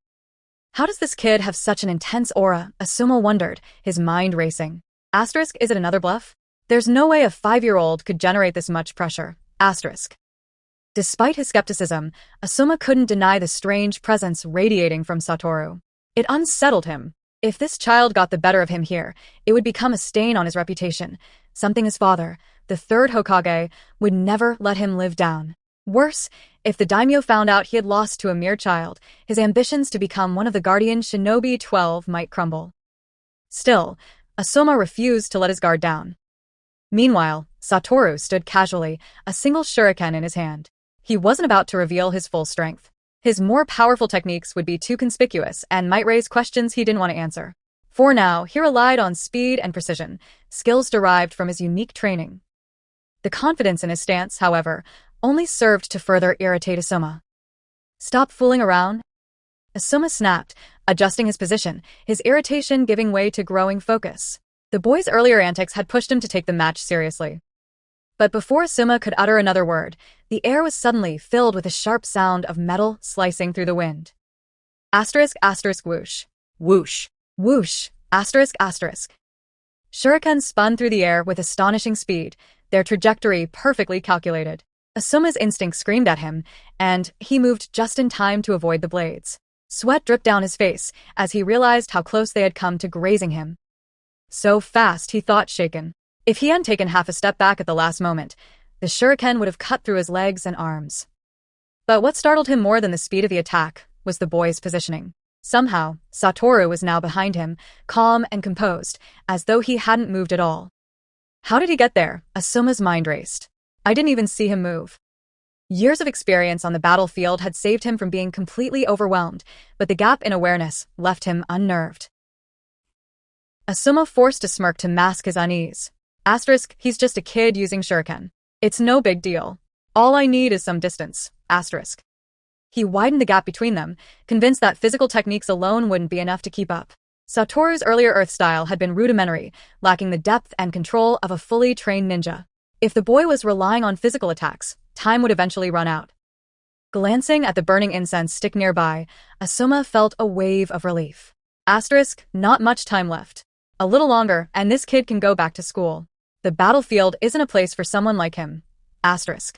How does this kid have such an intense aura? Asuma wondered, his mind racing. Asterisk, is it another bluff? There's no way a 5-year-old could generate this much pressure. Asterisk. Despite his skepticism, Asuma couldn't deny the strange presence radiating from Satoru. It unsettled him. If this child got the better of him here, it would become a stain on his reputation, something his father, the third Hokage, would never let him live down. Worse, if the daimyo found out he had lost to a mere child, his ambitions to become one of the guardian shinobi 12 might crumble. Still, Asuma refused to let his guard down. Meanwhile, Satoru stood casually, a single shuriken in his hand. He wasn't about to reveal his full strength. His more powerful techniques would be too conspicuous and might raise questions he didn't want to answer. For now, he relied on speed and precision, skills derived from his unique training. The confidence in his stance, however, only served to further irritate Asuma. Stop fooling around. Asuma snapped, adjusting his position, his irritation giving way to growing focus. The boy's earlier antics had pushed him to take the match seriously. But before Asuma could utter another word, the air was suddenly filled with a sharp sound of metal slicing through the wind. Asterisk, asterisk, whoosh. Whoosh. Whoosh. Asterisk, asterisk. Shurikens spun through the air with astonishing speed, their trajectory perfectly calculated. Asuma's instinct screamed at him, and he moved just in time to avoid the blades. Sweat dripped down his face as he realized how close they had come to grazing him. So fast, he thought, shaken. If he hadn't taken half a step back at the last moment, the shuriken would have cut through his legs and arms. But what startled him more than the speed of the attack was the boy's positioning. Somehow, Satoru was now behind him, calm and composed, as though he hadn't moved at all. How did he get there? Asuma's mind raced. I didn't even see him move. Years of experience on the battlefield had saved him from being completely overwhelmed, but the gap in awareness left him unnerved. Asuma forced a smirk to mask his unease. Asterisk, he's just a kid using shuriken. It's no big deal. All I need is some distance. Asterisk. He widened the gap between them, convinced that physical techniques alone wouldn't be enough to keep up. Satoru's earlier Earth style had been rudimentary, lacking the depth and control of a fully trained ninja. If the boy was relying on physical attacks, time would eventually run out. Glancing at the burning incense stick nearby, Asuma felt a wave of relief. Asterisk, not much time left. A little longer, and this kid can go back to school. The battlefield isn't a place for someone like him. Asterisk.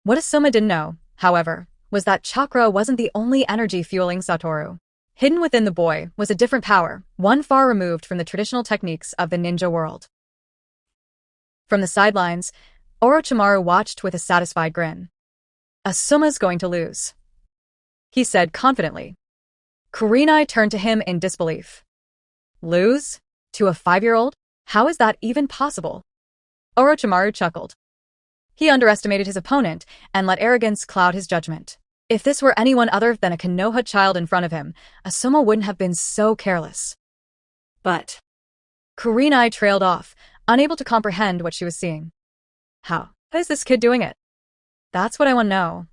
What Asuma didn't know, however, was that chakra wasn't the only energy fueling Satoru. Hidden within the boy was a different power, one far removed from the traditional techniques of the ninja world. From the sidelines, Orochimaru watched with a satisfied grin. Asuma's going to lose, he said confidently. Kurenai turned to him in disbelief. Lose? To a 5-year-old? How is that even possible? Orochimaru chuckled. He underestimated his opponent and let arrogance cloud his judgment. If this were anyone other than a Konoha child in front of him, Asuma wouldn't have been so careless. But Kurenai trailed off, unable to comprehend what she was seeing. How is this kid doing it? That's what I want to know.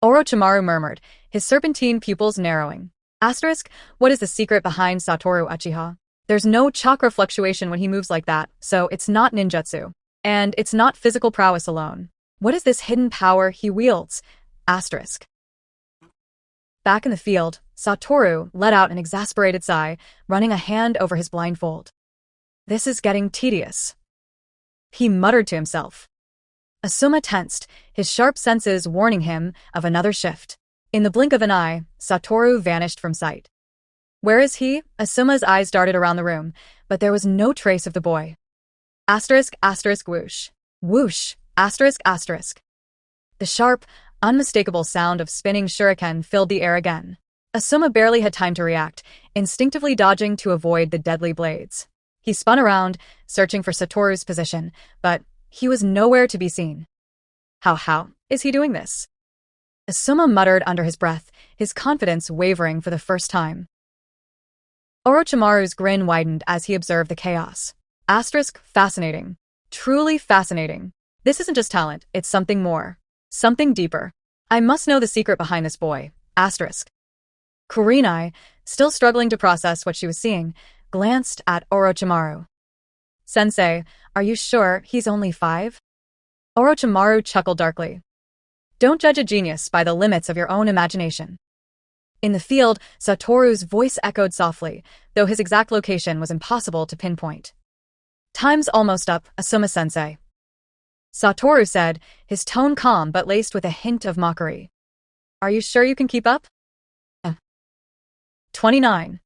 Orochimaru murmured, his serpentine pupils narrowing. Asterisk, what is the secret behind Satoru Uchiha? There's no chakra fluctuation when he moves like that, so it's not ninjutsu. And it's not physical prowess alone. What is this hidden power he wields? Asterisk. Back in the field, Satoru let out an exasperated sigh, running a hand over his blindfold. This is getting tedious, he muttered to himself. Asuma tensed, his sharp senses warning him of another shift. In the blink of an eye, Satoru vanished from sight. Where is he? Asuma's eyes darted around the room, but there was no trace of the boy. Asterisk, asterisk, whoosh. Whoosh, asterisk, asterisk. The sharp, unmistakable sound of spinning shuriken filled the air again. Asuma barely had time to react, instinctively dodging to avoid the deadly blades. He spun around, searching for Satoru's position, but he was nowhere to be seen. How is he doing this? Asuma muttered under his breath, his confidence wavering for the first time. Orochimaru's grin widened as he observed the chaos. Asterisk, fascinating. Truly fascinating. This isn't just talent, it's something more. Something deeper. I must know the secret behind this boy. Asterisk. Kurenai, still struggling to process what she was seeing, glanced at Orochimaru. Sensei, are you sure he's only 5? Orochimaru chuckled darkly. Don't judge a genius by the limits of your own imagination. In the field, Satoru's voice echoed softly, though his exact location was impossible to pinpoint. Time's almost up, Asuma-sensei. Satoru said, his tone calm but laced with a hint of mockery. Are you sure you can keep up? 29.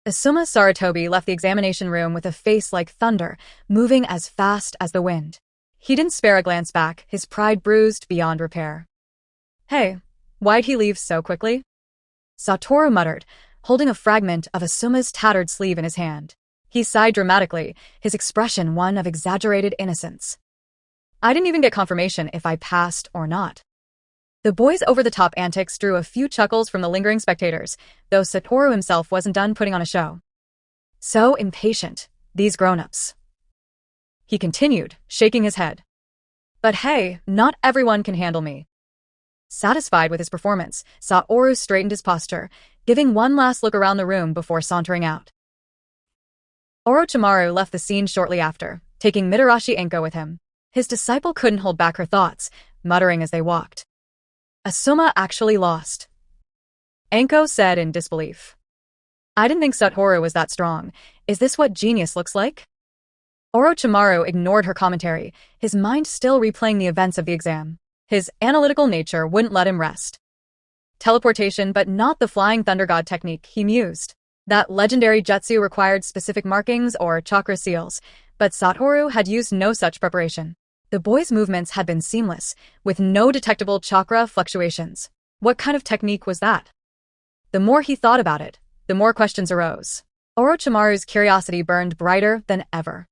Asuma Saratobi left the examination room with a face like thunder, moving as fast as the wind. He didn't spare a glance back, his pride bruised beyond repair. Hey, why'd he leave so quickly? Satoru muttered, holding a fragment of Asuma's tattered sleeve in his hand. He sighed dramatically, his expression one of exaggerated innocence. I didn't even get confirmation if I passed or not. The boys' over-the-top antics drew a few chuckles from the lingering spectators, though Satoru himself wasn't done putting on a show. So impatient, these grown-ups. He continued, shaking his head. But hey, not everyone can handle me. Satisfied with his performance, Satoru straightened his posture, giving one last look around the room before sauntering out. Orochimaru left the scene shortly after, taking Mitarashi Enko with him. His disciple couldn't hold back her thoughts, muttering as they walked. Asuma actually lost. Enko said in disbelief. I didn't think Satoru was that strong. Is this what genius looks like? Orochimaru ignored her commentary, his mind still replaying the events of the exam. His analytical nature wouldn't let him rest. Teleportation, but not the flying thunder god technique, he mused. That legendary jutsu required specific markings or chakra seals, but Satoru had used no such preparation. The boy's movements had been seamless, with no detectable chakra fluctuations. What kind of technique was that? The more he thought about it, the more questions arose. Orochimaru's curiosity burned brighter than ever.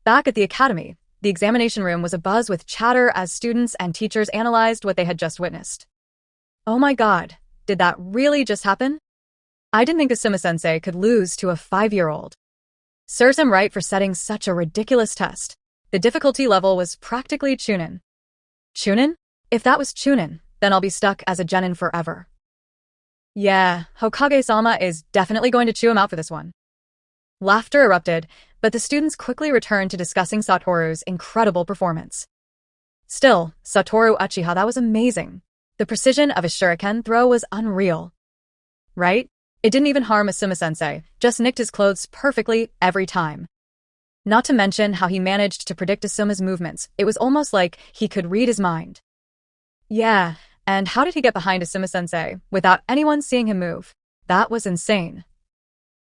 Back at the academy, the examination room was abuzz with chatter as students and teachers analyzed what they had just witnessed. Oh my god, did that really just happen? I didn't think Asuma-sensei could lose to a 5-year-old. Serves him right for setting such a ridiculous test. The difficulty level was practically Chunin. Chunin? If that was Chunin, then I'll be stuck as a genin forever. Yeah, Hokage-sama is definitely going to chew him out for this one. Laughter erupted, but the students quickly returned to discussing Satoru's incredible performance. Still, Satoru Uchiha, that was amazing. The precision of his shuriken throw was unreal. Right? It didn't even harm Asuma-sensei, just nicked his clothes perfectly every time. Not to mention how he managed to predict Asuma's movements. It was almost like he could read his mind. Yeah, and how did he get behind Asuma-sensei without anyone seeing him move? That was insane.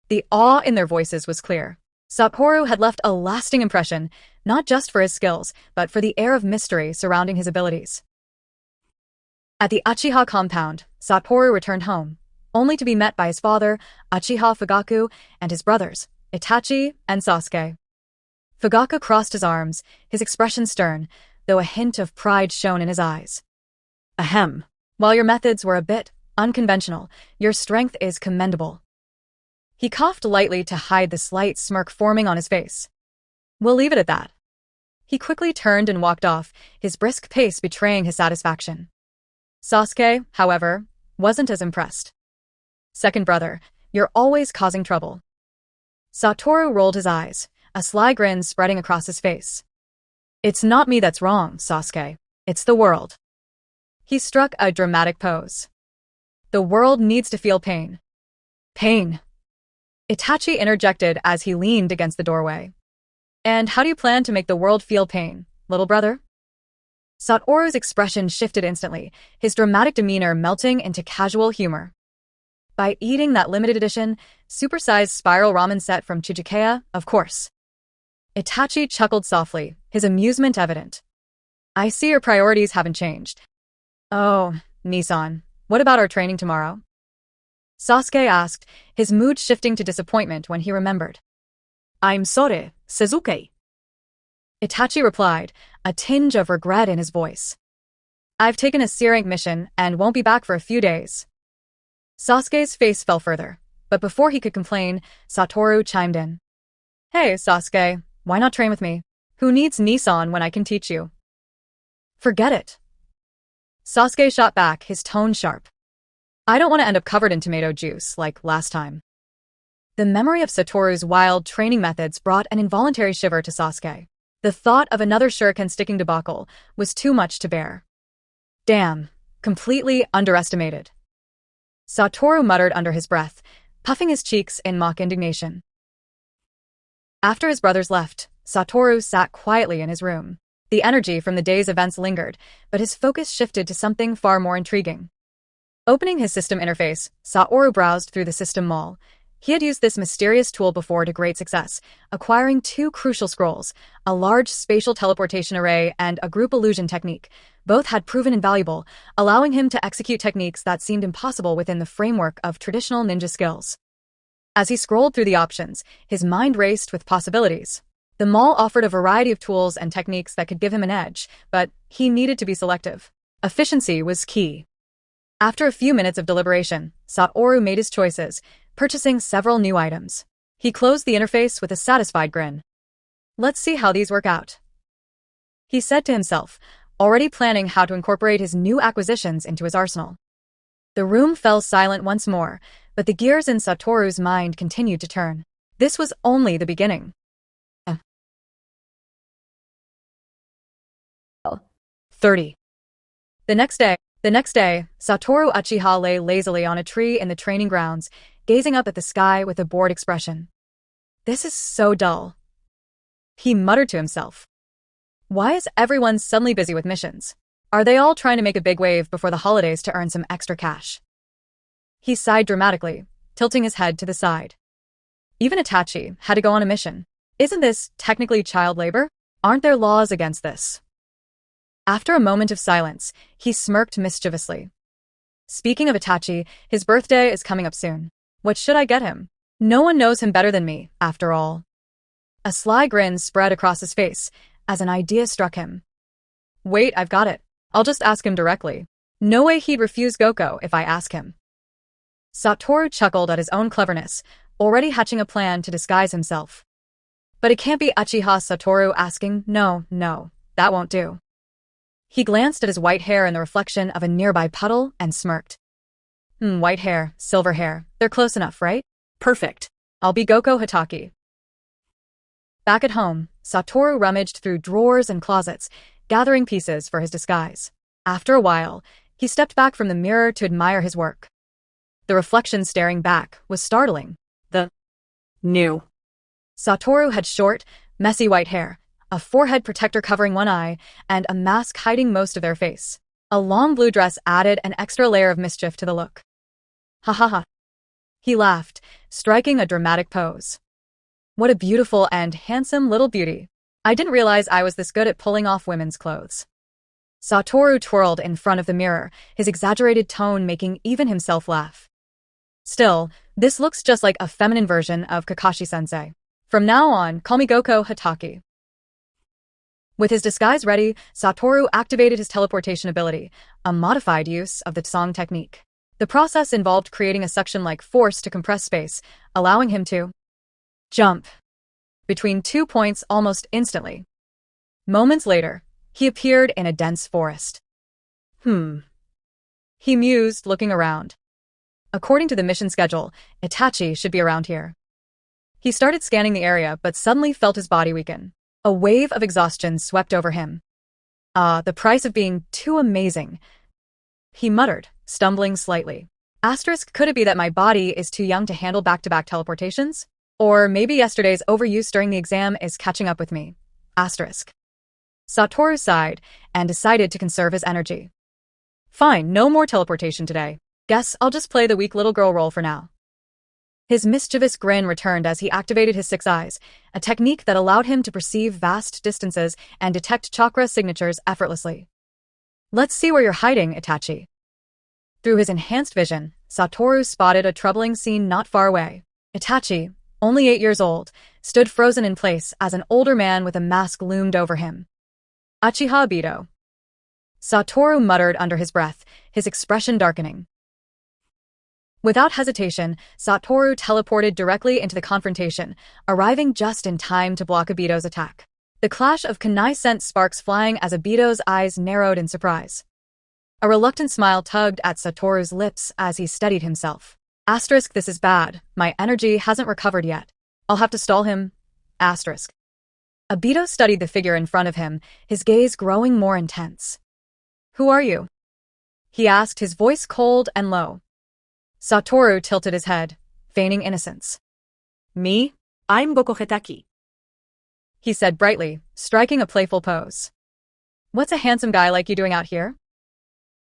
The awe in their voices was clear. Satoru had left a lasting impression, not just for his skills, but for the air of mystery surrounding his abilities. At the Uchiha compound, Satoru returned home, only to be met by his father, Uchiha Fugaku, and his brothers, Itachi and Sasuke. Fugaku crossed his arms, his expression stern, though a hint of pride shone in his eyes. Ahem. While your methods were a bit unconventional, your strength is commendable. He coughed lightly to hide the slight smirk forming on his face. We'll leave it at that. He quickly turned and walked off, his brisk pace betraying his satisfaction. Sasuke, however, wasn't as impressed. Second brother, you're always causing trouble. Satoru rolled his eyes, a sly grin spreading across his face. It's not me that's wrong, Sasuke. It's the world. He struck a dramatic pose. The world needs to feel pain. Pain. Itachi interjected as he leaned against the doorway. And how do you plan to make the world feel pain, little brother? Satoru's expression shifted instantly, his dramatic demeanor melting into casual humor. By eating that limited edition, supersized spiral ramen set from Chijikeya, of course. Itachi chuckled softly, his amusement evident. I see your priorities haven't changed. Oh, Nisan, what about our training tomorrow? Sasuke asked, his mood shifting to disappointment when he remembered. I'm sorry, Sasuke. Itachi replied, a tinge of regret in his voice. I've taken a C-rank mission and won't be back for a few days. Sasuke's face fell further, but before he could complain, Satoru chimed in. Hey, Sasuke, why not train with me? Who needs Nisan when I can teach you? Forget it. Sasuke shot back, his tone sharp. I don't want to end up covered in tomato juice like last time. The memory of Satoru's wild training methods brought an involuntary shiver to Sasuke. The thought of another shuriken sticking debacle was too much to bear. Damn, completely underestimated. Satoru muttered under his breath, puffing his cheeks in mock indignation. After his brothers left, Satoru sat quietly in his room. The energy from the day's events lingered, but his focus shifted to something far more intriguing. Opening his system interface, Satoru browsed through the system mall. He had used this mysterious tool before to great success, acquiring two crucial scrolls, a large spatial teleportation array and a group illusion technique. Both had proven invaluable, allowing him to execute techniques that seemed impossible within the framework of traditional ninja skills. As he scrolled through the options, his mind raced with possibilities. The mall offered a variety of tools and techniques that could give him an edge, but he needed to be selective. Efficiency was key. After a few minutes of deliberation, Satoru made his choices, purchasing several new items. He closed the interface with a satisfied grin. Let's see how these work out. He said to himself, already planning how to incorporate his new acquisitions into his arsenal. The room fell silent once more, but the gears in Satoru's mind continued to turn. This was only the beginning. 30. The next day, Satoru Uchiha lay lazily on a tree in the training grounds, gazing up at the sky with a bored expression. This is so dull. He muttered to himself. Why is everyone suddenly busy with missions? Are they all trying to make a big wave before the holidays to earn some extra cash? He sighed dramatically, tilting his head to the side. Even Itachi had to go on a mission. Isn't this technically child labor? Aren't there laws against this? After a moment of silence, he smirked mischievously. Speaking of Itachi, his birthday is coming up soon. What should I get him? No one knows him better than me, after all. A sly grin spread across his face as an idea struck him. Wait, I've got it. I'll just ask him directly. No way he'd refuse Goku if I ask him. Satoru chuckled at his own cleverness, already hatching a plan to disguise himself. But it can't be Uchiha Satoru asking, no, that won't do. He glanced at his white hair in the reflection of a nearby puddle and smirked. White hair, silver hair, they're close enough, right? Perfect. I'll be Goku Hitaki. Back at home, Satoru rummaged through drawers and closets, gathering pieces for his disguise. After a while, he stepped back from the mirror to admire his work. The reflection staring back was startling. New. Satoru had short, messy white hair, a forehead protector covering one eye, and a mask hiding most of their face. A long blue dress added an extra layer of mischief to the look. Ha ha ha. He laughed, striking a dramatic pose. What a beautiful and handsome little beauty. I didn't realize I was this good at pulling off women's clothes. Satoru twirled in front of the mirror, his exaggerated tone making even himself laugh. Still, this looks just like a feminine version of Kakashi-sensei. From now on, call me Goko Hataki. With his disguise ready, Satoru activated his teleportation ability, a modified use of the song technique. The process involved creating a suction-like force to compress space, allowing him to jump between 2 points almost instantly. Moments later, he appeared in a dense forest. He mused, looking around. According to the mission schedule, Itachi should be around here. He started scanning the area but suddenly felt his body weaken. A wave of exhaustion swept over him. The price of being too amazing. He muttered, stumbling slightly. Could it be that my body is too young to handle back-to-back teleportations? Or maybe yesterday's overuse during the exam is catching up with me. Satoru sighed and decided to conserve his energy. Fine, no more teleportation today. Guess I'll just play the weak little girl role for now. His mischievous grin returned as he activated his 6 eyes, a technique that allowed him to perceive vast distances and detect chakra signatures effortlessly. Let's see where you're hiding, Itachi. Through his enhanced vision, Satoru spotted a troubling scene not far away. Itachi, only 8 years old, stood frozen in place as an older man with a mask loomed over him. Uchiha Obito. Satoru muttered under his breath, his expression darkening. Without hesitation, Satoru teleported directly into the confrontation, arriving just in time to block Obito's attack. The clash of kunai sent sparks flying as Obito's eyes narrowed in surprise. A reluctant smile tugged at Satoru's lips as he steadied himself. This is bad. My energy hasn't recovered yet. I'll have to stall him. Obito studied the figure in front of him, his gaze growing more intense. Who are you? He asked, his voice cold and low. Satoru tilted his head, feigning innocence. Me? I'm Goko Hataki. He said brightly, striking a playful pose. What's a handsome guy like you doing out here?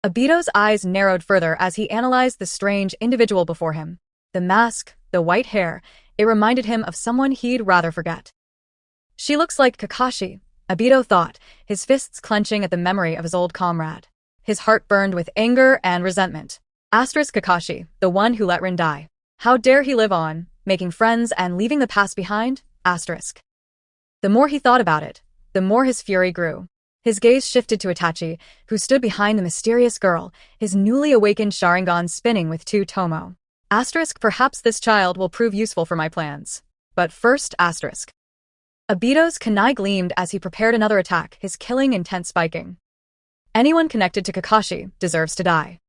Obito's eyes narrowed further as he analyzed the strange individual before him. The mask, the white hair, it reminded him of someone he'd rather forget. She looks like Kakashi, Obito thought, his fists clenching at the memory of his old comrade. His heart burned with anger and resentment. Kakashi, the one who let Rin die. How dare he live on, making friends and leaving the past behind? The more he thought about it, the more his fury grew. His gaze shifted to Itachi, who stood behind the mysterious girl, his newly awakened Sharingan spinning with 2 tomo. Perhaps this child will prove useful for my plans. But first, Obito's kunai gleamed as he prepared another attack, his killing intent spiking. Anyone connected to Kakashi deserves to die.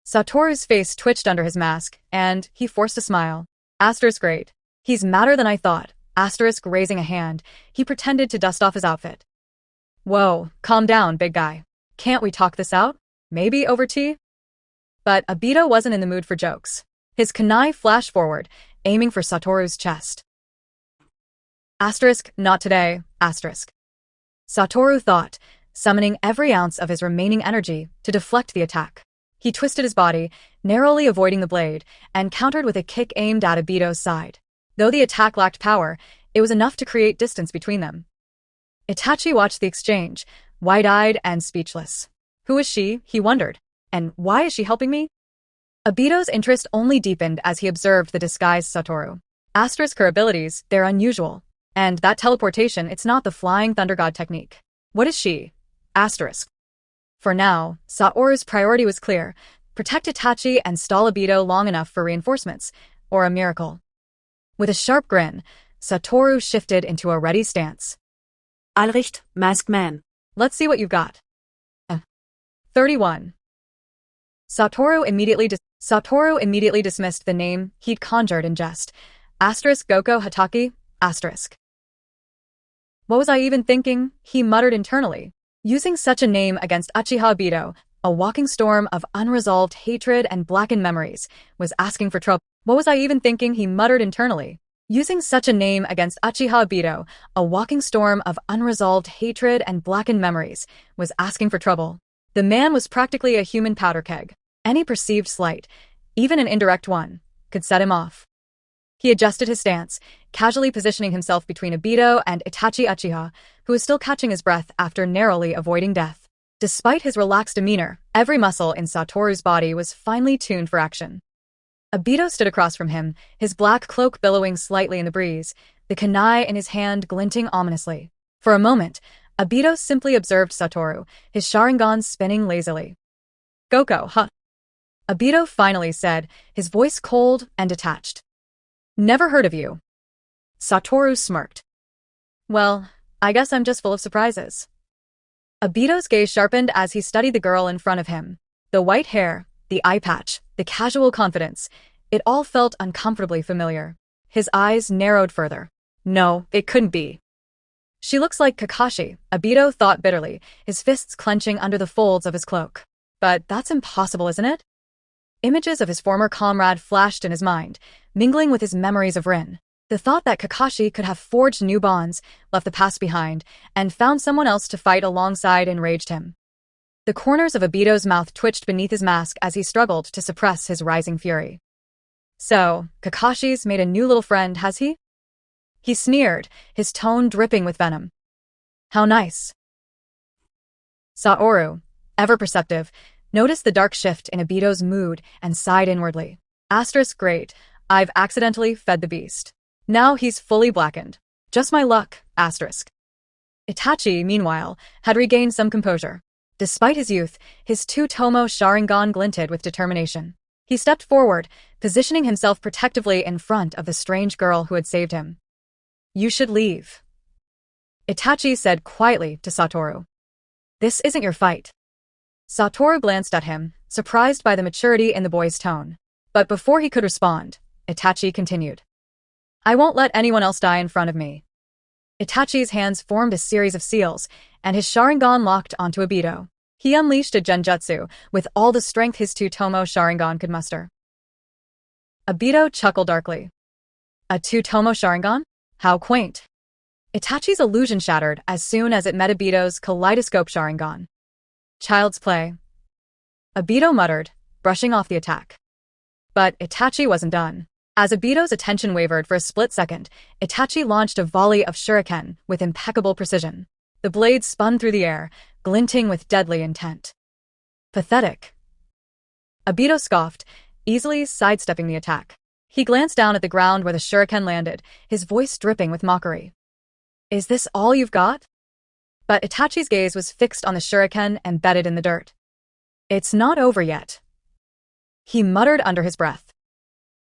Satoru's face twitched under his mask, and he forced a smile. Great. He's madder than I thought. Raising a hand, he pretended to dust off his outfit. Whoa, calm down, big guy. Can't we talk this out? Maybe over tea? But Obito wasn't in the mood for jokes. His kunai flashed forward, aiming for Satoru's chest. Not today, Satoru thought, summoning every ounce of his remaining energy to deflect the attack. He twisted his body, narrowly avoiding the blade, and countered with a kick aimed at Obito's side. Though the attack lacked power, it was enough to create distance between them. Itachi watched the exchange, wide-eyed and speechless. Who is she, he wondered, and why is she helping me? Obito's interest only deepened as he observed the disguised Satoru. Her abilities, they're unusual. And that teleportation, it's not the flying thunder god technique. What is she? For now, Satoru's priority was clear. Protect Itachi and stall Obito long enough for reinforcements, or a miracle. With a sharp grin, Satoru shifted into a ready stance. Allricht, masked man. Let's see what you've got. 31. Satoru immediately dismissed the name he'd conjured in jest. Goko Hataki, What was I even thinking? He muttered internally. Using such a name against Uchiha Obito, a walking storm of unresolved hatred and blackened memories, was asking for trouble. What was I even thinking? He muttered internally. Using such a name against Uchiha Obito, a walking storm of unresolved hatred and blackened memories, was asking for trouble. The man was practically a human powder keg. Any perceived slight, even an indirect one, could set him off. He adjusted his stance, casually positioning himself between Obito and Itachi Uchiha, who was still catching his breath after narrowly avoiding death. Despite his relaxed demeanor, every muscle in Satoru's body was finely tuned for action. Obito stood across from him, his black cloak billowing slightly in the breeze, the kunai in his hand glinting ominously. For a moment, Obito simply observed Satoru, his Sharingan spinning lazily. "Goko, huh?" Obito finally said, his voice cold and detached. "Never heard of you." Satoru smirked. "Well, I guess I'm just full of surprises." Obito's gaze sharpened as he studied the girl in front of him. The white hair, the eye patch, the casual confidence, it all felt uncomfortably familiar. His eyes narrowed further. No, it couldn't be. She looks like Kakashi, Obito thought bitterly, his fists clenching under the folds of his cloak. But that's impossible, isn't it? Images of his former comrade flashed in his mind, mingling with his memories of Rin. The thought that Kakashi could have forged new bonds, left the past behind, and found someone else to fight alongside enraged him. The corners of Obito's mouth twitched beneath his mask as he struggled to suppress his rising fury. "So, Kakashi's made a new little friend, has he?" He sneered, his tone dripping with venom. "How nice." Satoru, ever perceptive, noticed the dark shift in Obito's mood and sighed inwardly. Great, I've accidentally fed the beast. Now he's fully blackened. Just my luck, Itachi, meanwhile, had regained some composure. Despite his youth, his two-tomo Sharingan glinted with determination. He stepped forward, positioning himself protectively in front of the strange girl who had saved him. "You should leave," Itachi said quietly to Satoru. "This isn't your fight." Satoru glanced at him, surprised by the maturity in the boy's tone. But before he could respond, Itachi continued. "I won't let anyone else die in front of me." Itachi's hands formed a series of seals, and his Sharingan locked onto Obito. He unleashed a genjutsu with all the strength his two-tomo Sharingan could muster. Obito chuckled darkly. "A two-tomo Sharingan? How quaint." Itachi's illusion shattered as soon as it met Obito's kaleidoscope Sharingan. "Child's play," Obito muttered, brushing off the attack. But Itachi wasn't done. As Obito's attention wavered for a split second, Itachi launched a volley of shuriken with impeccable precision. The blade spun through the air, glinting with deadly intent. "Pathetic," Obito scoffed, easily sidestepping the attack. He glanced down at the ground where the shuriken landed, his voice dripping with mockery. "Is this all you've got?" But Itachi's gaze was fixed on the shuriken embedded in the dirt. "It's not over yet," he muttered under his breath.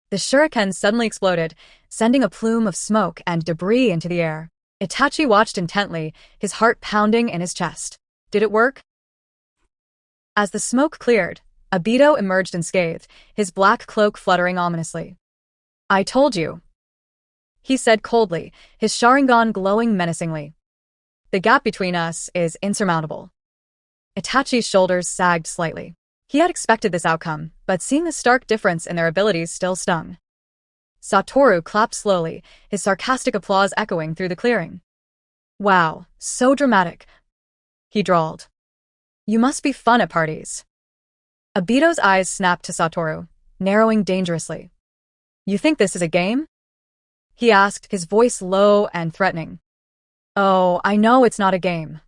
The shuriken suddenly exploded, sending a plume of smoke and debris into the air. Itachi watched intently, his heart pounding in his chest. Did it work? As the smoke cleared, Obito emerged unscathed, his black cloak fluttering ominously. "I told you," he said coldly, his Sharingan glowing menacingly. "The gap between us is insurmountable." Itachi's shoulders sagged slightly. He had expected this outcome, but seeing the stark difference in their abilities still stung. Satoru clapped slowly, his sarcastic applause echoing through the clearing. "Wow, so dramatic," he drawled. "You must be fun at parties." Obito's eyes snapped to Satoru, narrowing dangerously. "You think this is a game?" he asked, his voice low and threatening. "Oh, I know it's not a game,"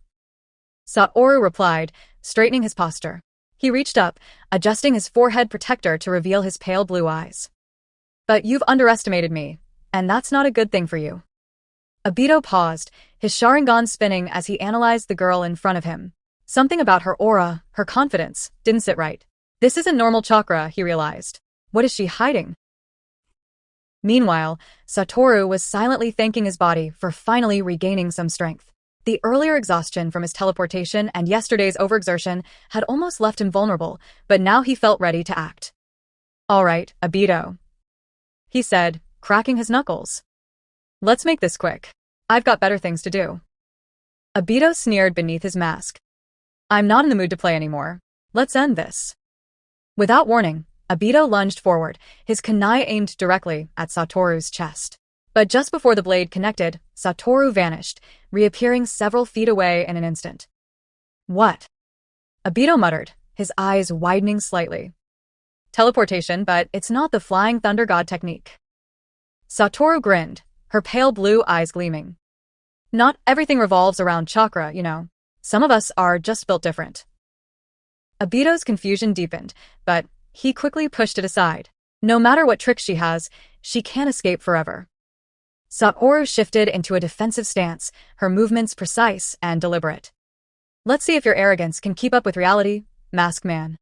Satoru replied, straightening his posture. He reached up, adjusting his forehead protector to reveal his pale blue eyes. "But you've underestimated me, and that's not a good thing for you." Obito paused, his Sharingan spinning as he analyzed the girl in front of him. Something about her aura, her confidence, didn't sit right. This isn't normal chakra, he realized. What is she hiding? Meanwhile, Satoru was silently thanking his body for finally regaining some strength. The earlier exhaustion from his teleportation and yesterday's overexertion had almost left him vulnerable, but now he felt ready to act. "All right, Obito," he said, cracking his knuckles. "Let's make this quick. I've got better things to do." Obito sneered beneath his mask. "I'm not in the mood to play anymore. Let's end this." Without warning, Obito lunged forward, his kunai aimed directly at Satoru's chest. But just before the blade connected, Satoru vanished, reappearing several feet away in an instant. "What?" Obito muttered, his eyes widening slightly. "Teleportation, but it's not the flying thunder god technique." Satoru grinned, her pale blue eyes gleaming. Not everything revolves around chakra, you know. Some of us are just built different. Obito's confusion deepened, but he quickly pushed it aside. No matter what tricks she has, she can't escape forever. Satoru shifted into a defensive stance, her movements precise and deliberate. Let's see if your arrogance can keep up with reality, Masked Man.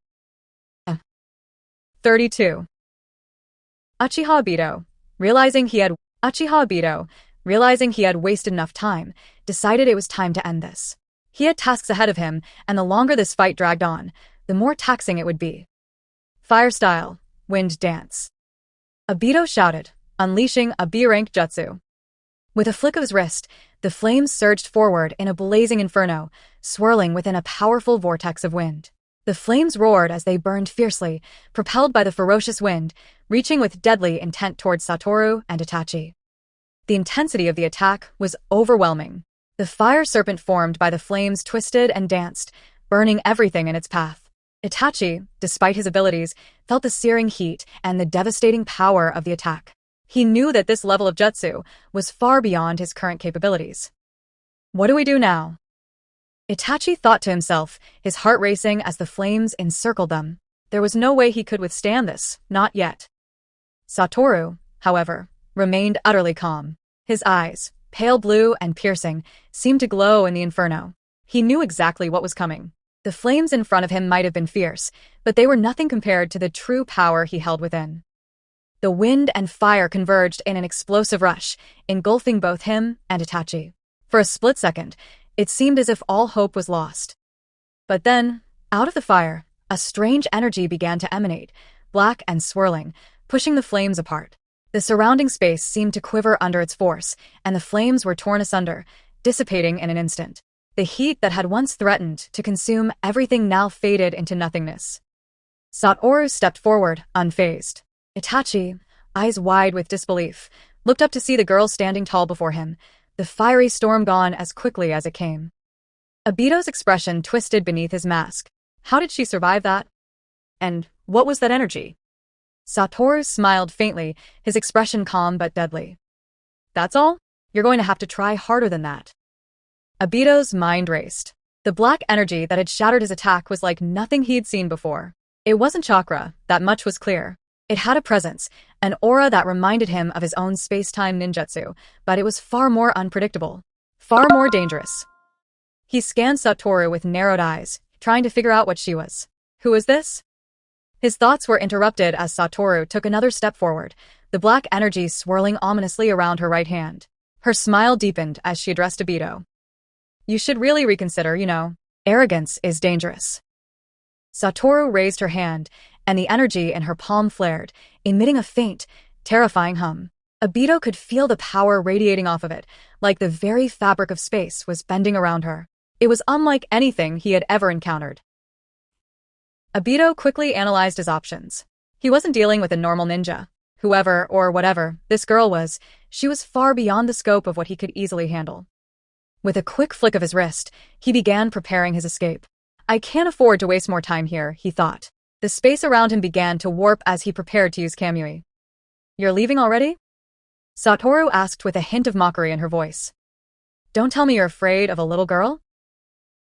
32. Uchiha Obito, realizing he had wasted enough time, decided it was time to end this. He had tasks ahead of him, and the longer this fight dragged on, the more taxing it would be. Fire style, wind dance. Obito shouted, unleashing a B-rank jutsu. With a flick of his wrist, the flames surged forward in a blazing inferno, swirling within a powerful vortex of wind. The flames roared as they burned fiercely, propelled by the ferocious wind, reaching with deadly intent towards Satoru and Itachi. The intensity of the attack was overwhelming. The fire serpent formed by the flames twisted and danced, burning everything in its path. Itachi, despite his abilities, felt the searing heat and the devastating power of the attack. He knew that this level of jutsu was far beyond his current capabilities. What do we do now? Itachi thought to himself, his heart racing as the flames encircled them. There was no way he could withstand this, not yet. Satoru, however, remained utterly calm. His eyes, pale blue and piercing, seemed to glow in the inferno. He knew exactly what was coming. The flames in front of him might have been fierce, but they were nothing compared to the true power he held within. The wind and fire converged in an explosive rush, engulfing both him and Itachi. For a split second, it seemed as if all hope was lost. But then, out of the fire, a strange energy began to emanate, black and swirling, pushing the flames apart. The surrounding space seemed to quiver under its force, and the flames were torn asunder, dissipating in an instant. The heat that had once threatened to consume everything now faded into nothingness. Satoru stepped forward, unfazed. Itachi, eyes wide with disbelief, looked up to see the girl standing tall before him, the fiery storm gone as quickly as it came. Obito's expression twisted beneath his mask. How did she survive that? And what was that energy? Satoru smiled faintly, his expression calm but deadly. That's all? You're going to have to try harder than that. Obito's mind raced. The black energy that had shattered his attack was like nothing he'd seen before. It wasn't chakra, that much was clear. It had a presence, an aura that reminded him of his own space-time ninjutsu, but it was far more unpredictable, far more dangerous. He scanned Satoru with narrowed eyes, trying to figure out what she was. Who was this? His thoughts were interrupted as Satoru took another step forward, the black energy swirling ominously around her right hand. Her smile deepened as she addressed Obito. You should really reconsider, arrogance is dangerous. Satoru raised her hand, and the energy in her palm flared, emitting a faint, terrifying hum. Obito could feel the power radiating off of it, like the very fabric of space was bending around her. It was unlike anything he had ever encountered. Obito quickly analyzed his options. He wasn't dealing with a normal ninja. Whoever, or whatever, this girl was, she was far beyond the scope of what he could easily handle. With a quick flick of his wrist, he began preparing his escape. I can't afford to waste more time here, he thought. The space around him began to warp as he prepared to use Kamui. You're leaving already? Satoru asked with a hint of mockery in her voice. Don't tell me you're afraid of a little girl?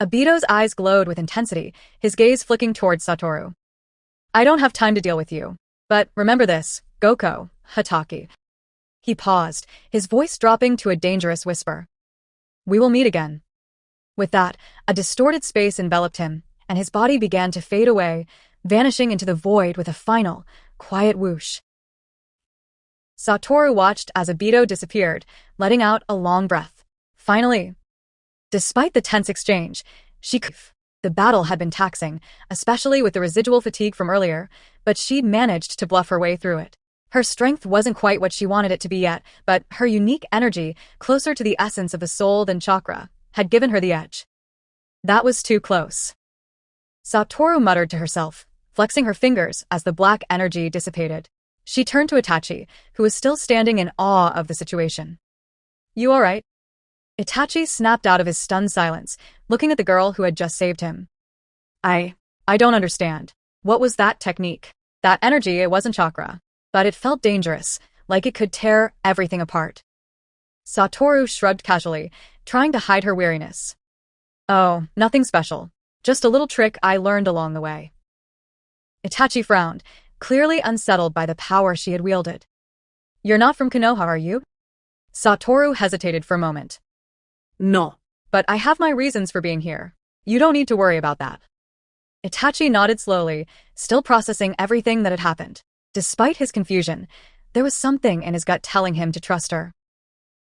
Obito's eyes glowed with intensity, his gaze flicking towards Satoru. I don't have time to deal with you. But remember this, Goko, Hatake. He paused, his voice dropping to a dangerous whisper. We will meet again. With that, a distorted space enveloped him, and his body began to fade away, vanishing into the void with a final, quiet whoosh. Satoru watched as Obito disappeared, letting out a long breath. Finally. Despite the tense exchange, the battle had been taxing, especially with the residual fatigue from earlier, but she'd managed to bluff her way through it. Her strength wasn't quite what she wanted it to be yet, but her unique energy, closer to the essence of the soul than chakra, had given her the edge. That was too close. Satoru muttered to herself, flexing her fingers as the black energy dissipated. She turned to Itachi, who was still standing in awe of the situation. You all right? Itachi snapped out of his stunned silence, looking at the girl who had just saved him. I don't understand. What was that technique? That energy, it wasn't chakra. But it felt dangerous, like it could tear everything apart. Satoru shrugged casually, trying to hide her weariness. Oh, nothing special. Just a little trick I learned along the way. Itachi frowned, clearly unsettled by the power she had wielded. You're not from Konoha, are you? Satoru hesitated for a moment. No. But I have my reasons for being here. You don't need to worry about that. Itachi nodded slowly, still processing everything that had happened. Despite his confusion, there was something in his gut telling him to trust her.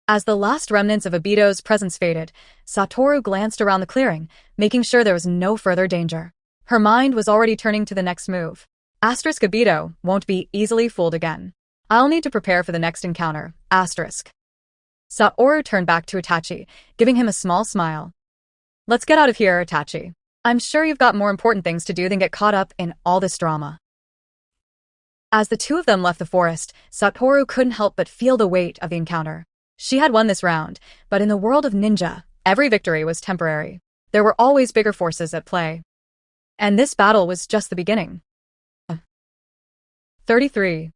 As the last remnants of Obito's presence faded, Satoru glanced around the clearing, making sure there was no further danger. Her mind was already turning to the next move. Asterisk Obito won't be easily fooled again. I'll need to prepare for the next encounter. Asterisk. Satoru turned back to Itachi, giving him a small smile. Let's get out of here, Itachi. I'm sure you've got more important things to do than get caught up in all this drama. As the two of them left the forest, Satoru couldn't help but feel the weight of the encounter. She had won this round, but in the world of ninja, every victory was temporary. There were always bigger forces at play. And this battle was just the beginning. 33.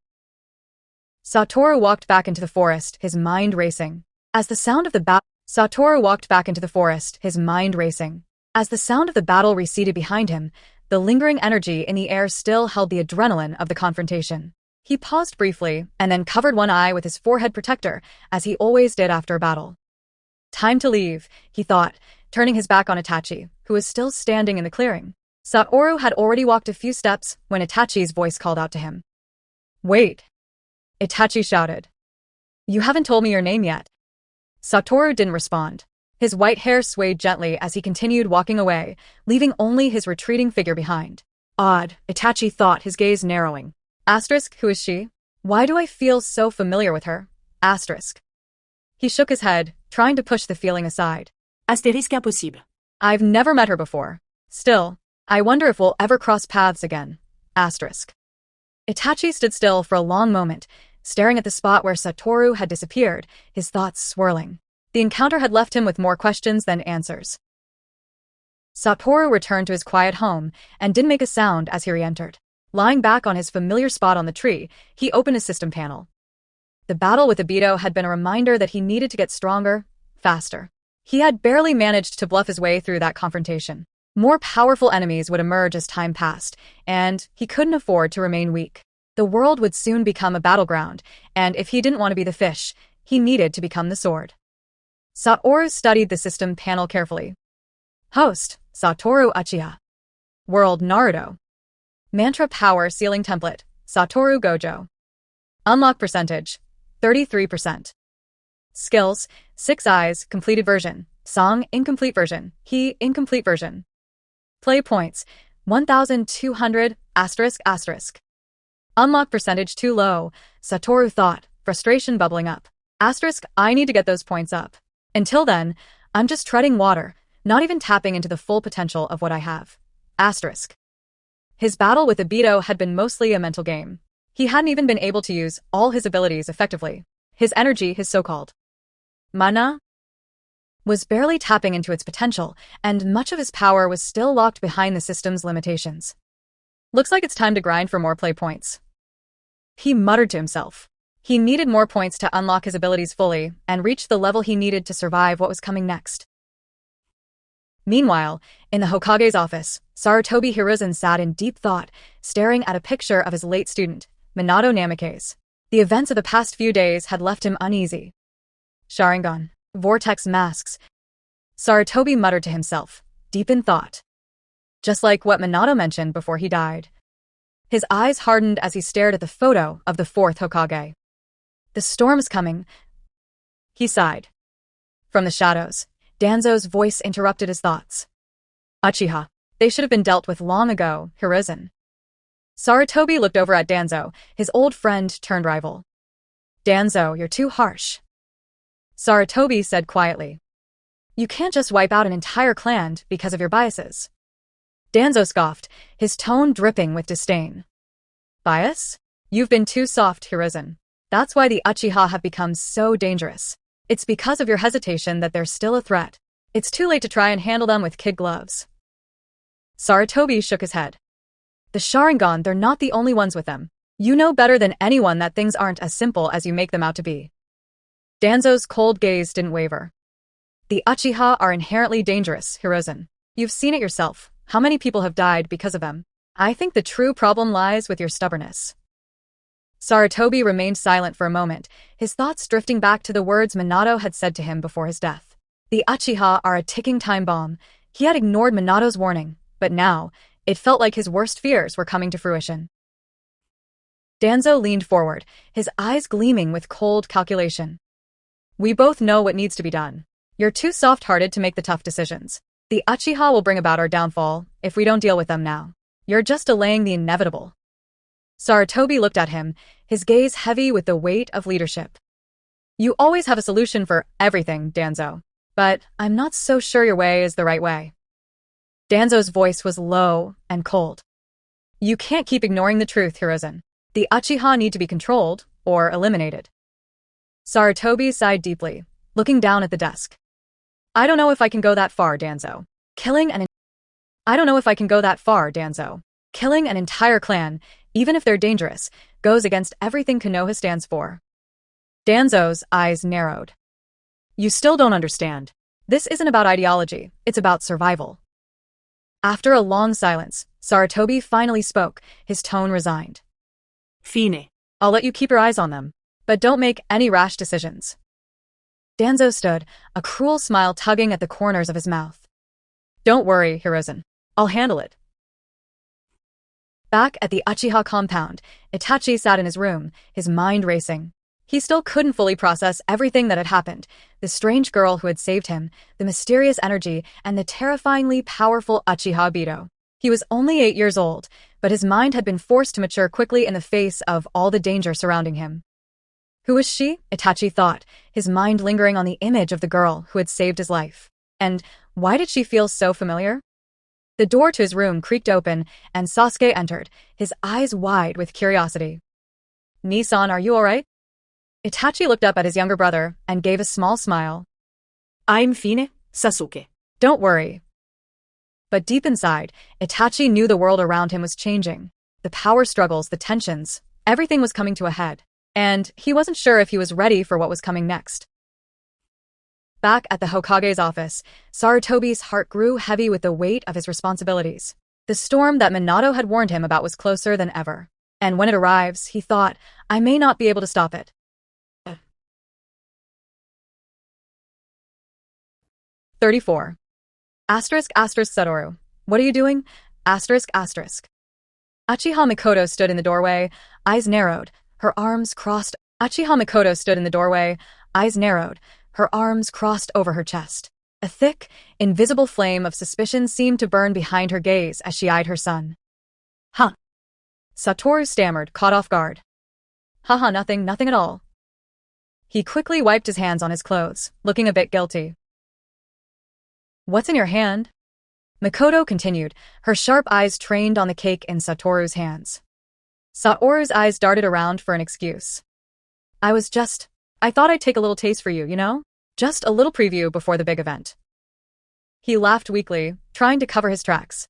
Satoru walked back into the forest, his mind racing. As the sound of the battle receded behind him, the lingering energy in the air still held the adrenaline of the confrontation. He paused briefly and then covered one eye with his forehead protector, as he always did after a battle. Time to leave, he thought, turning his back on Itachi, who was still standing in the clearing. Satoru had already walked a few steps when Itachi's voice called out to him. Wait! Itachi shouted. You haven't told me your name yet. Satoru didn't respond. His white hair swayed gently as he continued walking away, leaving only his retreating figure behind. Odd, Itachi thought, his gaze narrowing. Asterisk, who is she? Why do I feel so familiar with her? Asterisk. He shook his head, trying to push the feeling aside. Astérisque impossible. I've never met her before. Still, I wonder if we'll ever cross paths again. Asterisk. Itachi stood still for a long moment, staring at the spot where Satoru had disappeared, his thoughts swirling. The encounter had left him with more questions than answers. Satoru returned to his quiet home and didn't make a sound as he re-entered. Lying back on his familiar spot on the tree, he opened his system panel. The battle with Obito had been a reminder that he needed to get stronger, faster. He had barely managed to bluff his way through that confrontation. More powerful enemies would emerge as time passed, and he couldn't afford to remain weak. The world would soon become a battleground, and if he didn't want to be the fish, he needed to become the sword. Satoru studied the system panel carefully. Host, Satoru Uchiha. World, Naruto. Mantra power ceiling template, Satoru Gojo. Unlock percentage, 33%. Skills, 6 eyes, completed version. Song, incomplete version. He, incomplete version. Play points, 1,200, asterisk, asterisk. Unlock percentage too low, Satoru thought, frustration bubbling up. Asterisk, I need to get those points up. Until then, I'm just treading water, not even tapping into the full potential of what I have. Asterisk. His battle with Obito had been mostly a mental game. He hadn't even been able to use all his abilities effectively. His energy, his so-called mana, was barely tapping into its potential, and much of his power was still locked behind the system's limitations. Looks like it's time to grind for more play points. He muttered to himself. He needed more points to unlock his abilities fully and reach the level he needed to survive what was coming next. Meanwhile, in the Hokage's office, Sarutobi Hiruzen sat in deep thought, staring at a picture of his late student, Minato Namikaze. The events of the past few days had left him uneasy. Sharingan, vortex masks. Sarutobi muttered to himself, deep in thought. Just like what Minato mentioned before he died. His eyes hardened as he stared at the photo of the fourth Hokage. The storm's coming, he sighed. From the shadows, Danzo's voice interrupted his thoughts. Uchiha. They should have been dealt with long ago, Hiruzen. Sarutobi looked over at Danzo, his old friend turned rival. Danzo, you're too harsh. Sarutobi said quietly. You can't just wipe out an entire clan because of your biases. Danzo scoffed, his tone dripping with disdain. Bias? You've been too soft, Hiruzen. That's why the Uchiha have become so dangerous. It's because of your hesitation that they're still a threat. It's too late to try and handle them with kid gloves. Sarutobi shook his head. The Sharingan, they're not the only ones with them. You know better than anyone that things aren't as simple as you make them out to be. Danzo's cold gaze didn't waver. The uchiha are inherently dangerous, Hirozen. You've seen it yourself. How many people have died because of them? I think the true problem lies with your stubbornness. Sarutobi remained silent for a moment, his thoughts drifting back to the words Minato had said to him before his death. The uchiha are a ticking time bomb. He had ignored Minato's warning, but now, it felt like his worst fears were coming to fruition. Danzo leaned forward, his eyes gleaming with cold calculation. We both know what needs to be done. You're too soft-hearted to make the tough decisions. The uchiha will bring about our downfall if we don't deal with them now. You're just delaying the inevitable. Sarutobi looked at him, his gaze heavy with the weight of leadership. You always have a solution for everything, Danzo. But I'm not so sure your way is the right way. Danzo's voice was low and cold. You can't keep ignoring the truth, Hirozen. The uchiha need to be controlled or eliminated. Sarutobi sighed deeply, looking down at the desk. I don't know if I can go that far, Danzo. Killing an entire clan, even if they're dangerous, goes against everything Konoha stands for. Danzo's eyes narrowed. You still don't understand. This isn't about ideology, it's about survival. After a long silence, Sarutobi finally spoke, his tone resigned. Fine. I'll let you keep your eyes on them, but don't make any rash decisions. Danzo stood, a cruel smile tugging at the corners of his mouth. Don't worry, Hirozen. I'll handle it. Back at the Uchiha compound, Itachi sat in his room, his mind racing. He still couldn't fully process everything that had happened, the strange girl who had saved him, the mysterious energy, and the terrifyingly powerful Uchiha Bito. He was only 8 years old, but his mind had been forced to mature quickly in the face of all the danger surrounding him. Who was she? Itachi thought, his mind lingering on the image of the girl who had saved his life. And why did she feel so familiar? The door to his room creaked open, and Sasuke entered, his eyes wide with curiosity. Nisan, are you alright? Itachi looked up at his younger brother and gave a small smile. I'm fine, Sasuke. Don't worry. But deep inside, Itachi knew the world around him was changing. The power struggles, the tensions, everything was coming to a head. And he wasn't sure if he was ready for what was coming next. Back at the Hokage's office, Sarutobi's heart grew heavy with the weight of his responsibilities. The storm that Minato had warned him about was closer than ever. And when it arrives, he thought, I may not be able to stop it. 34. Satoru. What are you doing? Uchiha Mikoto stood in the doorway, eyes narrowed, her arms crossed. Her arms crossed over her chest. A thick, invisible flame of suspicion seemed to burn behind her gaze as she eyed her son. Huh? Satoru stammered, caught off guard. Haha, nothing at all. He quickly wiped his hands on his clothes, looking a bit guilty. What's in your hand? Mikoto continued, her sharp eyes trained on the cake in Satoru's hands. Satoru's eyes darted around for an excuse. I thought I'd take a little taste for you, you know? Just a little preview before the big event. He laughed weakly, trying to cover his tracks.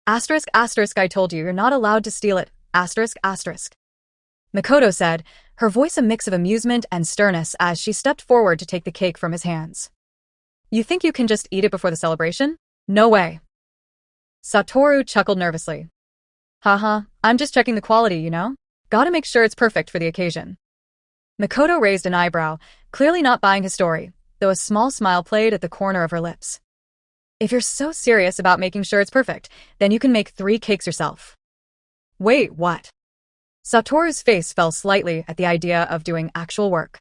I told you, you're not allowed to steal it. Mikoto said, her voice a mix of amusement and sternness as she stepped forward to take the cake from his hands. You think you can just eat it before the celebration? No way. Satoru chuckled nervously. Haha, I'm just checking the quality, you know? Gotta make sure it's perfect for the occasion. Mikoto raised an eyebrow, clearly not buying his story, though a small smile played at the corner of her lips. If you're so serious about making sure it's perfect, then you can make 3 cakes yourself. Wait, what? Satoru's face fell slightly at the idea of doing actual work.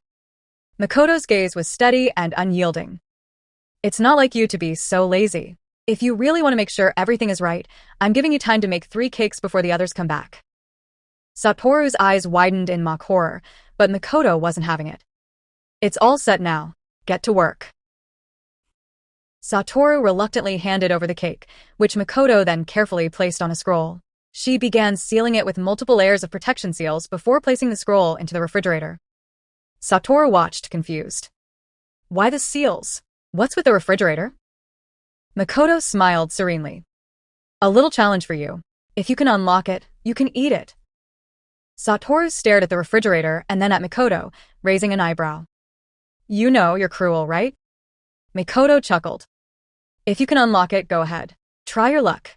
Mikoto's gaze was steady and unyielding. It's not like you to be so lazy. If you really want to make sure everything is right, I'm giving you time to make 3 cakes before the others come back. Satoru's eyes widened in mock horror, but Mikoto wasn't having it. It's all set now. Get to work. Satoru reluctantly handed over the cake, which Mikoto then carefully placed on a scroll. She began sealing it with multiple layers of protection seals before placing the scroll into the refrigerator. Satoru watched, confused. Why the seals? What's with the refrigerator? Mikoto smiled serenely. A little challenge for you. If you can unlock it, you can eat it. Satoru stared at the refrigerator and then at Mikoto, raising an eyebrow. You know you're cruel, right? Mikoto chuckled. If you can unlock it, go ahead. Try your luck.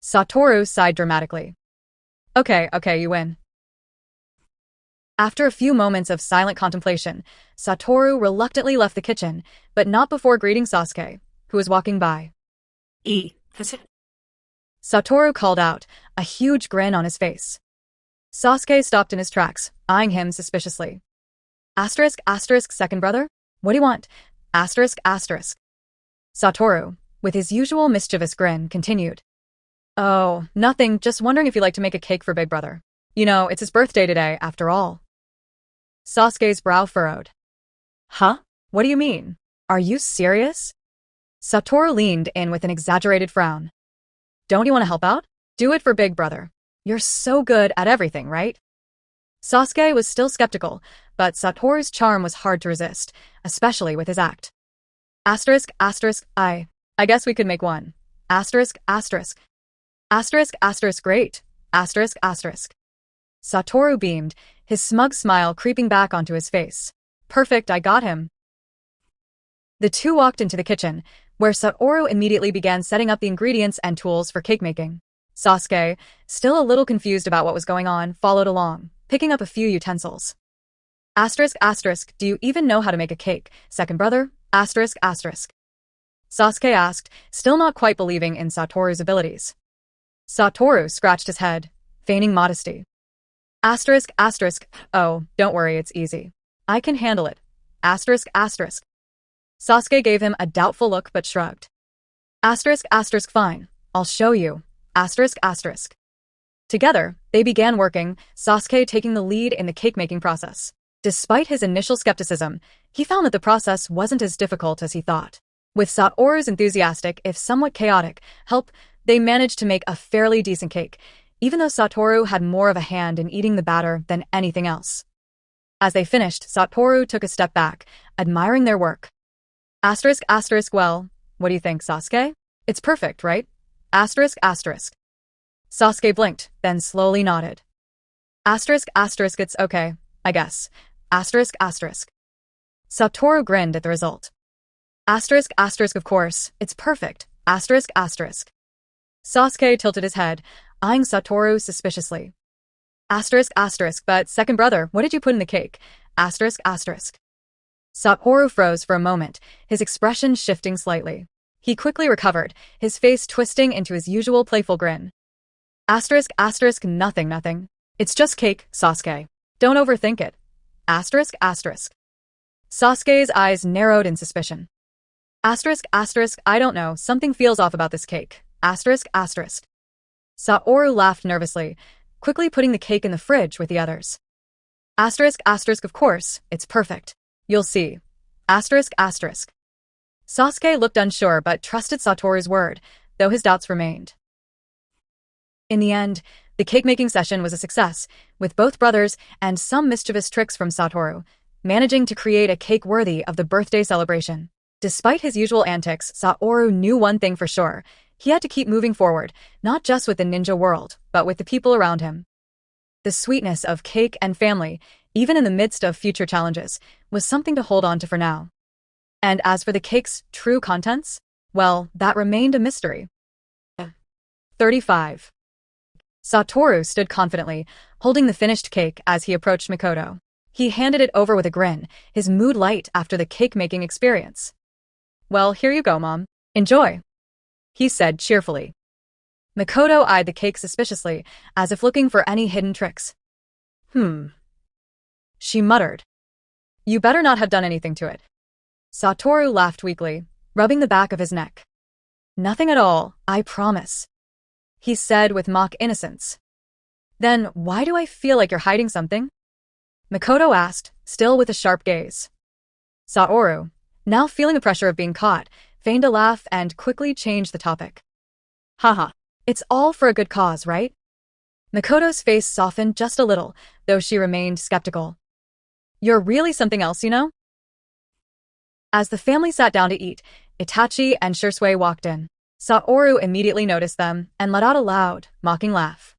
Satoru sighed dramatically. Okay, you win. After a few moments of silent contemplation, Satoru reluctantly left the kitchen, but not before greeting Sasuke, who was walking by. That's it. Satoru called out, a huge grin on his face. Sasuke stopped in his tracks, eyeing him suspiciously. Asterisk, second brother? What do you want? Asterisk. Satoru, with his usual mischievous grin, continued. Oh, nothing, just wondering if you'd like to make a cake for big brother. You know, it's his birthday today, after all. Sasuke's brow furrowed. Huh? What do you mean? Are you serious? Satoru leaned in with an exaggerated frown. Don't you want to help out? Do it for big brother. You're so good at everything, right? Sasuke was still skeptical, but Satoru's charm was hard to resist, especially with his act. Asterisk, I guess we could make one. Asterisk. Great. Asterisk. Satoru beamed, his smug smile creeping back onto his face. Perfect, I got him. The two walked into the kitchen, where Satoru immediately began setting up the ingredients and tools for cake making. Sasuke, still a little confused about what was going on, followed along, picking up a few utensils. Asterisk, do you even know how to make a cake, second brother? Asterisk. Sasuke asked, still not quite believing in Satoru's abilities. Satoru scratched his head, feigning modesty. Asterisk. Oh, don't worry, it's easy. I can handle it. Asterisk. Sasuke gave him a doubtful look but shrugged. Asterisk. Fine. I'll show you. Asterisk. Together, they began working, Sasuke taking the lead in the cake-making process. Despite his initial skepticism, he found that the process wasn't as difficult as he thought. With Satoru's enthusiastic, if somewhat chaotic, help, they managed to make a fairly decent cake, even though Satoru had more of a hand in eating the batter than anything else. As they finished, Satoru took a step back, admiring their work. Asterisk. Well, what do you think, Sasuke? It's perfect, right? Asterisk. Sasuke blinked, then slowly nodded. Asterisk. It's okay, I guess. Asterisk. Satoru grinned at the result. Asterisk. Of course, it's perfect. Asterisk. Sasuke tilted his head, eyeing Satoru suspiciously. Asterisk. But second brother, what did you put in the cake? Asterisk. Satoru froze for a moment, his expression shifting slightly. He quickly recovered, his face twisting into his usual playful grin. Asterisk. Nothing. It's just cake, Sasuke. Don't overthink it. Asterisk. Sasuke's eyes narrowed in suspicion. Asterisk. I don't know, something feels off about this cake. Asterisk. Satoru laughed nervously, quickly putting the cake in the fridge with the others. Asterisk. Of course, it's perfect. You'll see. Asterisk. Sasuke looked unsure but trusted Satoru's word, though his doubts remained. In the end, the cake-making session was a success, with both brothers and some mischievous tricks from Satoru, managing to create a cake worthy of the birthday celebration. Despite his usual antics, Satoru knew one thing for sure. He had to keep moving forward, not just with the ninja world, but with the people around him. The sweetness of cake and family, even in the midst of future challenges, was something to hold on to for now. And as for the cake's true contents, well, that remained a mystery. 35. Satoru stood confidently, holding the finished cake as he approached Mikoto. He handed it over with a grin, his mood light after the cake-making experience. Well, here you go, Mom. Enjoy, he said cheerfully. Mikoto eyed the cake suspiciously, as if looking for any hidden tricks. She muttered. You better not have done anything to it. Satoru laughed weakly, rubbing the back of his neck. Nothing at all, I promise, he said with mock innocence. Then why do I feel like you're hiding something? Mikoto asked, still with a sharp gaze. Satoru, now feeling the pressure of being caught, feigned a laugh and quickly changed the topic. Haha, it's all for a good cause, right? Mikoto's face softened just a little, though she remained skeptical. You're really something else, you know? As the family sat down to eat, Itachi and Shisui walked in. Satoru immediately noticed them and let out a loud, mocking laugh.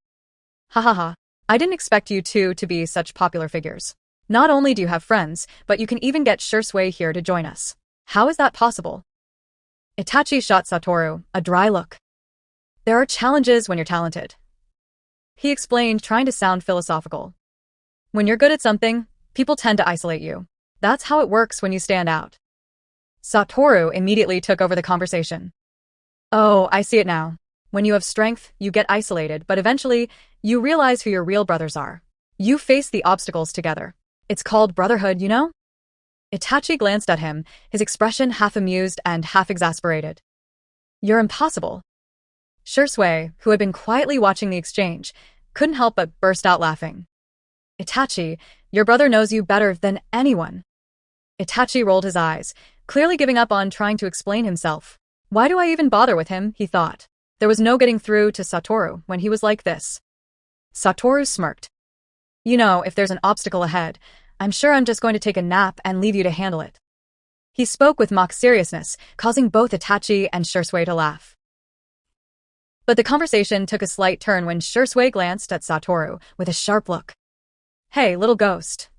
Ha ha ha, I didn't expect you two to be such popular figures. Not only do you have friends, but you can even get Shursui here to join us. How is that possible? Itachi shot Satoru a dry look. There are challenges when you're talented. He explained, trying to sound philosophical. When you're good at something, people tend to isolate you. That's how it works when you stand out. Satoru immediately took over the conversation. Oh, I see it now. When you have strength, you get isolated, but eventually, you realize who your real brothers are. You face the obstacles together. It's called brotherhood, you know? Itachi glanced at him, his expression half amused and half exasperated. You're impossible. Shursui, who had been quietly watching the exchange, couldn't help but burst out laughing. Itachi, your brother knows you better than anyone. Itachi rolled his eyes, clearly giving up on trying to explain himself. Why do I even bother with him, he thought. There was no getting through to Satoru when he was like this. Satoru smirked. You know, if there's an obstacle ahead, I'm sure I'm just going to take a nap and leave you to handle it. He spoke with mock seriousness, causing both Itachi and Shursui to laugh. But the conversation took a slight turn when Shursui glanced at Satoru with a sharp look. Hey, little ghost,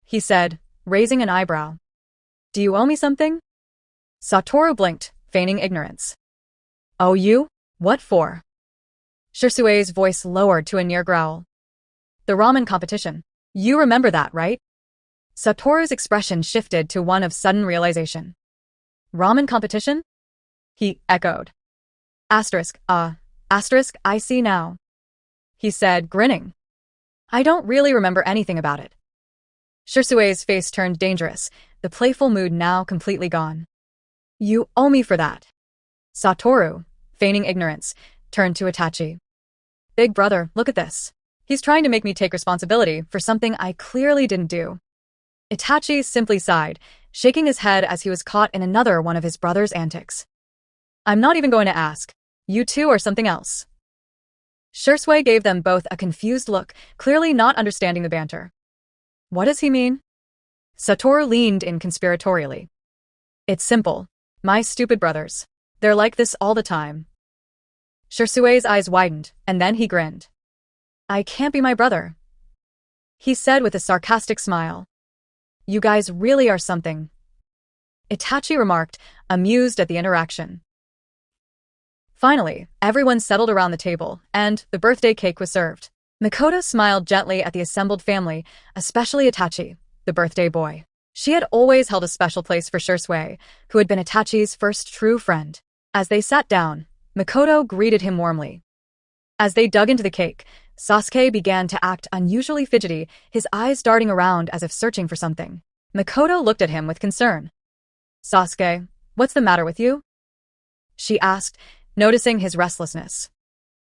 he said, raising an eyebrow. Do you owe me something? Satoru blinked, feigning ignorance. Oh, you? What for? Shursui's voice lowered to a near growl. The ramen competition. You remember that, right? Satoru's expression shifted to one of sudden realization. Ramen competition? He echoed. Asterisk, I see now. He said, grinning. I don't really remember anything about it. Shursui's face turned dangerous, the playful mood now completely gone. You owe me for that. Satoru, feigning ignorance, turned to Itachi. Big brother, look at this. He's trying to make me take responsibility for something I clearly didn't do. Itachi simply sighed, shaking his head as he was caught in another one of his brother's antics. I'm not even going to ask. You two are something else. Shursui gave them both a confused look, clearly not understanding the banter. What does he mean? Satoru leaned in conspiratorially. It's simple. My stupid brothers. They're like this all the time. Shursui's eyes widened, and then he grinned. I can't be my brother, he said with a sarcastic smile. You guys really are something, Itachi remarked, amused at the interaction. Finally, everyone settled around the table, and the birthday cake was served. Makoto smiled gently at the assembled family, especially Itachi, the birthday boy. She had always held a special place for Shursui, who had been Itachi's first true friend. As they sat down, Makoto greeted him warmly. As they dug into the cake, Sasuke began to act unusually fidgety, his eyes darting around as if searching for something. Makoto looked at him with concern. Sasuke, what's the matter with you? She asked, noticing his restlessness.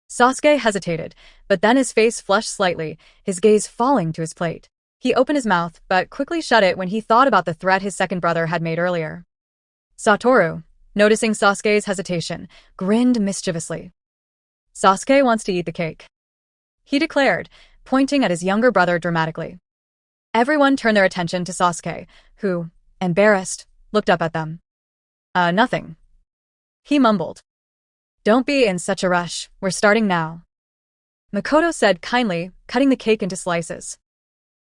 Sasuke hesitated, but then his face flushed slightly, his gaze falling to his plate. He opened his mouth, but quickly shut it when he thought about the threat his second brother had made earlier. Satoru, noticing Sasuke's hesitation, grinned mischievously. Sasuke wants to eat the cake, he declared, pointing at his younger brother dramatically. Everyone turned their attention to Sasuke, who, embarrassed, looked up at them. Nothing, he mumbled. Don't be in such a rush, we're starting now, Makoto said kindly, cutting the cake into slices.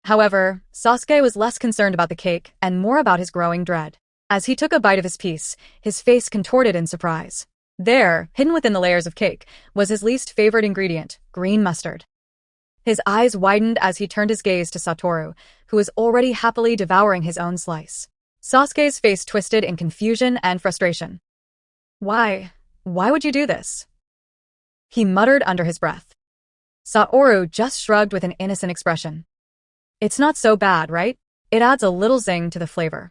However, Sasuke was less concerned about the cake and more about his growing dread. As he took a bite of his piece, his face contorted in surprise. There, hidden within the layers of cake, was his least favorite ingredient, green mustard. His eyes widened as he turned his gaze to Satoru, who was already happily devouring his own slice. Sasuke's face twisted in confusion and frustration. Why would you do this? He muttered under his breath. Satoru just shrugged with an innocent expression. It's not so bad, right? It adds a little zing to the flavor.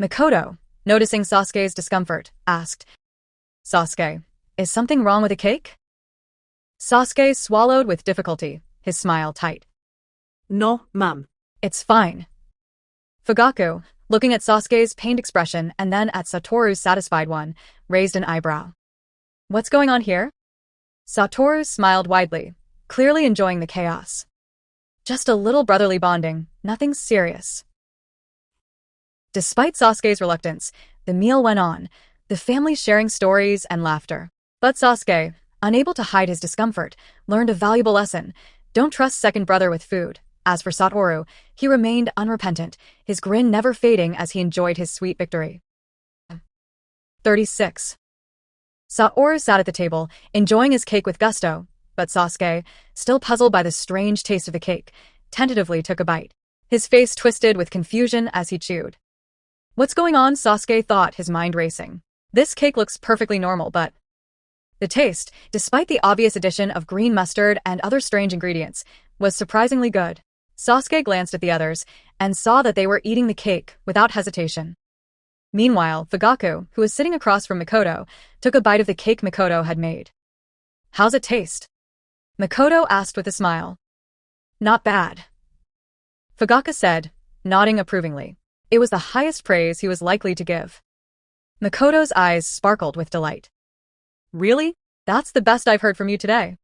Makoto, noticing Sasuke's discomfort, asked, Sasuke, is something wrong with the cake? Sasuke swallowed with difficulty, his smile tight. No, ma'am. It's fine. Fugaku, looking at Sasuke's pained expression and then at Satoru's satisfied one, raised an eyebrow. What's going on here? Satoru smiled widely, clearly enjoying the chaos. Just a little brotherly bonding, nothing serious. Despite Sasuke's reluctance, the meal went on, the family sharing stories and laughter. But Sasuke, unable to hide his discomfort, learned a valuable lesson. Don't trust second brother with food. As for Satoru, he remained unrepentant, his grin never fading as he enjoyed his sweet victory. 36. Satoru sat at the table, enjoying his cake with gusto, but Sasuke, still puzzled by the strange taste of the cake, tentatively took a bite. His face twisted with confusion as he chewed. What's going on? Sasuke thought, his mind racing. This cake looks perfectly normal, but the taste, despite the obvious addition of green mustard and other strange ingredients, was surprisingly good. Sasuke glanced at the others and saw that they were eating the cake without hesitation. Meanwhile, Fugaku, who was sitting across from Mikoto, took a bite of the cake Mikoto had made. How's it taste? Mikoto asked with a smile. Not bad, Fugaku said, nodding approvingly. It was the highest praise he was likely to give. Mikoto's eyes sparkled with delight. Really? That's the best I've heard from you today,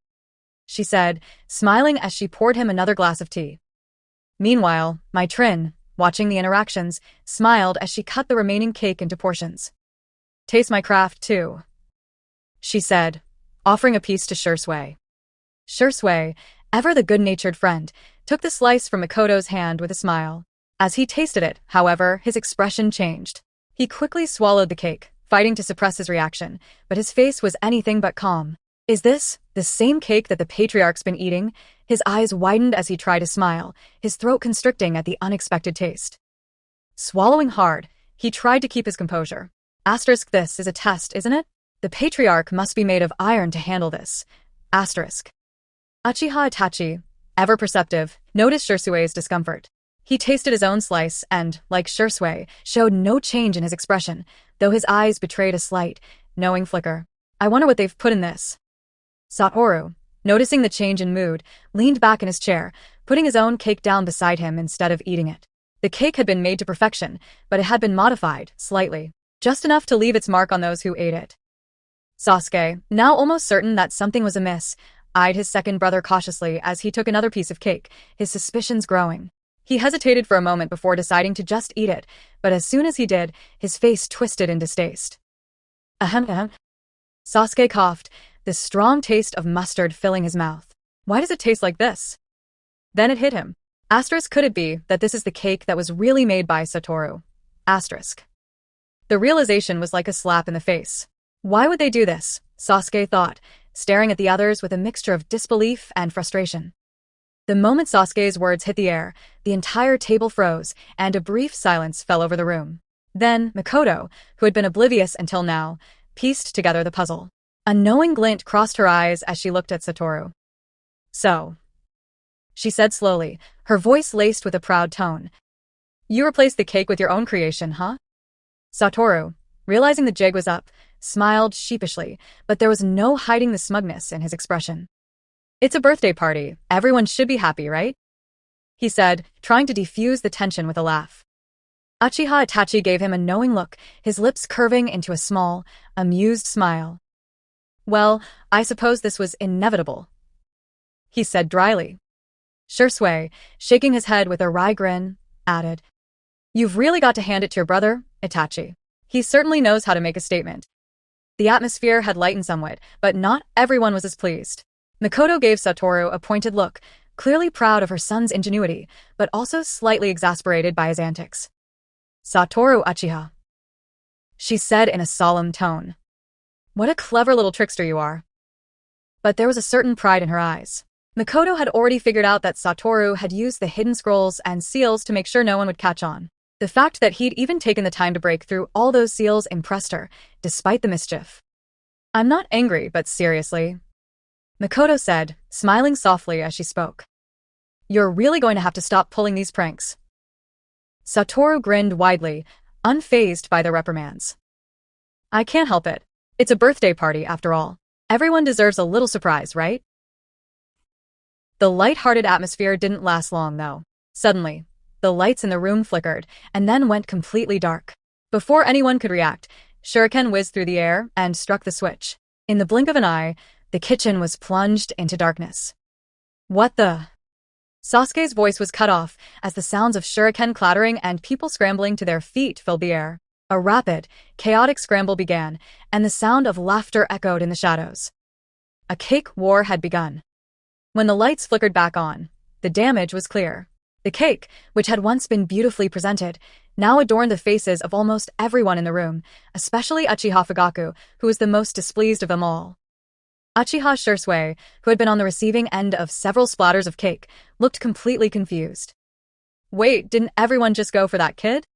she said, smiling as she poured him another glass of tea. Meanwhile, Trin, watching the interactions, smiled as she cut the remaining cake into portions. Taste my craft, too, she said, offering a piece to Shursui. Shursui, ever the good-natured friend, took the slice from Mikoto's hand with a smile. As he tasted it, however, his expression changed. He quickly swallowed the cake, fighting to suppress his reaction, but his face was anything but calm. Is this the same cake that the patriarch's been eating? His eyes widened as he tried to smile, his throat constricting at the unexpected taste. Swallowing hard, he tried to keep his composure. Asterisk, this is a test, isn't it? The patriarch must be made of iron to handle this. Asterisk. Uchiha Itachi, ever perceptive, noticed Shursui's discomfort. He tasted his own slice and, like Shursui, showed no change in his expression, though his eyes betrayed a slight, knowing flicker. I wonder what they've put in this. Satoru, noticing the change in mood, leaned back in his chair, putting his own cake down beside him instead of eating it. The cake had been made to perfection, but it had been modified, slightly, just enough to leave its mark on those who ate it. Sasuke, now almost certain that something was amiss, eyed his second brother cautiously as he took another piece of cake, his suspicions growing. He hesitated for a moment before deciding to just eat it, but as soon as he did, his face twisted in distaste. Ahem. Sasuke coughed, the strong taste of mustard filling his mouth. Why does it taste like this? Then it hit him. Asterisk, could it be that this is the cake that was really made by Satoru? Asterisk. The realization was like a slap in the face. Why would they do this? Sasuke thought, staring at the others with a mixture of disbelief and frustration. The moment Sasuke's words hit the air, the entire table froze, and a brief silence fell over the room. Then, Mikoto, who had been oblivious until now, pieced together the puzzle. A knowing glint crossed her eyes as she looked at Satoru. So, she said slowly, her voice laced with a proud tone. You replaced the cake with your own creation, huh? Satoru, realizing the jig was up, smiled sheepishly, but there was no hiding the smugness in his expression. It's a birthday party. Everyone should be happy, right? He said, trying to defuse the tension with a laugh. Uchiha Itachi gave him a knowing look, his lips curving into a small, amused smile. Well, I suppose this was inevitable, he said dryly. Shursui, shaking his head with a wry grin, added, You've really got to hand it to your brother, Itachi. He certainly knows how to make a statement. The atmosphere had lightened somewhat, but not everyone was as pleased. Mikoto gave Satoru a pointed look, clearly proud of her son's ingenuity, but also slightly exasperated by his antics. Satoru Uchiha, she said in a solemn tone. What a clever little trickster you are. But there was a certain pride in her eyes. Mikoto had already figured out that Satoru had used the hidden scrolls and seals to make sure no one would catch on. The fact that he'd even taken the time to break through all those seals impressed her, despite the mischief. I'm not angry, but seriously, Mikoto said, smiling softly as she spoke. You're really going to have to stop pulling these pranks. Satoru grinned widely, unfazed by the reprimands. I can't help it. It's a birthday party, after all. Everyone deserves a little surprise, right? The light-hearted atmosphere didn't last long, though. Suddenly, the lights in the room flickered, and then went completely dark. Before anyone could react, Shuriken whizzed through the air and struck the switch. In the blink of an eye, the kitchen was plunged into darkness. What the? Sasuke's voice was cut off as the sounds of shuriken clattering and people scrambling to their feet filled the air. A rapid, chaotic scramble began, and the sound of laughter echoed in the shadows. A cake war had begun. When the lights flickered back on, the damage was clear. The cake, which had once been beautifully presented, now adorned the faces of almost everyone in the room, especially Uchiha Fugaku, who was the most displeased of them all. Uchiha Shursui, who had been on the receiving end of several splatters of cake, looked completely confused. Wait, didn't everyone just go for that kid?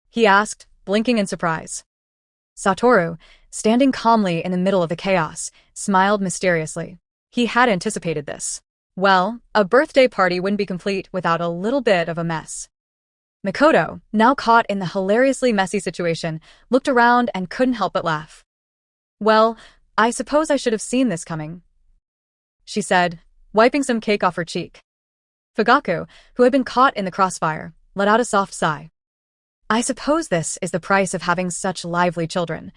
He asked, blinking in surprise. Satoru, standing calmly in the middle of the chaos, smiled mysteriously. He had anticipated this. Well, a birthday party wouldn't be complete without a little bit of a mess. Mikoto, now caught in the hilariously messy situation, looked around and couldn't help but laugh. Well, I suppose I should have seen this coming, she said, wiping some cake off her cheek. Fugaku, who had been caught in the crossfire, let out a soft sigh. I suppose this is the price of having such lively children,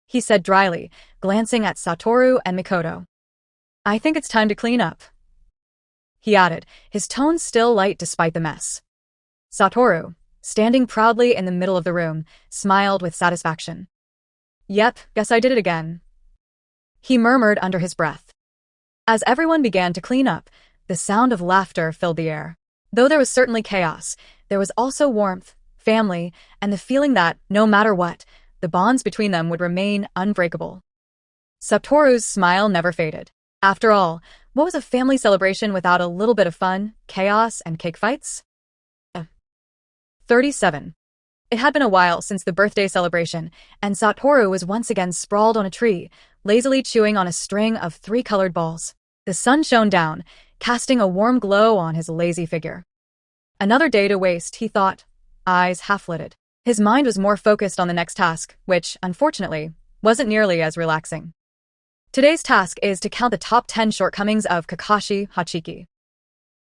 he said dryly, glancing at Satoru and Mikoto. I think it's time to clean up, he added, his tone still light despite the mess. Satoru, standing proudly in the middle of the room, smiled with satisfaction. Yep, guess I did it again, he murmured under his breath. As everyone began to clean up, the sound of laughter filled the air. Though there was certainly chaos, there was also warmth, family, and the feeling that, no matter what, the bonds between them would remain unbreakable. Satoru's smile never faded. After all, what was a family celebration without a little bit of fun, chaos, and cake fights? 37. It had been a while since the birthday celebration, and Satoru was once again sprawled on a tree, lazily chewing on a string of 3-colored balls. The sun shone down, casting a warm glow on his lazy figure. Another day to waste, he thought, eyes half-lidded. His mind was more focused on the next task, which, unfortunately, wasn't nearly as relaxing. Today's task is to count the top 10 shortcomings of Kakashi Hachiki.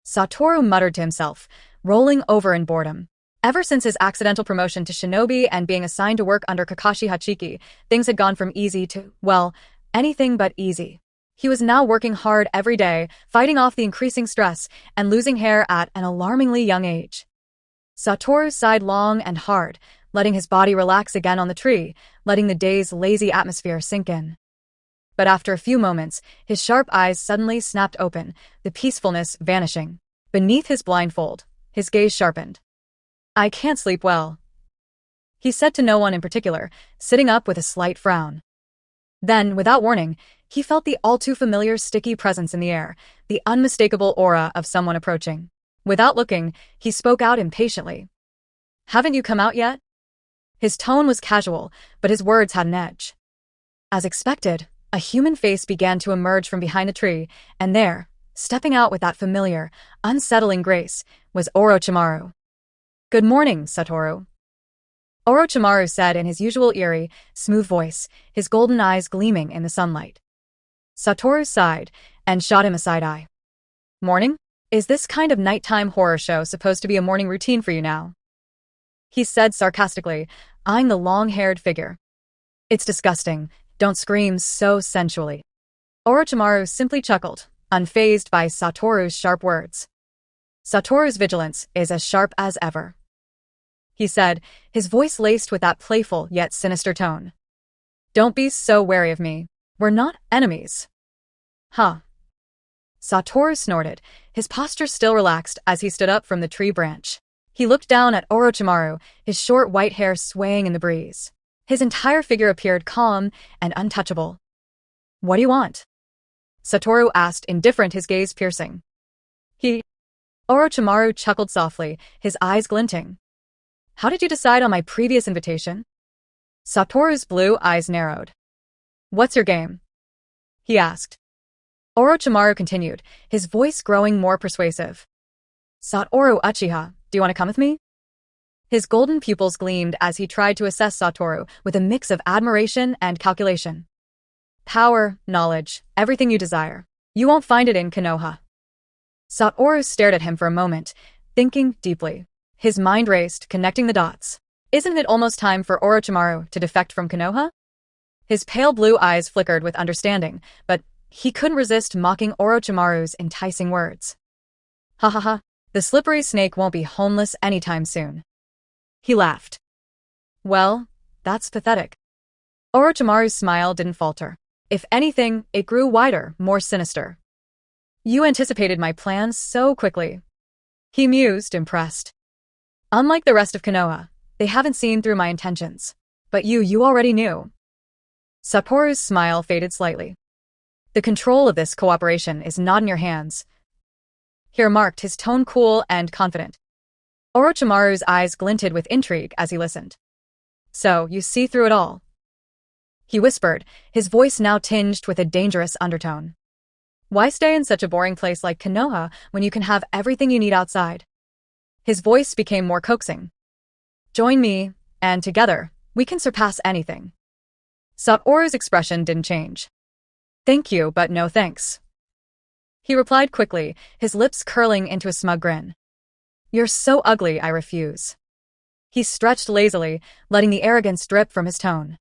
Satoru muttered to himself, rolling over in boredom. Ever since his accidental promotion to shinobi and being assigned to work under Kakashi Hachiki, things had gone from easy to, well, anything but easy. He was now working hard every day, fighting off the increasing stress, and losing hair at an alarmingly young age. Satoru sighed long and hard, letting his body relax again on the tree, letting the day's lazy atmosphere sink in. But after a few moments, his sharp eyes suddenly snapped open, the peacefulness vanishing. Beneath his blindfold, his gaze sharpened. I can't sleep well, he said to no one in particular, sitting up with a slight frown. Then, without warning, he felt the all-too-familiar sticky presence in the air, the unmistakable aura of someone approaching. Without looking, he spoke out impatiently. Haven't you come out yet? His tone was casual, but his words had an edge. As expected, a human face began to emerge from behind the tree, and there, stepping out with that familiar, unsettling grace, was Orochimaru. Good morning, Satoru, Orochimaru said in his usual eerie, smooth voice, his golden eyes gleaming in the sunlight. Satoru sighed and shot him a side eye. Morning? Is this kind of nighttime horror show supposed to be a morning routine for you now? He said sarcastically, eyeing the long-haired figure. It's disgusting. Don't scream so sensually. Orochimaru simply chuckled, unfazed by Satoru's sharp words. Satoru's vigilance is as sharp as ever, he said, his voice laced with that playful yet sinister tone. Don't be so wary of me. We're not enemies. Huh. Satoru snorted, his posture still relaxed as he stood up from the tree branch. He looked down at Orochimaru, his short white hair swaying in the breeze. His entire figure appeared calm and untouchable. What do you want? Satoru asked, indifferent, his gaze piercing. Orochimaru chuckled softly, his eyes glinting. How did you decide on my previous invitation? Satoru's blue eyes narrowed. What's your game? He asked. Orochimaru continued, his voice growing more persuasive. Satoru Uchiha, do you want to come with me? His golden pupils gleamed as he tried to assess Satoru with a mix of admiration and calculation. Power, knowledge, everything you desire. You won't find it in Konoha. Satoru stared at him for a moment, thinking deeply. His mind raced, connecting the dots. Isn't it almost time for Orochimaru to defect from Konoha? His pale blue eyes flickered with understanding, but he couldn't resist mocking Orochimaru's enticing words. Ha ha ha, the slippery snake won't be homeless anytime soon. He laughed. Well, that's pathetic. Orochimaru's smile didn't falter. If anything, it grew wider, more sinister. You anticipated my plans so quickly. He mused, impressed. Unlike the rest of Konoha, they haven't seen through my intentions. But you already knew. Satoru's smile faded slightly. The control of this cooperation is not in your hands. He remarked, his tone cool and confident. Orochimaru's eyes glinted with intrigue as he listened. So, you see through it all? He whispered, his voice now tinged with a dangerous undertone. Why stay in such a boring place like Konoha when you can have everything you need outside? His voice became more coaxing. Join me, and together, we can surpass anything. Satoru's expression didn't change. Thank you, but no thanks. He replied quickly, his lips curling into a smug grin. You're so ugly, I refuse. He stretched lazily, letting the arrogance drip from his tone.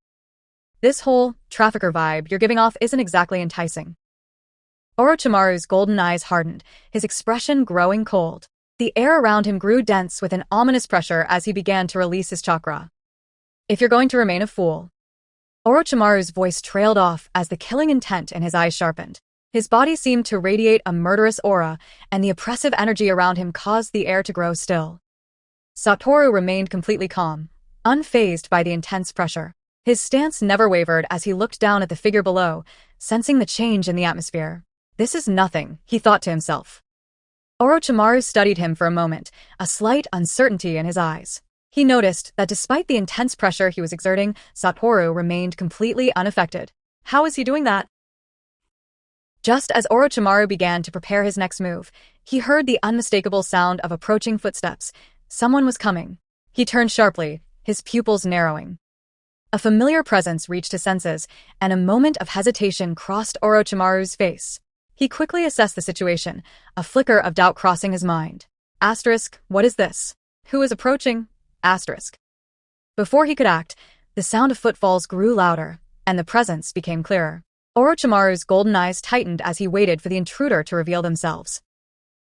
This whole trafficker vibe you're giving off isn't exactly enticing. Orochimaru's golden eyes hardened, his expression growing cold. The air around him grew dense with an ominous pressure as he began to release his chakra. If you're going to remain a fool. Orochimaru's voice trailed off as the killing intent in his eyes sharpened. His body seemed to radiate a murderous aura, and the oppressive energy around him caused the air to grow still. Satoru remained completely calm, unfazed by the intense pressure. His stance never wavered as he looked down at the figure below, sensing the change in the atmosphere. This is nothing, he thought to himself. Orochimaru studied him for a moment, a slight uncertainty in his eyes. He noticed that despite the intense pressure he was exerting, Satoru remained completely unaffected. How is he doing that? Just as Orochimaru began to prepare his next move, he heard the unmistakable sound of approaching footsteps. Someone was coming. He turned sharply, his pupils narrowing. A familiar presence reached his senses, and a moment of hesitation crossed Orochimaru's face. He quickly assessed the situation, a flicker of doubt crossing his mind. Asterisk, what is this? Who is approaching? Asterisk. Before he could act, the sound of footfalls grew louder, and the presence became clearer. Orochimaru's golden eyes tightened as he waited for the intruder to reveal themselves.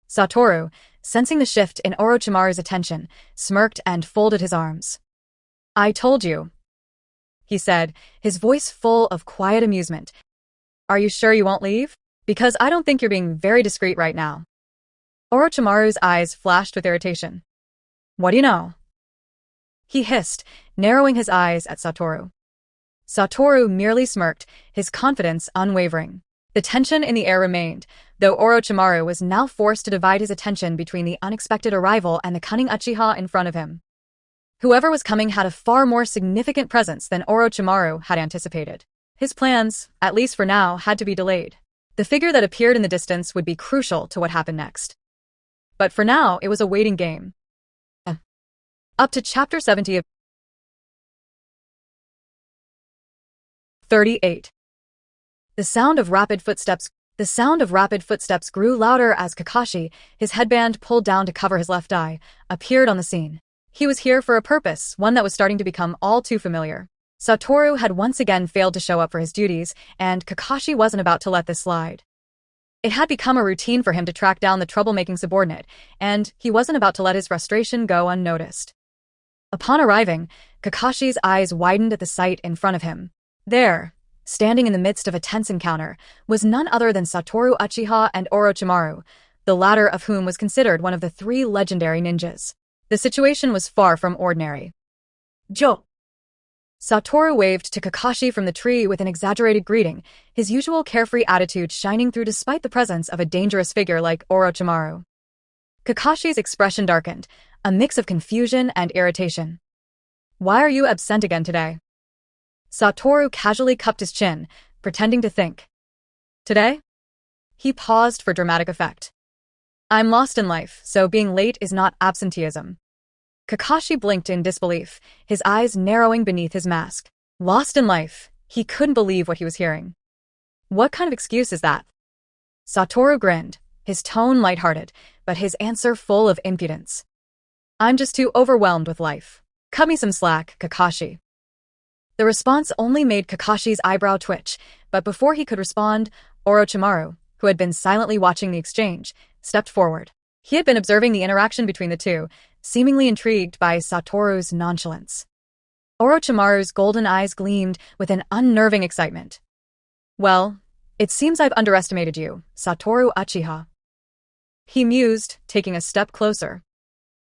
Satoru, sensing the shift in Orochimaru's attention, smirked and folded his arms. I told you, he said, his voice full of quiet amusement. Are you sure you won't leave? Because I don't think you're being very discreet right now. Orochimaru's eyes flashed with irritation. What do you know? He hissed, narrowing his eyes at Satoru. Satoru merely smirked, his confidence unwavering. The tension in the air remained, though Orochimaru was now forced to divide his attention between the unexpected arrival and the cunning uchiha in front of him. Whoever was coming had a far more significant presence than Orochimaru had anticipated. His plans, at least for now, had to be delayed. The figure that appeared in the distance would be crucial to what happened next. But for now, it was a waiting game. Up to Chapter 70 of 38. The sound of rapid footsteps grew louder as Kakashi, his headband pulled down to cover his left eye, appeared on the scene. He was here for a purpose, one that was starting to become all too familiar. Satoru had once again failed to show up for his duties, and Kakashi wasn't about to let this slide. It had become a routine for him to track down the troublemaking subordinate, and he wasn't about to let his frustration go unnoticed. Upon arriving, Kakashi's eyes widened at the sight in front of him. There, standing in the midst of a tense encounter, was none other than Satoru Uchiha and Orochimaru, the latter of whom was considered one of the 3 legendary ninjas. The situation was far from ordinary. Jo! Satoru waved to Kakashi from the tree with an exaggerated greeting, his usual carefree attitude shining through despite the presence of a dangerous figure like Orochimaru. Kakashi's expression darkened, a mix of confusion and irritation. Why are you absent again today? Satoru casually cupped his chin, pretending to think. Today? He paused for dramatic effect. I'm lost in life, so being late is not absenteeism. Kakashi blinked in disbelief, his eyes narrowing beneath his mask. Lost in life, he couldn't believe what he was hearing. What kind of excuse is that? Satoru grinned, his tone lighthearted, but his answer full of impudence. I'm just too overwhelmed with life. Cut me some slack, Kakashi. The response only made Kakashi's eyebrow twitch, but before he could respond, Orochimaru, who had been silently watching the exchange, stepped forward. He had been observing the interaction between the two, seemingly intrigued by Satoru's nonchalance. Orochimaru's golden eyes gleamed with an unnerving excitement. Well, It seems I've underestimated you, Satoru Uchiha. He mused, taking a step closer.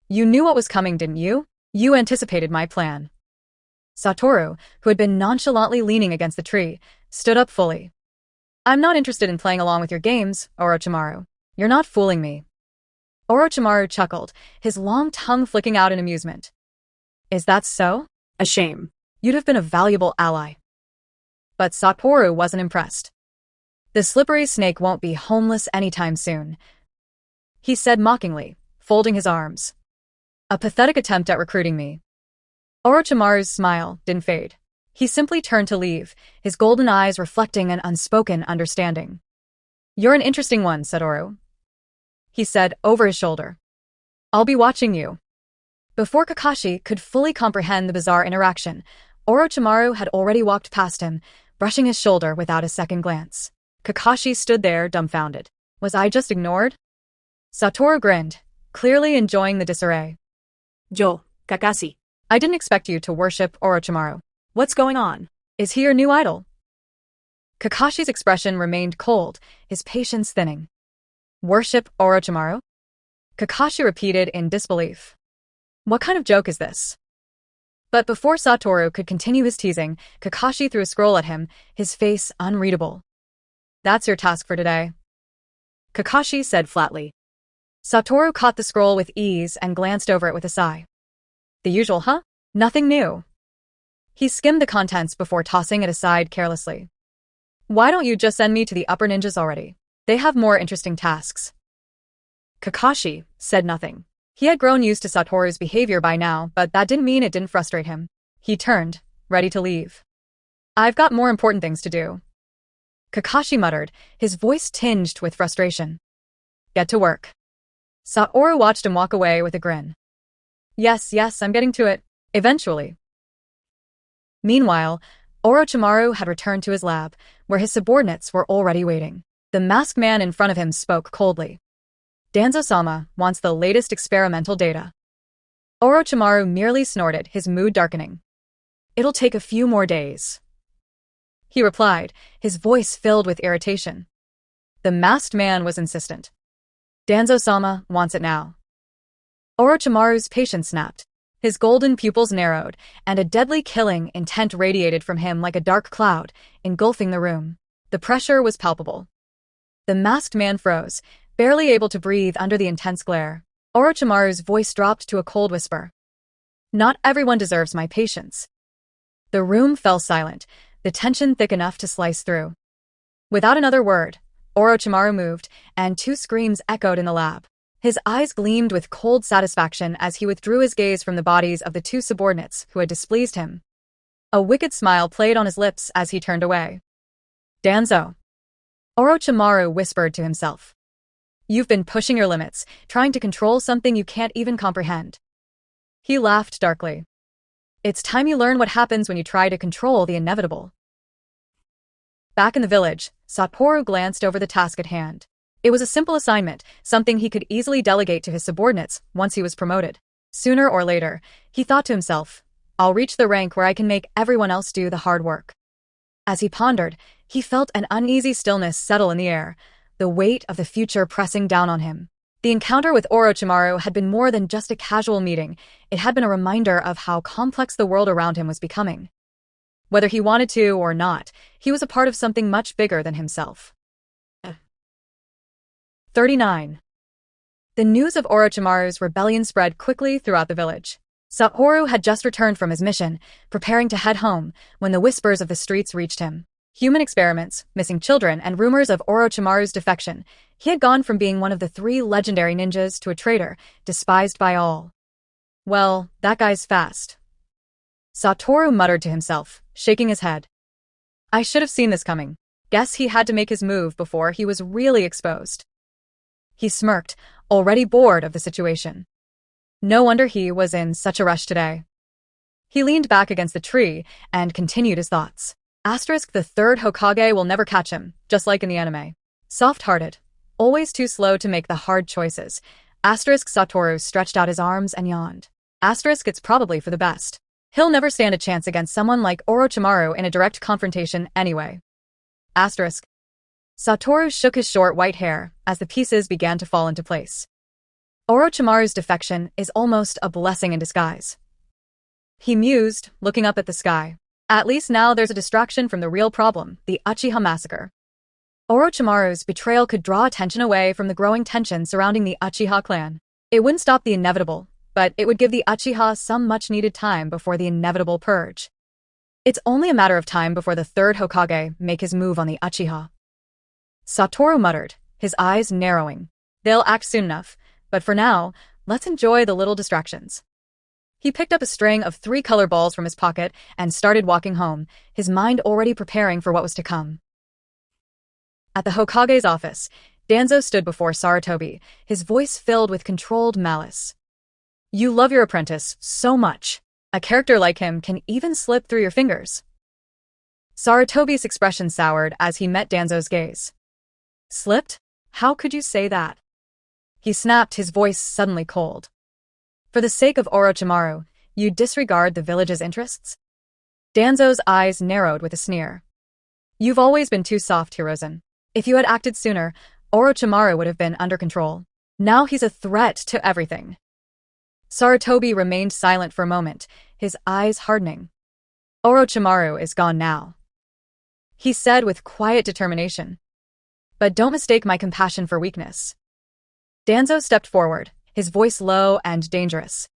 You knew what was coming, didn't you? You anticipated my plan. Satoru, who had been nonchalantly leaning against the tree, stood up fully. I'm not interested in playing along with your games, Orochimaru. You're not fooling me. Orochimaru chuckled, his long tongue flicking out in amusement. Is that so? A shame. You'd have been a valuable ally. But Satoru wasn't impressed. The slippery snake won't be homeless anytime soon, he said mockingly, folding his arms. A pathetic attempt at recruiting me. Orochimaru's smile didn't fade. He simply turned to leave, his golden eyes reflecting an unspoken understanding. You're an interesting one, Satoru, he said over his shoulder. I'll be watching you. Before Kakashi could fully comprehend the bizarre interaction, Orochimaru had already walked past him, brushing his shoulder without a second glance. Kakashi stood there dumbfounded. Was I just ignored? Satoru grinned, clearly enjoying the disarray. Kakashi. I didn't expect you to worship Orochimaru. What's going on? Is he your new idol? Kakashi's expression remained cold, his patience thinning. Worship Orochimaru? Kakashi repeated in disbelief. What kind of joke is this? But before Satoru could continue his teasing, Kakashi threw a scroll at him, his face unreadable. That's your task for today, Kakashi said flatly. Satoru caught the scroll with ease and glanced over it with a sigh. The usual, huh? Nothing new. He skimmed the contents before tossing it aside carelessly. Why don't you just send me to the upper ninjas already? They have more interesting tasks. Kakashi said nothing. He had grown used to Satoru's behavior by now, but that didn't mean it didn't frustrate him. He turned, ready to leave. I've got more important things to do, Kakashi muttered, his voice tinged with frustration. Get to work. Satoru watched him walk away with a grin. Yes, I'm getting to it. Eventually. Meanwhile, Orochimaru had returned to his lab, where his subordinates were already waiting. The masked man in front of him spoke coldly. Danzo-sama wants the latest experimental data. Orochimaru merely snorted, his mood darkening. It'll take a few more days, he replied, his voice filled with irritation. The masked man was insistent. Danzo-sama wants it now. Orochimaru's patience snapped. His golden pupils narrowed, and a deadly killing intent radiated from him like a dark cloud, engulfing the room. The pressure was palpable. The masked man froze, barely able to breathe under the intense glare. Orochimaru's voice dropped to a cold whisper. Not everyone deserves my patience. The room fell silent, the tension thick enough to slice through. Without another word, Orochimaru moved, and two screams echoed in the lab. His eyes gleamed with cold satisfaction as he withdrew his gaze from the bodies of the two subordinates who had displeased him. A wicked smile played on his lips as he turned away. Danzo, Orochimaru whispered to himself. You've been pushing your limits, trying to control something you can't even comprehend. He laughed darkly. It's time you learn what happens when you try to control the inevitable. Back in the village, Satoru glanced over the task at hand. It was a simple assignment, something he could easily delegate to his subordinates once he was promoted. Sooner or later, he thought to himself, I'll reach the rank where I can make everyone else do the hard work. As he pondered, he felt an uneasy stillness settle in the air, the weight of the future pressing down on him. The encounter with Orochimaru had been more than just a casual meeting. It had been a reminder of how complex the world around him was becoming. Whether he wanted to or not, he was a part of something much bigger than himself. 39. The news of Orochimaru's rebellion spread quickly throughout the village. Satoru had just returned from his mission, preparing to head home, when the whispers of the streets reached him. Human experiments, missing children, and rumors of Orochimaru's defection. He had gone from being one of the 3 legendary ninjas to a traitor, despised by all. Well, that guy's fast. Satoru muttered to himself, shaking his head. I should have seen this coming. Guess he had to make his move before he was really exposed. He smirked, already bored of the situation. No wonder he was in such a rush today. He leaned back against the tree and continued his thoughts. The third Hokage will never catch him, just like in the anime. Soft-hearted, always too slow to make the hard choices. Satoru stretched out his arms and yawned. It's probably for the best. He'll never stand a chance against someone like Orochimaru in a direct confrontation anyway. Satoru shook his short white hair as the pieces began to fall into place. Orochimaru's defection is almost a blessing in disguise. He mused, looking up at the sky. At least now there's a distraction from the real problem, the Uchiha massacre. Orochimaru's betrayal could draw attention away from the growing tension surrounding the Uchiha clan. It wouldn't stop the inevitable, but it would give the Uchiha some much-needed time before the inevitable purge. It's only a matter of time before the third Hokage make his move on the Uchiha. Satoru muttered, his eyes narrowing. They'll act soon enough, but for now, let's enjoy the little distractions. He picked up a string of 3 color balls from his pocket and started walking home, his mind already preparing for what was to come. At the Hokage's office, Danzo stood before Sarutobi, his voice filled with controlled malice. You love your apprentice so much. A character like him can even slip through your fingers. Sarutobi's expression soured as he met Danzo's gaze. Slipped? How could you say that? He snapped, his voice suddenly cold. For the sake of Orochimaru, you disregard the village's interests? Danzo's eyes narrowed with a sneer. You've always been too soft, Hirozen. If you had acted sooner, Orochimaru would have been under control. Now he's a threat to everything. Sarutobi remained silent for a moment, his eyes hardening. Orochimaru is gone now, he said with quiet determination. But don't mistake my compassion for weakness. Danzo stepped forward, his voice low and dangerous.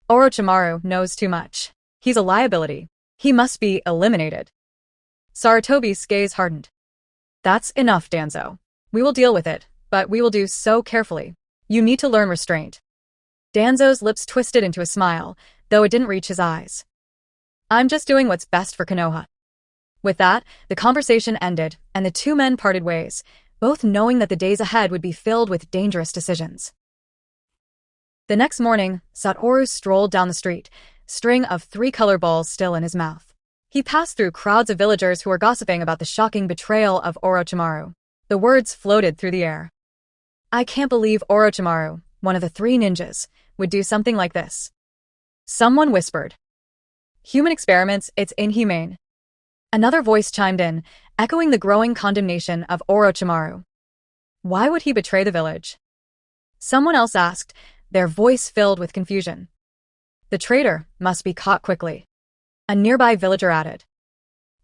Orochimaru knows too much. He's a liability. He must be eliminated. Sarutobi's gaze hardened. That's enough, Danzo. We will deal with it, but we will do so carefully. You need to learn restraint. Danzo's lips twisted into a smile, though it didn't reach his eyes. I'm just doing what's best for Konoha. With that, the conversation ended, and the 2 men parted ways, both knowing that the days ahead would be filled with dangerous decisions. The next morning, Satoru strolled down the street, string of 3 color balls still in his mouth. He passed through crowds of villagers who were gossiping about the shocking betrayal of Orochimaru. The words floated through the air. I can't believe Orochimaru, one of the 3 ninjas, would do something like this. Someone whispered. Human experiments, it's inhumane. Another voice chimed in, echoing the growing condemnation of Orochimaru. Why would he betray the village? Someone else asked, their voice filled with confusion. The traitor must be caught quickly. A nearby villager added.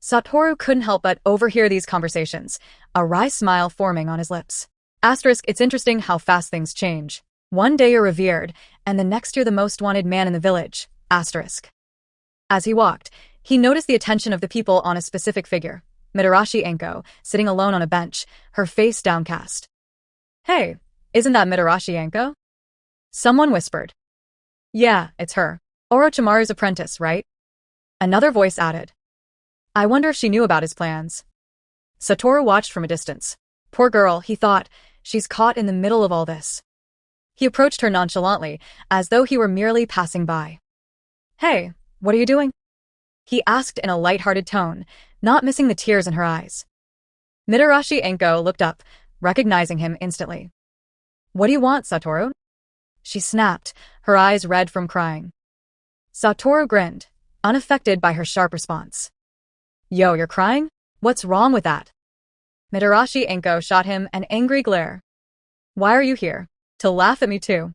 Satoru couldn't help but overhear these conversations, a wry smile forming on his lips. It's interesting how fast things change. One day you're revered, and the next you're the most wanted man in the village. As he walked, he noticed the attention of the people on a specific figure, Mitarashi Enko, sitting alone on a bench, her face downcast. Hey, isn't that Mitarashi Enko? Someone whispered. Yeah, it's her. Orochimaru's apprentice, right? Another voice added. I wonder if she knew about his plans. Satoru watched from a distance. Poor girl, he thought, she's caught in the middle of all this. He approached her nonchalantly, as though he were merely passing by. Hey, what are you doing? He asked in a light-hearted tone, not missing the tears in her eyes. Mitarashi Enko looked up, recognizing him instantly. What do you want, Satoru? She snapped, her eyes red from crying. Satoru grinned, unaffected by her sharp response. Yo, you're crying? What's wrong with that? Mitarashi Enko shot him an angry glare. Why are you here? To laugh at me too?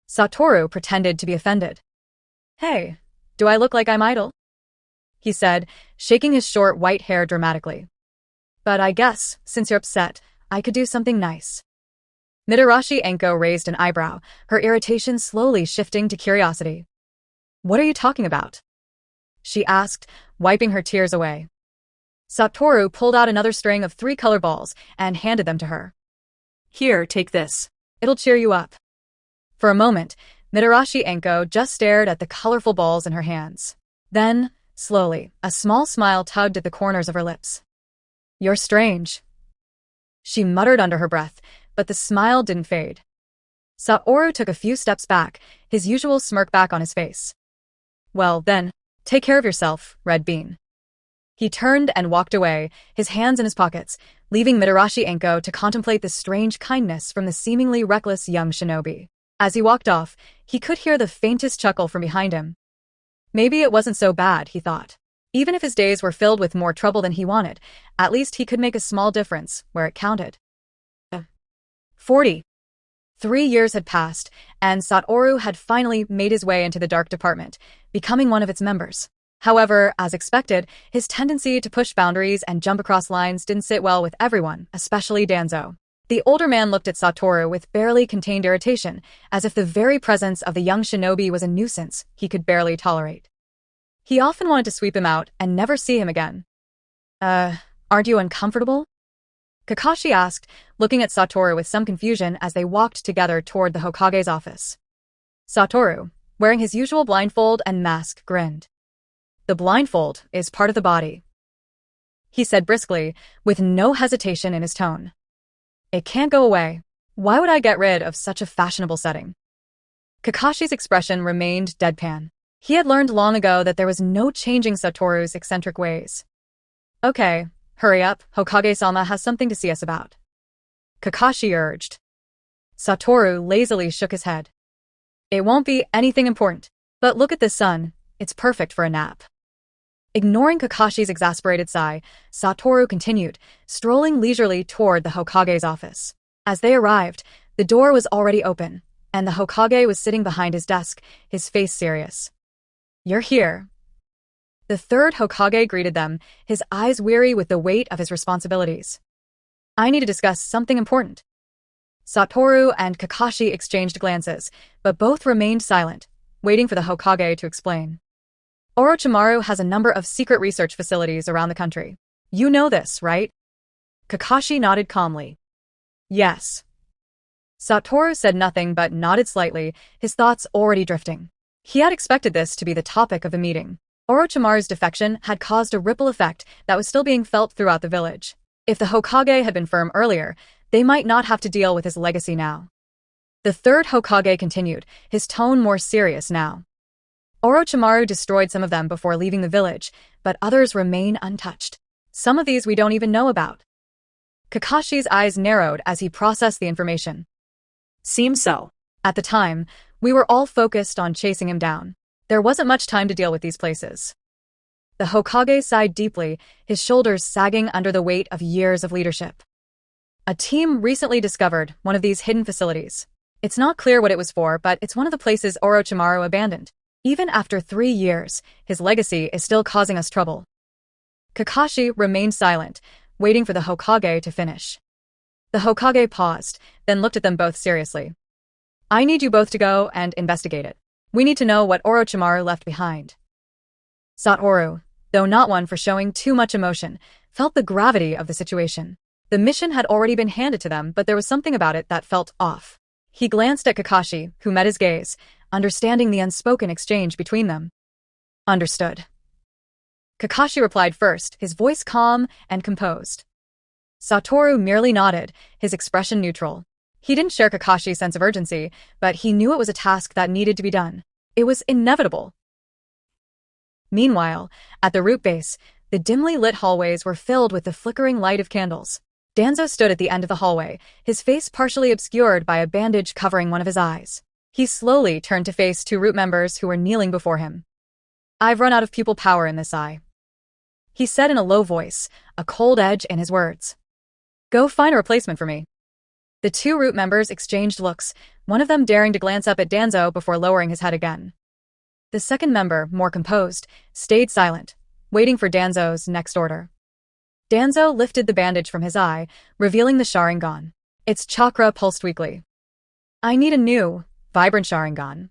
Satoru pretended to be offended. Hey, do I look like I'm idle? He said, shaking his short white hair dramatically. But I guess, since you're upset, I could do something nice. Mitarashi Enko raised an eyebrow, her irritation slowly shifting to curiosity. What are you talking about? She asked, wiping her tears away. Satoru pulled out another string of 3 color balls and handed them to her. Here, take this. It'll cheer you up. For a moment, Mitarashi Enko just stared at the colorful balls in her hands. Then, slowly, a small smile tugged at the corners of her lips. You're strange. She muttered under her breath, but the smile didn't fade. Satoru took a few steps back, his usual smirk back on his face. Well, then, take care of yourself, Red Bean. He turned and walked away, his hands in his pockets, leaving Mitarashi Enko to contemplate the strange kindness from the seemingly reckless young shinobi. As he walked off, he could hear the faintest chuckle from behind him. Maybe it wasn't so bad, he thought. Even if his days were filled with more trouble than he wanted, at least he could make a small difference where it counted. 40. 3 years had passed, and Satoru had finally made his way into the Dark Department, becoming one of its members. However, as expected, his tendency to push boundaries and jump across lines didn't sit well with everyone, especially Danzo. The older man looked at Satoru with barely contained irritation, as if the very presence of the young shinobi was a nuisance he could barely tolerate. He often wanted to sweep him out and never see him again. Aren't you uncomfortable? Kakashi asked, looking at Satoru with some confusion as they walked together toward the Hokage's office. Satoru, wearing his usual blindfold and mask, grinned. The blindfold is part of the body, he said briskly, with no hesitation in his tone. It can't go away. Why would I get rid of such a fashionable setting? Kakashi's expression remained deadpan. He had learned long ago that there was no changing Satoru's eccentric ways. Okay, hurry up, Hokage-sama has something to see us about. Kakashi urged. Satoru lazily shook his head. It won't be anything important, but look at the sun, it's perfect for a nap. Ignoring Kakashi's exasperated sigh, Satoru continued, strolling leisurely toward the Hokage's office. As they arrived, the door was already open, and the Hokage was sitting behind his desk, his face serious. You're here. The third Hokage greeted them, his eyes weary with the weight of his responsibilities. I need to discuss something important. Satoru and Kakashi exchanged glances, but both remained silent, waiting for the Hokage to explain. Orochimaru has a number of secret research facilities around the country. You know this, right? Kakashi nodded calmly. Yes. Satoru said nothing but nodded slightly, his thoughts already drifting. He had expected this to be the topic of the meeting. Orochimaru's defection had caused a ripple effect that was still being felt throughout the village. If the Hokage had been firm earlier, they might not have to deal with his legacy now. The third Hokage continued, his tone more serious now. Orochimaru destroyed some of them before leaving the village, but others remain untouched. Some of these we don't even know about. Kakashi's eyes narrowed as he processed the information. Seems so. At the time, we were all focused on chasing him down. There wasn't much time to deal with these places. The Hokage sighed deeply, his shoulders sagging under the weight of years of leadership. A team recently discovered one of these hidden facilities. It's not clear what it was for, but it's one of the places Orochimaru abandoned. Even after 3 years, his legacy is still causing us trouble. Kakashi remained silent, waiting for the Hokage to finish. The Hokage paused, then looked at them both seriously. I need you both to go and investigate it. We need to know what Orochimaru left behind. Satoru, though not one for showing too much emotion, felt the gravity of the situation. The mission had already been handed to them, but there was something about it that felt off. He glanced at Kakashi, who met his gaze, understanding the unspoken exchange between them. Understood. Kakashi replied first, his voice calm and composed. Satoru merely nodded, his expression neutral. He didn't share Kakashi's sense of urgency, but he knew it was a task that needed to be done. It was inevitable. Meanwhile, at the root base, the dimly lit hallways were filled with the flickering light of candles. Danzo stood at the end of the hallway, his face partially obscured by a bandage covering one of his eyes. He slowly turned to face 2 root members who were kneeling before him. I've run out of pupil power in this eye, he said in a low voice, a cold edge in his words. Go find a replacement for me. The 2 root members exchanged looks, one of them daring to glance up at Danzo before lowering his head again. The second member, more composed, stayed silent, waiting for Danzo's next order. Danzo lifted the bandage from his eye, revealing the Sharingan. Its chakra pulsed weakly. I need a new, vibrant Sharingan,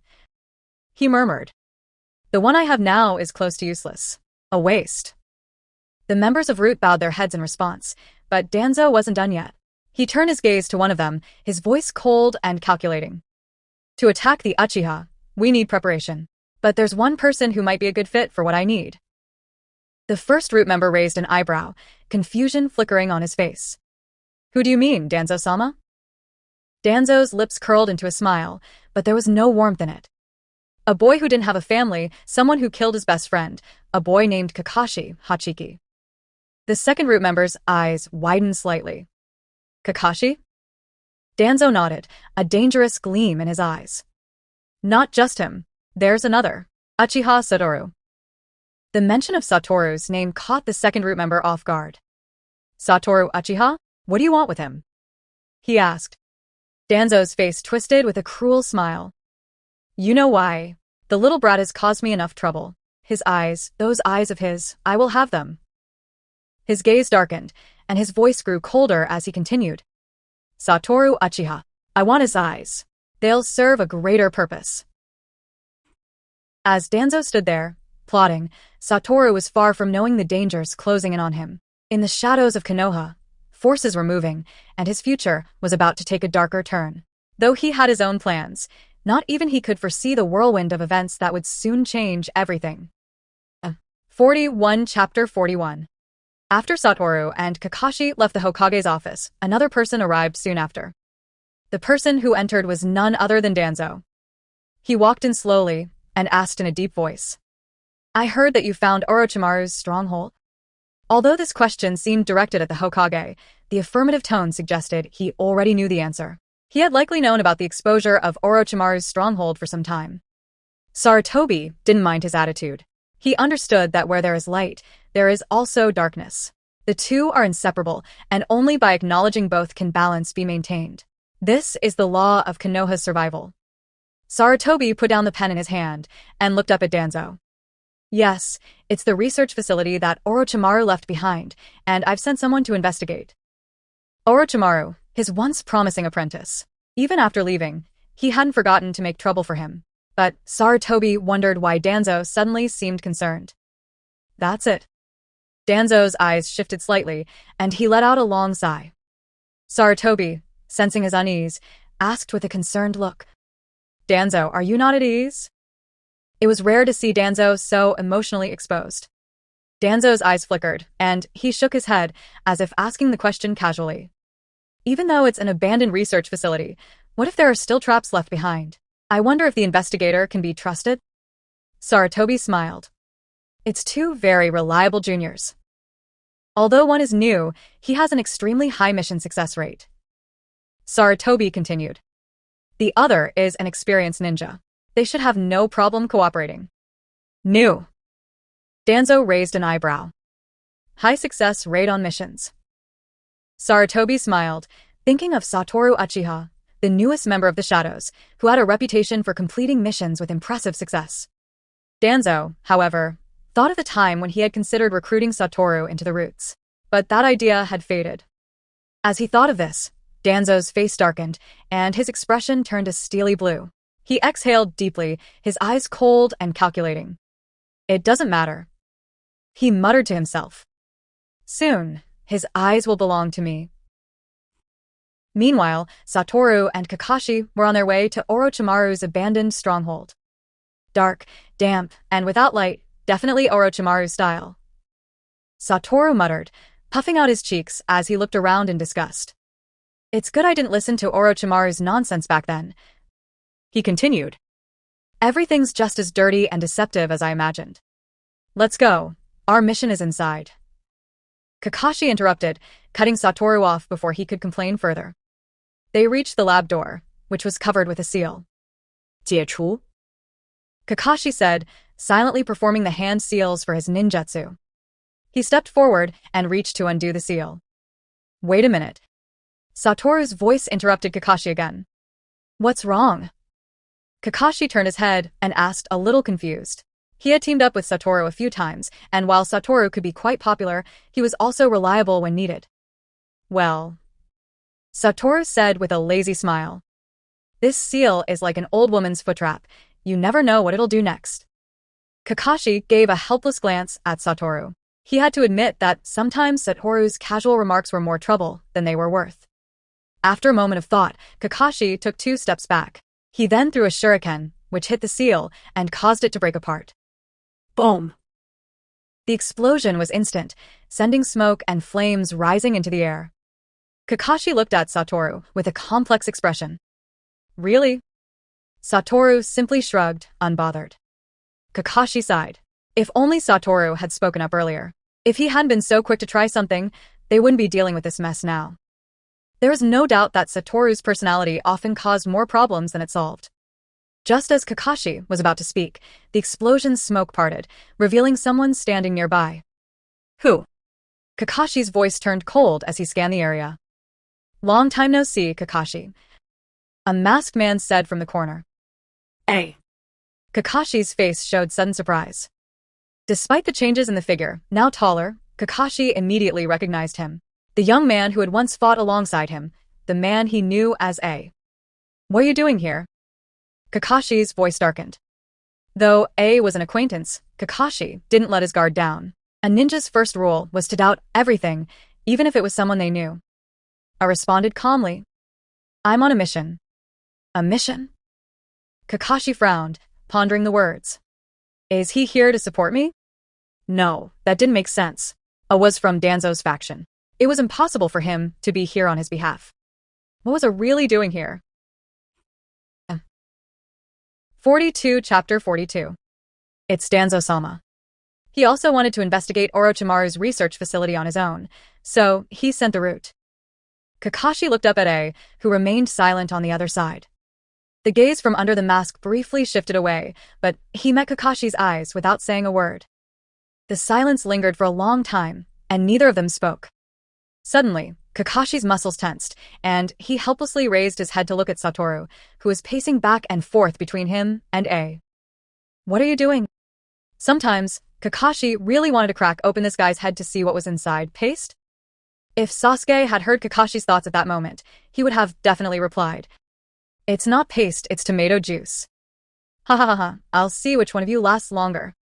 he murmured. The one I have now is close to useless. A waste. The members of Root bowed their heads in response, but Danzo wasn't done yet. He turned his gaze to one of them, his voice cold and calculating. To attack the Uchiha, we need preparation. But there's one person who might be a good fit for what I need. The first Root member raised an eyebrow, confusion flickering on his face. Who do you mean, Danzo-sama? Danzo's lips curled into a smile, but there was no warmth in it. A boy who didn't have a family, someone who killed his best friend, a boy named Kakashi, Hachiki. The second Root member's eyes widened slightly. Kakashi? Danzo nodded, a dangerous gleam in his eyes. Not just him. There's another. Uchiha Satoru. The mention of Satoru's name caught the second root member off guard. Satoru Uchiha? What do you want with him? He asked. Danzo's face twisted with a cruel smile. You know why. The little brat has caused me enough trouble. His eyes, those eyes of his, I will have them. His gaze darkened, and his voice grew colder as he continued. Satoru Uchiha. I want his eyes. They'll serve a greater purpose. As Danzo stood there, plotting, Satoru was far from knowing the dangers closing in on him. In the shadows of Konoha, forces were moving, and his future was about to take a darker turn. Though he had his own plans, not even he could foresee the whirlwind of events that would soon change everything. 41 Chapter 41. After Satoru and Kakashi left the Hokage's office, another person arrived soon after. The person who entered was none other than Danzo. He walked in slowly and asked in a deep voice. I heard that you found Orochimaru's stronghold. Although this question seemed directed at the Hokage, the affirmative tone suggested he already knew the answer. He had likely known about the exposure of Orochimaru's stronghold for some time. Sarutobi didn't mind his attitude. He understood that where there is light, there is also darkness. The two are inseparable, and only by acknowledging both can balance be maintained. This is the law of Konoha's survival. Sarutobi put down the pen in his hand and looked up at Danzo. Yes, it's the research facility that Orochimaru left behind, and I've sent someone to investigate. Orochimaru, his once promising apprentice. Even after leaving, he hadn't forgotten to make trouble for him. But Sarutobi wondered why Danzo suddenly seemed concerned. That's it. Danzo's eyes shifted slightly, and he let out a long sigh. Sarutobi, sensing his unease, asked with a concerned look. Danzo, are you not at ease? It was rare to see Danzo so emotionally exposed. Danzo's eyes flickered, and he shook his head as if asking the question casually. Even though it's an abandoned research facility, what if there are still traps left behind? I wonder if the investigator can be trusted? Sarutobi smiled. It's two very reliable juniors. Although one is new, he has an extremely high mission success rate. Sarutobi continued. The other is an experienced ninja. They should have no problem cooperating. New. Danzo raised an eyebrow. High success rate on missions. Sarutobi smiled, thinking of Satoru Uchiha, the newest member of the Shadows, who had a reputation for completing missions with impressive success. Danzo, however, thought of the time when he had considered recruiting Satoru into the Roots, but that idea had faded. As he thought of this, Danzo's face darkened, and his expression turned a steely blue. He exhaled deeply, his eyes cold and calculating. It doesn't matter. He muttered to himself. Soon, his eyes will belong to me. Meanwhile, Satoru and Kakashi were on their way to Orochimaru's abandoned stronghold. Dark, damp, and without light, definitely Orochimaru's style. Satoru muttered, puffing out his cheeks as he looked around in disgust. It's good I didn't listen to Orochimaru's nonsense back then. He continued. Everything's just as dirty and deceptive as I imagined. Let's go. Our mission is inside. Kakashi interrupted, cutting Satoru off before he could complain further. They reached the lab door, which was covered with a seal. 解除? Kakashi said, silently performing the hand seals for his ninjutsu. He stepped forward and reached to undo the seal. Wait a minute. Satoru's voice interrupted Kakashi again. What's wrong? Kakashi turned his head and asked, a little confused. He had teamed up with Satoru a few times, and while Satoru could be quite popular, he was also reliable when needed. Well, Satoru said with a lazy smile. This seal is like an old woman's foot trap. You never know what it'll do next. Kakashi gave a helpless glance at Satoru. He had to admit that sometimes Satoru's casual remarks were more trouble than they were worth. After a moment of thought, Kakashi took 2 steps back. He then threw a shuriken, which hit the seal and caused it to break apart. Boom! The explosion was instant, sending smoke and flames rising into the air. Kakashi looked at Satoru with a complex expression. Really? Satoru simply shrugged, unbothered. Kakashi sighed. If only Satoru had spoken up earlier. If he hadn't been so quick to try something, they wouldn't be dealing with this mess now. There is no doubt that Satoru's personality often caused more problems than it solved. Just as Kakashi was about to speak, the explosion's smoke parted, revealing someone standing nearby. Who? Kakashi's voice turned cold as he scanned the area. Long time no see, Kakashi. A masked man said from the corner. Hey. Kakashi's face showed sudden surprise. Despite the changes in the figure, now taller, Kakashi immediately recognized him. The young man who had once fought alongside him, the man he knew as A. What are you doing here? Kakashi's voice darkened. Though A was an acquaintance, Kakashi didn't let his guard down. A ninja's first rule was to doubt everything, even if it was someone they knew. A responded calmly. I'm on a mission. A mission? Kakashi frowned, pondering the words. Is he here to support me? No, that didn't make sense. A was from Danzo's faction. It was impossible for him to be here on his behalf. What was A really doing here? 42 Chapter 42. It's Danzo-sama. He also wanted to investigate Orochimaru's research facility on his own, so he sent the route. Kakashi looked up at A, who remained silent on the other side. The gaze from under the mask briefly shifted away, but he met Kakashi's eyes without saying a word. The silence lingered for a long time, and neither of them spoke. Suddenly, Kakashi's muscles tensed, and he helplessly raised his head to look at Satoru, who was pacing back and forth between him and A. What are you doing? Sometimes, Kakashi really wanted to crack open this guy's head to see what was inside. Paste? If Sasuke had heard Kakashi's thoughts at that moment, he would have definitely replied. It's not paste, it's tomato juice. Ha ha ha ha, I'll see which one of you lasts longer.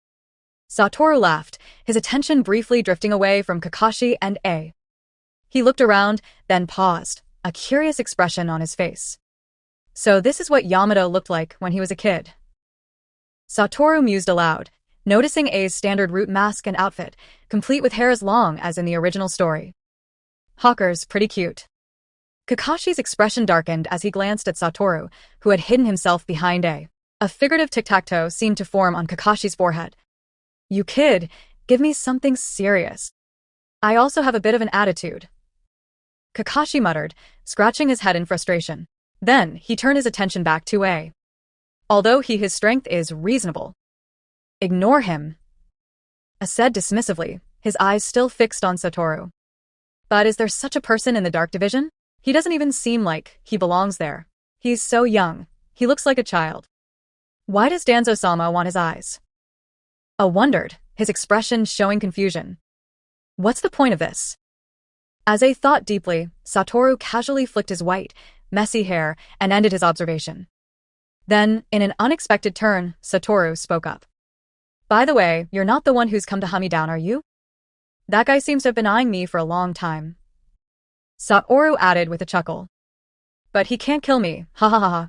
Satoru laughed, his attention briefly drifting away from Kakashi and A. He looked around, then paused, a curious expression on his face. So this is what Yamato looked like when he was a kid. Satoru mused aloud, noticing A's standard root mask and outfit, complete with hair as long as in the original story. Hawker's pretty cute. Kakashi's expression darkened as he glanced at Satoru, who had hidden himself behind A. A figurative tic-tac-toe seemed to form on Kakashi's forehead. You kid, give me something serious. I also have a bit of an attitude. Kakashi muttered, scratching his head in frustration. Then he turned his attention back to A. Although his strength is reasonable. Ignore him. A said dismissively, his eyes still fixed on Satoru. But is there such a person in the Dark Division? He doesn't even seem like he belongs there. He's so young. He looks like a child. Why does Danzo-sama want his eyes? A wondered, his expression showing confusion. What's the point of this? As A thought deeply, Satoru casually flicked his white, messy hair and ended his observation. Then, in an unexpected turn, Satoru spoke up. By the way, you're not the one who's come to hunt me down, are you? That guy seems to have been eyeing me for a long time. Satoru added with a chuckle. But he can't kill me, ha ha ha ha.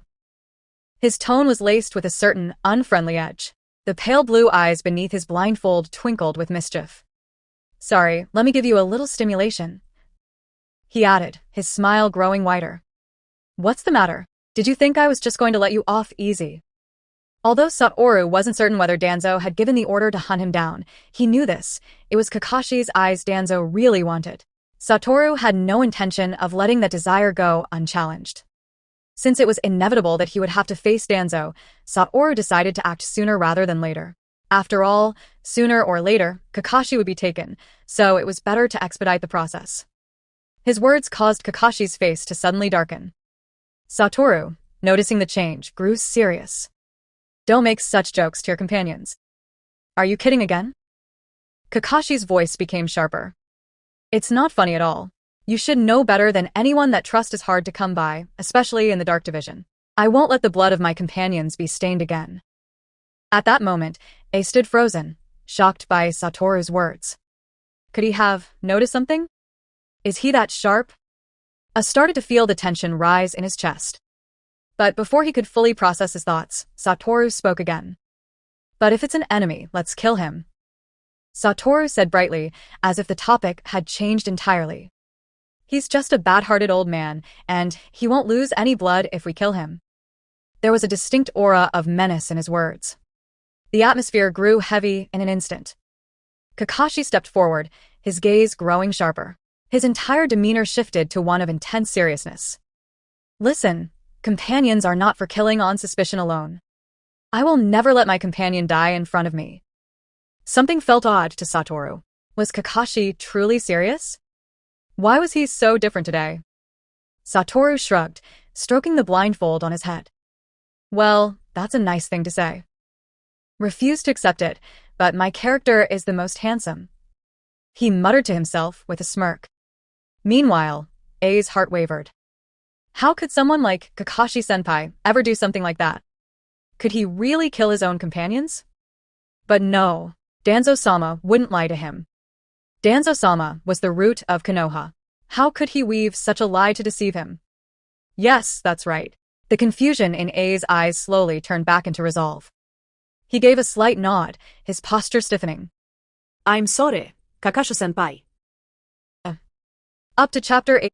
His tone was laced with a certain unfriendly edge. The pale blue eyes beneath his blindfold twinkled with mischief. Sorry, let me give you a little stimulation. He added, his smile growing wider. What's the matter? Did you think I was just going to let you off easy? Although Satoru wasn't certain whether Danzo had given the order to hunt him down, he knew this. It was Kakashi's eyes Danzo really wanted. Satoru had no intention of letting that desire go unchallenged. Since it was inevitable that he would have to face Danzo, Satoru decided to act sooner rather than later. After all, sooner or later, Kakashi would be taken, so it was better to expedite the process. His words caused Kakashi's face to suddenly darken. Satoru, noticing the change, grew serious. Don't make such jokes to your companions. Are you kidding again? Kakashi's voice became sharper. It's not funny at all. You should know better than anyone that trust is hard to come by, especially in the Dark Division. I won't let the blood of my companions be stained again. At that moment, A stood frozen, shocked by Satoru's words. Could he have noticed something? Is he that sharp? A started to feel the tension rise in his chest. But before he could fully process his thoughts, Satoru spoke again. But if it's an enemy, let's kill him. Satoru said brightly, as if the topic had changed entirely. He's just a bad-hearted old man, and he won't lose any blood if we kill him. There was a distinct aura of menace in his words. The atmosphere grew heavy in an instant. Kakashi stepped forward, his gaze growing sharper. His entire demeanor shifted to one of intense seriousness. Listen, companions are not for killing on suspicion alone. I will never let my companion die in front of me. Something felt odd to Satoru. Was Kakashi truly serious? Why was he so different today? Satoru shrugged, stroking the blindfold on his head. Well, that's a nice thing to say. Refuse to accept it, but my character is the most handsome. He muttered to himself with a smirk. Meanwhile, A's heart wavered. How could someone like Kakashi-senpai ever do something like that? Could he really kill his own companions? But no, Danzo-sama wouldn't lie to him. Danzo-sama was the root of Konoha. How could he weave such a lie to deceive him? Yes, that's right. The confusion in A's eyes slowly turned back into resolve. He gave a slight nod, his posture stiffening. I'm sorry, Kakashi-senpai. Up to chapter 8.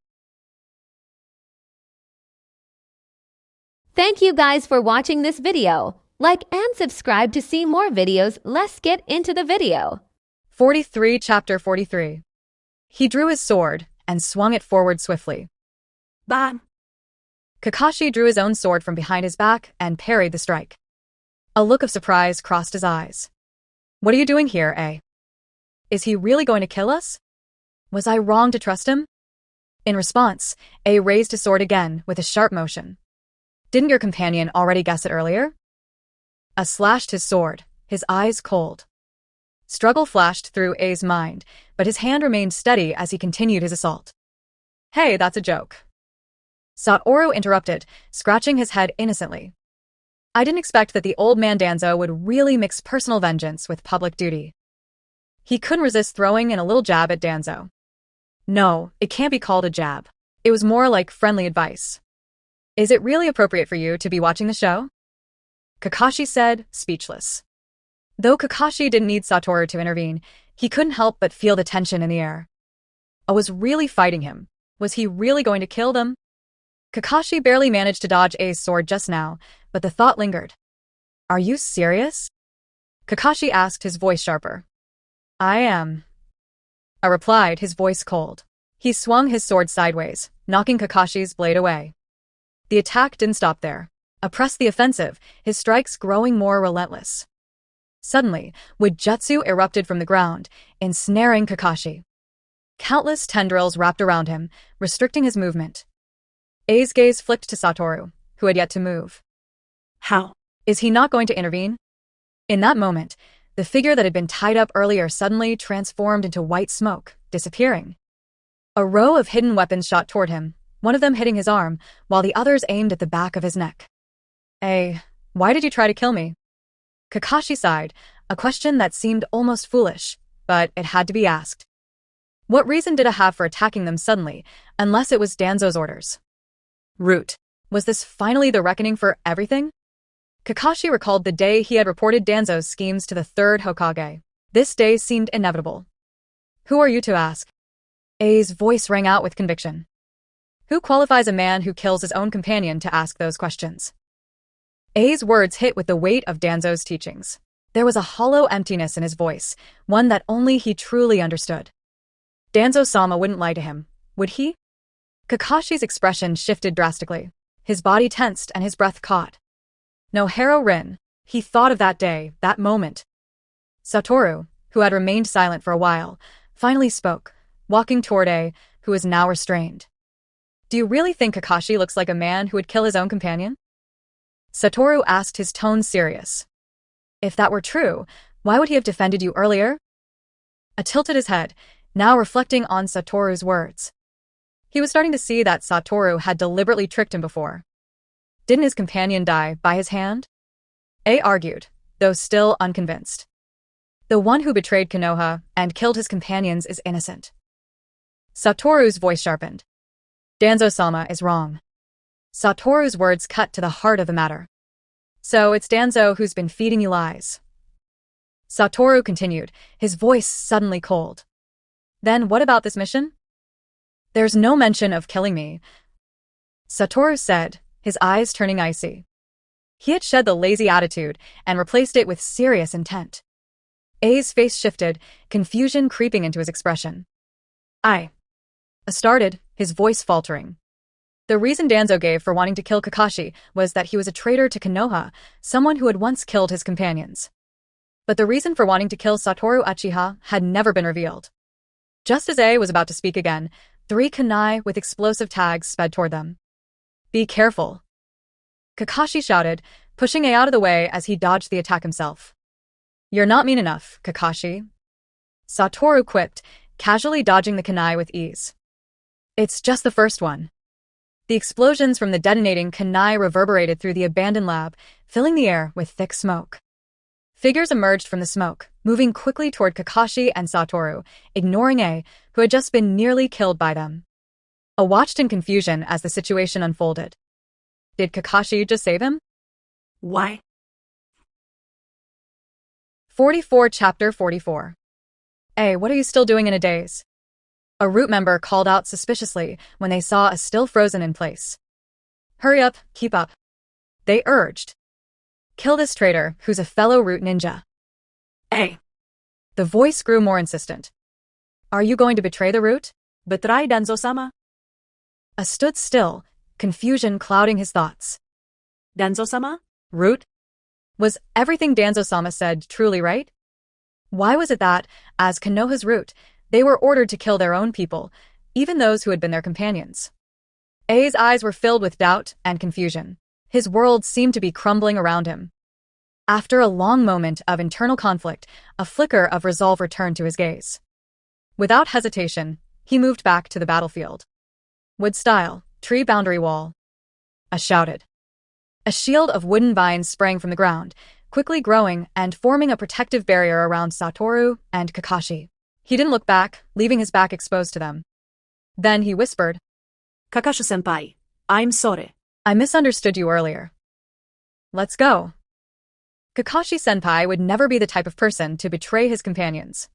Thank you guys for watching this video. Like and subscribe to see more videos. Let's get into the video. 43 Chapter 43. He drew his sword and swung it forward swiftly. Bam! Kakashi drew his own sword from behind his back and parried the strike. A look of surprise crossed his eyes. What are you doing here, A? Is he really going to kill us? Was I wrong to trust him? In response, A raised his sword again with a sharp motion. Didn't your companion already guess it earlier? A slashed his sword, his eyes cold. Struggle flashed through A's mind, but his hand remained steady as he continued his assault. Hey, that's a joke. Satoru interrupted, scratching his head innocently. I didn't expect that the old man Danzo would really mix personal vengeance with public duty. He couldn't resist throwing in a little jab at Danzo. No, it can't be called a jab. It was more like friendly advice. Is it really appropriate for you to be watching the show? Kakashi said, speechless. Though Kakashi didn't need Satoru to intervene, he couldn't help but feel the tension in the air. I was really fighting him. Was he really going to kill them? Kakashi barely managed to dodge A's sword just now, but the thought lingered. Are you serious? Kakashi asked, his voice sharper. I am. A replied, his voice cold. He swung his sword sideways, knocking Kakashi's blade away. The attack didn't stop there. Pressed the offensive, his strikes growing more relentless. Suddenly, Wujutsu erupted from the ground, ensnaring Kakashi. Countless tendrils wrapped around him, restricting his movement. A's gaze flicked to Satoru, who had yet to move. How? Is he not going to intervene? In that moment, the figure that had been tied up earlier suddenly transformed into white smoke, disappearing. A row of hidden weapons shot toward him, one of them hitting his arm, while the others aimed at the back of his neck. Why did you try to kill me? Kakashi sighed, a question that seemed almost foolish, but it had to be asked. What reason did I have for attacking them suddenly, unless it was Danzo's orders? Root. Was this finally the reckoning for everything? Kakashi recalled the day he had reported Danzo's schemes to the third Hokage. This day seemed inevitable. Who are you to ask? A's voice rang out with conviction. Who qualifies a man who kills his own companion to ask those questions? A's words hit with the weight of Danzo's teachings. There was a hollow emptiness in his voice, one that only he truly understood. Danzo-sama wouldn't lie to him, would he? Kakashi's expression shifted drastically. His body tensed and his breath caught. No Hero Rin. He thought of that day, that moment. Satoru, who had remained silent for a while, finally spoke, walking toward A, who was now restrained. Do you really think Kakashi looks like a man who would kill his own companion? Satoru asked, his tone serious. If that were true, why would he have defended you earlier? A tilted his head, now reflecting on Satoru's words. He was starting to see that Satoru had deliberately tricked him before. Didn't his companion die by his hand? A argued, though still unconvinced. The one who betrayed Konoha and killed his companions is innocent. Satoru's voice sharpened. Danzo-sama is wrong. Satoru's words cut to the heart of the matter. So it's Danzo who's been feeding you lies. Satoru continued, his voice suddenly cold. Then what about this mission? There's no mention of killing me, Satoru said, his eyes turning icy. He had shed the lazy attitude and replaced it with serious intent. A's face shifted, confusion creeping into his expression. I started, his voice faltering. The reason Danzo gave for wanting to kill Kakashi was that he was a traitor to Konoha, someone who had once killed his companions. But the reason for wanting to kill Satoru Uchiha had never been revealed. Just as A was about to speak again, 3 kunai with explosive tags sped toward them. "Be careful," Kakashi shouted, pushing A out of the way as he dodged the attack himself. "You're not mean enough, Kakashi," Satoru quipped, casually dodging the kunai with ease. "It's just the first one." The explosions from the detonating kunai reverberated through the abandoned lab, filling the air with thick smoke. Figures emerged from the smoke, moving quickly toward Kakashi and Satoru, ignoring A, who had just been nearly killed by them. A watched in confusion as the situation unfolded. Did Kakashi just save him? Why? 44 Chapter 44. "Hey, what are you still doing in a daze?" A root member called out suspiciously when they saw a still frozen in place. "Hurry up, keep up," they urged. "Kill this traitor, who's a fellow root ninja." Hey. The voice grew more insistent. "Are you going to betray the root?" Betray Danzo-sama? A stood still, confusion clouding his thoughts. Danzo-sama? Root? Was everything Danzo-sama said truly right? Why was it that, as Konoha's root, they were ordered to kill their own people, even those who had been their companions? A's eyes were filled with doubt and confusion. His world seemed to be crumbling around him. After a long moment of internal conflict, a flicker of resolve returned to his gaze. Without hesitation, he moved back to the battlefield. "Wood style, tree boundary wall," I shouted. A shield of wooden vines sprang from the ground, quickly growing and forming a protective barrier around Satoru and Kakashi. He didn't look back, leaving his back exposed to them. Then he whispered, Kakashi-senpai, I'm sorry. "I misunderstood you earlier. Let's go." Kakashi-senpai would never be the type of person to betray his companions.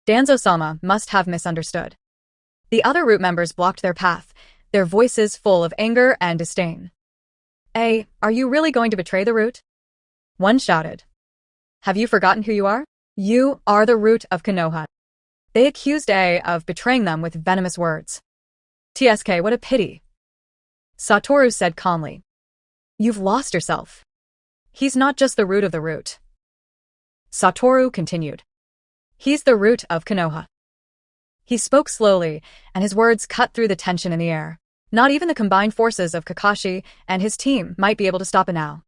Danzo-sama must have misunderstood. The other root members blocked their path, their voices full of anger and disdain. "Hey, are you really going to betray the root?" One shouted. "Have you forgotten who you are? You are the root of Konoha." They accused A of betraying them with venomous words. "TSK, what a pity," Satoru said calmly. "You've lost yourself. He's not just the root of the root." Satoru continued. "He's the root of Konoha." He spoke slowly, and his words cut through the tension in the air. Not even the combined forces of Kakashi and his team might be able to stop it now.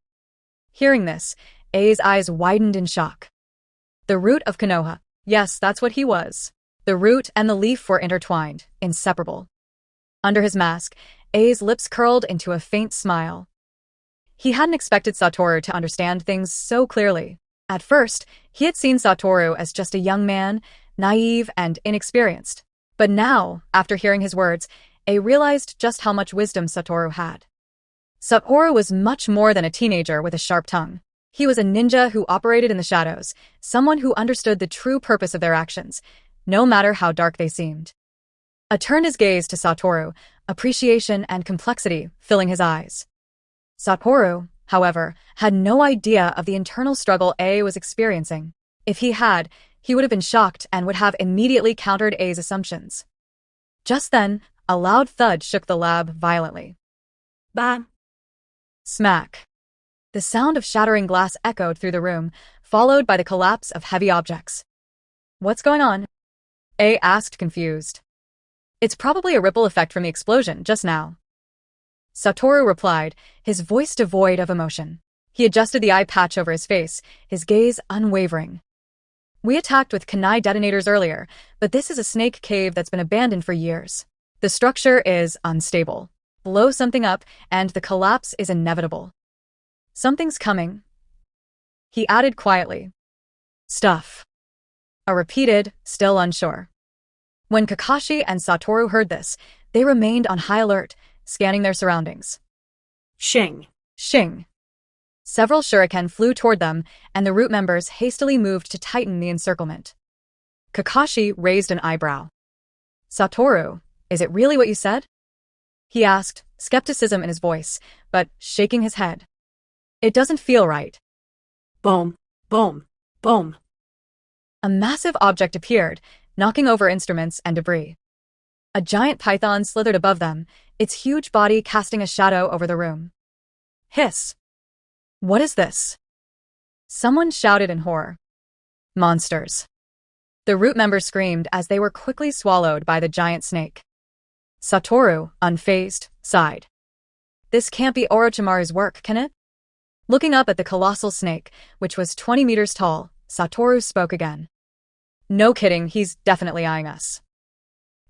Hearing this, A's eyes widened in shock. The root of Konoha. Yes, that's what he was. The root and the leaf were intertwined, inseparable. Under his mask, A's lips curled into a faint smile. He hadn't expected Satoru to understand things so clearly. At first, he had seen Satoru as just a young man, naive and inexperienced. But now, after hearing his words, A realized just how much wisdom Satoru had. Satoru was much more than a teenager with a sharp tongue. He was a ninja who operated in the shadows, someone who understood the true purpose of their actions, no matter how dark they seemed. A turned his gaze to Satoru, appreciation and complexity filling his eyes. Satoru, however, had no idea of the internal struggle A was experiencing. If he had, he would have been shocked and would have immediately countered A's assumptions. Just then, a loud thud shook the lab violently. Bam. Smack. The sound of shattering glass echoed through the room, followed by the collapse of heavy objects. "What's going on?" A asked, confused. "It's probably a ripple effect from the explosion just now," Satoru replied, his voice devoid of emotion. He adjusted the eye patch over his face, his gaze unwavering. "We attacked with kunai detonators earlier, but this is a snake cave that's been abandoned for years. The structure is unstable. Blow something up, and the collapse is inevitable. Something's coming," he added quietly. "Stuff," A repeated, still unsure. When Kakashi and Satoru heard this, they remained on high alert, scanning their surroundings. Shing. Shing. Several shuriken flew toward them, and the root members hastily moved to tighten the encirclement. Kakashi raised an eyebrow. "Satoru, is it really what you said?" he asked, skepticism in his voice, but shaking his head. "It doesn't feel right." Boom. Boom. Boom. A massive object appeared, knocking over instruments and debris. A giant python slithered above them, its huge body casting a shadow over the room. Hiss! What is this? Someone shouted in horror. Monsters. The root members screamed as they were quickly swallowed by the giant snake. Satoru, unfazed, sighed. This can't be Orochimaru's work, can it? Looking up at the colossal snake, which was 20 meters tall, Satoru spoke again. No kidding, he's definitely eyeing us.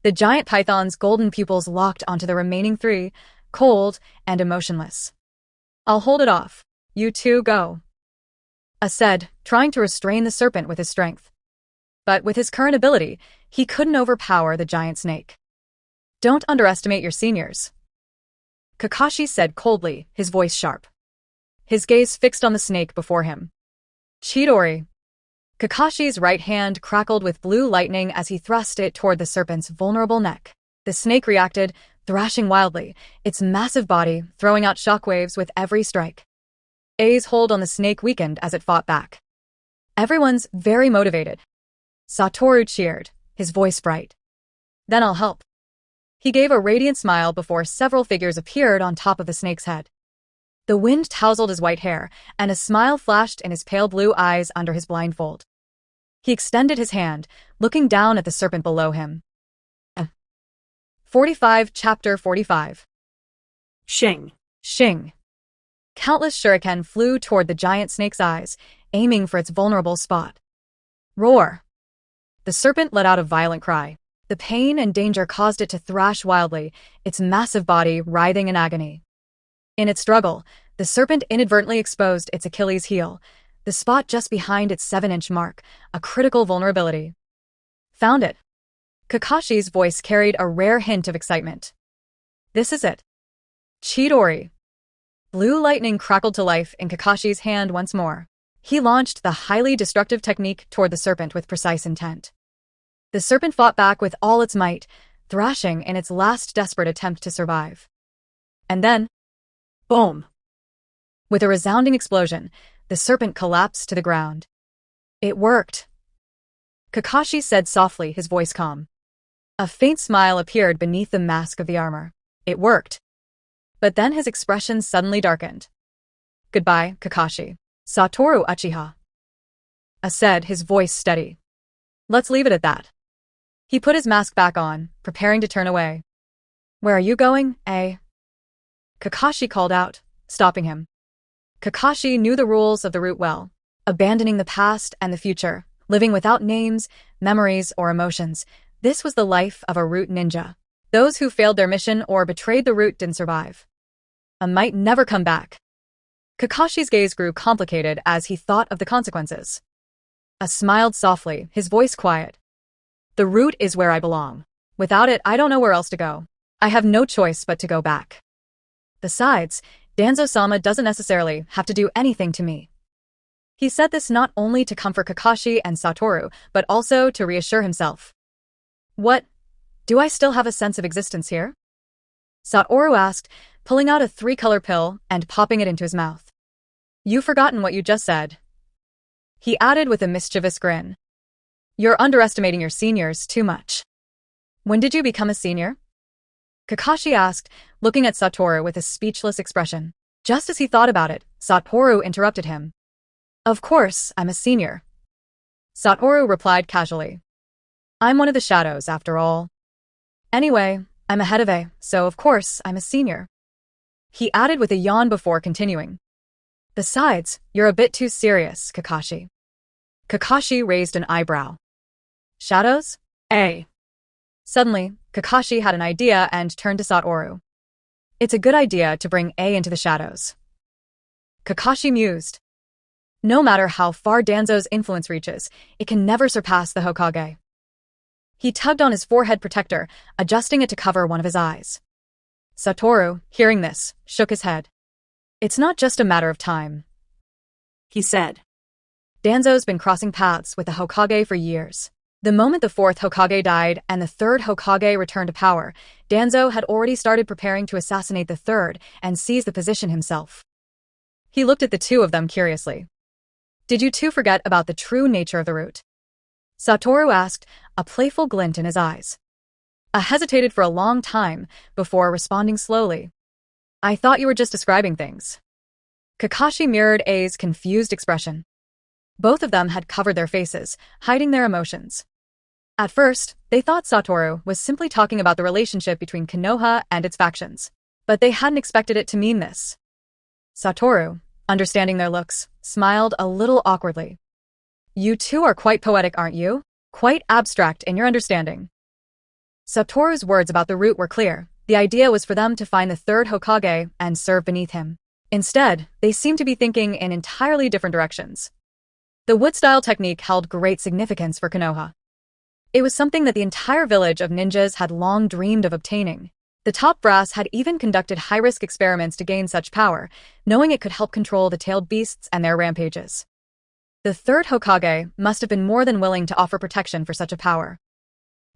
The giant python's golden pupils locked onto the remaining three, cold and emotionless. I'll hold it off. You two go. Said, trying to restrain the serpent with his strength. But with his current ability, he couldn't overpower the giant snake. Don't underestimate your seniors. Kakashi said coldly, his voice sharp. His gaze fixed on the snake before him. Chidori. Kakashi's right hand crackled with blue lightning as he thrust it toward the serpent's vulnerable neck. The snake reacted, thrashing wildly, its massive body throwing out shockwaves with every strike. A's hold on the snake weakened as it fought back. Everyone's very motivated. Satoru cheered, his voice bright. Then I'll help. He gave a radiant smile before several figures appeared on top of the snake's head. The wind tousled his white hair, and a smile flashed in his pale blue eyes under his blindfold. He extended his hand, looking down at the serpent below him. 45 Chapter 45 Shing. Shing. Countless shuriken flew toward the giant snake's eyes, aiming for its vulnerable spot. Roar. The serpent let out a violent cry. The pain and danger caused it to thrash wildly, its massive body writhing in agony. In its struggle, the serpent inadvertently exposed its Achilles heel, the spot just behind its 7-inch mark, a critical vulnerability. Found it. Kakashi's voice carried a rare hint of excitement. This is it. Chidori. Blue lightning crackled to life in Kakashi's hand once more. He launched the highly destructive technique toward the serpent with precise intent. The serpent fought back with all its might, thrashing in its last desperate attempt to survive. And then, boom! With a resounding explosion, the serpent collapsed to the ground. It worked. Kakashi said softly, his voice calm. A faint smile appeared beneath the mask of the armor. It worked. But then his expression suddenly darkened. Goodbye, Kakashi. Satoru Uchiha. Said, his voice steady. Let's leave it at that. He put his mask back on, preparing to turn away. Where are you going, eh? Kakashi called out, stopping him. Kakashi knew the rules of the route well, abandoning the past and the future, living without names, memories, or emotions. This was the life of a route ninja. Those who failed their mission or betrayed the route didn't survive. Might never come back. Kakashi's gaze grew complicated as he thought of the consequences. Smiled softly, his voice quiet. The route is where I belong. Without it, I don't know where else to go. I have no choice but to go back. Besides, Danzo-sama doesn't necessarily have to do anything to me. He said this not only to comfort Kakashi and Satoru, but also to reassure himself. What? Do I still have a sense of existence here? Satoru asked, pulling out a 3-color pill and popping it into his mouth. You've forgotten what you just said. He added with a mischievous grin. You're underestimating your seniors too much. When did you become a senior? Kakashi asked, looking at Satoru with a speechless expression. Just as he thought about it, Satoru interrupted him. Of course, I'm a senior. Satoru replied casually. I'm one of the shadows, after all. Anyway, I'm ahead of A, so of course I'm a senior. He added with a yawn before continuing. Besides, you're a bit too serious, Kakashi. Kakashi raised an eyebrow. Shadows? A. Suddenly, Kakashi had an idea and turned to Satoru. It's a good idea to bring A into the shadows. Kakashi mused. No matter how far Danzo's influence reaches, it can never surpass the Hokage. He tugged on his forehead protector, adjusting it to cover one of his eyes. Satoru, hearing this, shook his head. It's not just a matter of time, he said. Danzo's been crossing paths with the Hokage for years. The moment the 4th Hokage died and the 3rd Hokage returned to power, Danzo had already started preparing to assassinate the 3rd and seize the position himself. He looked at the two of them curiously. Did you two forget about the true nature of the route? Satoru asked, a playful glint in his eyes. I hesitated for a long time before responding slowly. I thought you were just describing things. Kakashi mirrored A's confused expression. Both of them had covered their faces, hiding their emotions. At first, they thought Satoru was simply talking about the relationship between Konoha and its factions, but they hadn't expected it to mean this. Satoru, understanding their looks, smiled a little awkwardly. You two are quite poetic, aren't you? Quite abstract in your understanding. Satoru's words about the root were clear. The idea was for them to find the third Hokage and serve beneath him. Instead, they seemed to be thinking in entirely different directions. The wood-style technique held great significance for Konoha. It was something that the entire village of ninjas had long dreamed of obtaining. The top brass had even conducted high-risk experiments to gain such power, knowing it could help control the tailed beasts and their rampages. The third Hokage must have been more than willing to offer protection for such a power.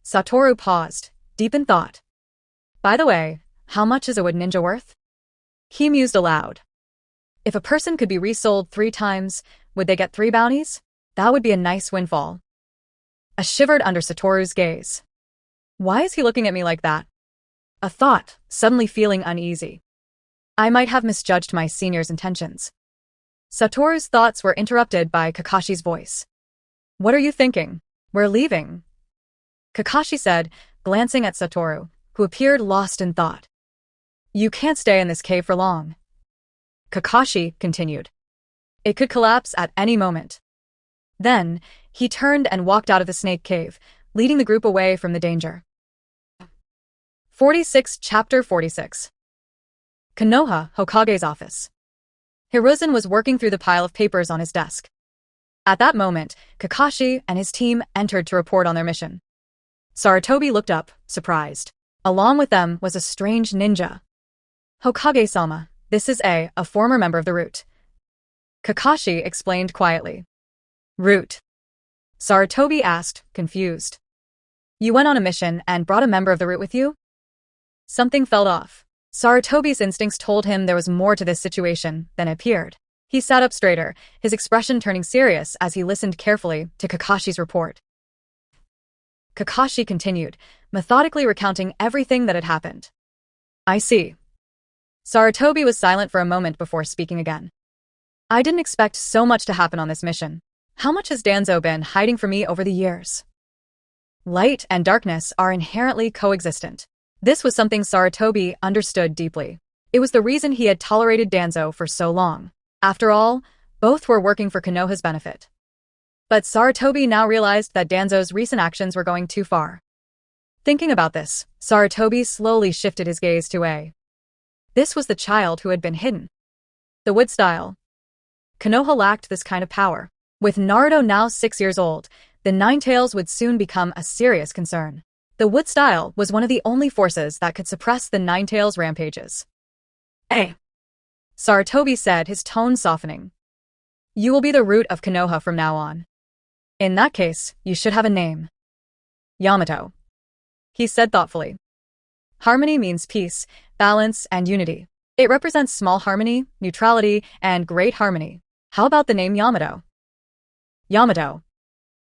Satoru paused, deep in thought. By the way, how much is a wood ninja worth? He mused aloud. If a person could be resold 3 times, would they get 3 bounties? That would be a nice windfall. I shivered under Satoru's gaze. Why is he looking at me like that? A thought, suddenly feeling uneasy. I might have misjudged my senior's intentions. Satoru's thoughts were interrupted by Kakashi's voice. What are you thinking? We're leaving. Kakashi said, glancing at Satoru, who appeared lost in thought. You can't stay in this cave for long. Kakashi continued. It could collapse at any moment. Then, he turned and walked out of the snake cave, leading the group away from the danger. Chapter 46 Konoha, Hokage's office. Hiruzen was working through the pile of papers on his desk. At that moment, Kakashi and his team entered to report on their mission. Sarutobi looked up, surprised. Along with them was a strange ninja. Hokage-sama, this is a former member of the Root. Kakashi explained quietly. Root? Sarutobi asked, confused. You went on a mission and brought a member of the Root with you? Something felt off. Sarutobi's instincts told him there was more to this situation than appeared. He sat up straighter, his expression turning serious as he listened carefully to Kakashi's report. Kakashi continued, methodically recounting everything that had happened. I see. Sarutobi was silent for a moment before speaking again. I didn't expect so much to happen on this mission. How much has Danzo been hiding from me over the years? Light and darkness are inherently coexistent. This was something Sarutobi understood deeply. It was the reason he had tolerated Danzo for so long. After all, both were working for Konoha's benefit. But Sarutobi now realized that Danzo's recent actions were going too far. Thinking about this, Sarutobi slowly shifted his gaze to A. This was the child who had been hidden. The wood style. Konoha lacked this kind of power. With Naruto now 6 years old, the Nine Tails would soon become a serious concern. The wood style was one of the only forces that could suppress the Nine Tails rampages. A. Sarutobi said, his tone softening. You will be the Root of Konoha from now on. In that case, you should have a name. Yamato. He said thoughtfully. Harmony means peace, balance, and unity. It represents small harmony, neutrality, and great harmony. How about the name Yamato? Yamato.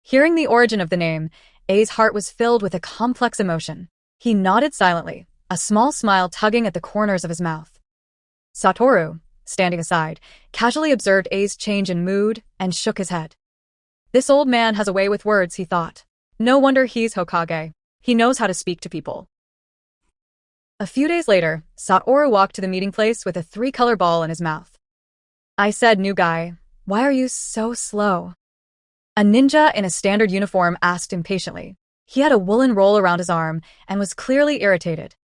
Hearing the origin of the name, A's heart was filled with a complex emotion. He nodded silently, a small smile tugging at the corners of his mouth. Satoru, standing aside, casually observed A's change in mood and shook his head. This old man has a way with words, he thought. No wonder he's Hokage. He knows how to speak to people. A few days later, Satoru walked to the meeting place with a 3-color ball in his mouth. I said, new guy, why are you so slow? A ninja in a standard uniform asked impatiently. He had a woolen roll around his arm and was clearly irritated.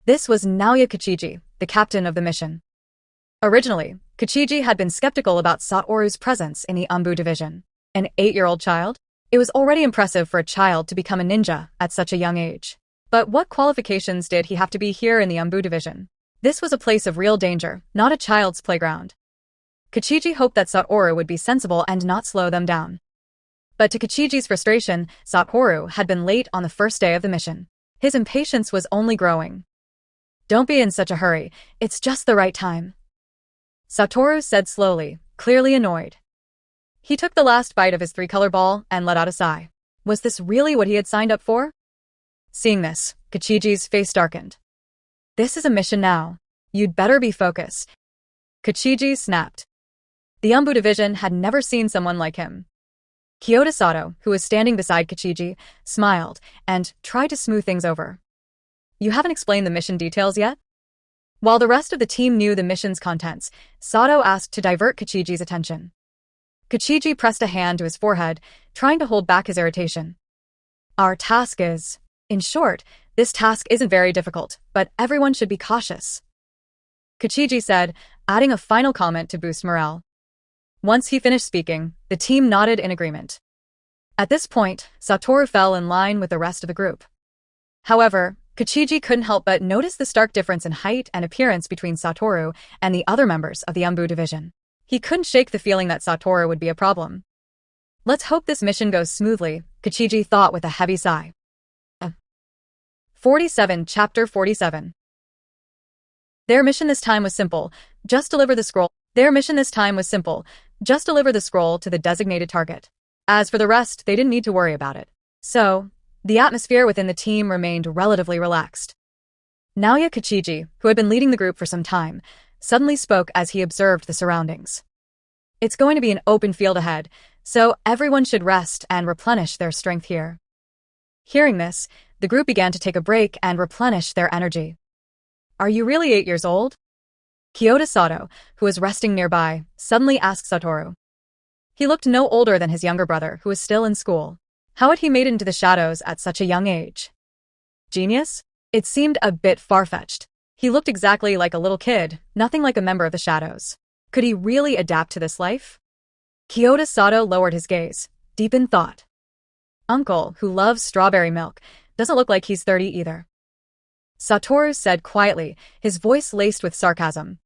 This was Naoya Kichiji, the captain of the mission. Originally, Kichiji had been skeptical about Satoru's presence in the Anbu division. An 8-year-old child? It was already impressive for a child to become a ninja at such a young age. But what qualifications did he have to be here in the Anbu division? This was a place of real danger, not a child's playground. Kichiji hoped that Satoru would be sensible and not slow them down. But to Kichiji's frustration, Satoru had been late on the first day of the mission. His impatience was only growing. Don't be in such a hurry, it's just the right time. Satoru said slowly, clearly annoyed. He took the last bite of his 3-color ball and let out a sigh. Was this really what he had signed up for? Seeing this, Kichiji's face darkened. This is a mission now. You'd better be focused. Kichiji snapped. The Umbu division had never seen someone like him. Kyoto Sato, who was standing beside Kichiji, smiled and tried to smooth things over. You haven't explained the mission details yet? While the rest of the team knew the mission's contents, Sato asked to divert Kichiji's attention. Kichiji pressed a hand to his forehead, trying to hold back his irritation. Our task is… In short, this task isn't very difficult, but everyone should be cautious. Kichiji said, adding a final comment to boost morale. Once he finished speaking, the team nodded in agreement. At this point, Satoru fell in line with the rest of the group. However, Kichiji couldn't help but notice the stark difference in height and appearance between Satoru and the other members of the Umbu division. He couldn't shake the feeling that Satoru would be a problem. Let's hope this mission goes smoothly, Kichiji thought with a heavy sigh. 47 Chapter 47. Their mission this time was simple, just deliver the scroll. Just deliver the scroll to the designated target. As for the rest, they didn't need to worry about it. So, the atmosphere within the team remained relatively relaxed. Naoya Kichiji, who had been leading the group for some time, suddenly spoke as he observed the surroundings. It's going to be an open field ahead, so everyone should rest and replenish their strength here. Hearing this, the group began to take a break and replenish their energy. Are you really 8 years old? Kyoto Sato, who was resting nearby, suddenly asked Satoru. He looked no older than his younger brother, who was still in school. How had he made it into the shadows at such a young age? Genius? It seemed a bit far-fetched. He looked exactly like a little kid, nothing like a member of the shadows. Could he really adapt to this life? Kyoto Sato lowered his gaze, deep in thought. Uncle, who loves strawberry milk, doesn't look like he's 30 either. Satoru said quietly, his voice laced with sarcasm.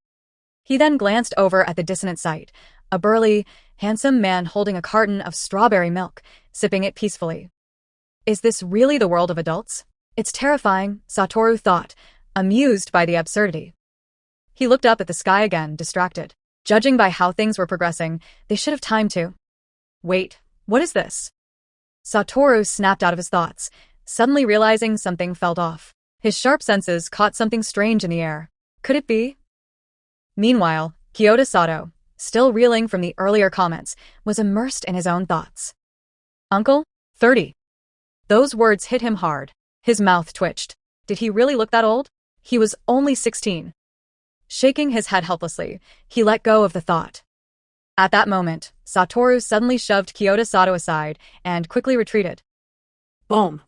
He then glanced over at the dissonant sight, a burly, handsome man holding a carton of strawberry milk, sipping it peacefully. Is this really the world of adults? It's terrifying, Satoru thought, amused by the absurdity. He looked up at the sky again, distracted. Judging by how things were progressing, they should have time to… Wait, what is this? Satoru snapped out of his thoughts, suddenly realizing something felt off. His sharp senses caught something strange in the air. Could it be? Meanwhile, Kyoto Sato, still reeling from the earlier comments, was immersed in his own thoughts. Uncle? 30. Those words hit him hard. His mouth twitched. Did he really look that old? He was only 16. Shaking his head helplessly, he let go of the thought. At that moment, Satoru suddenly shoved Kyoto Sato aside and quickly retreated. Boom.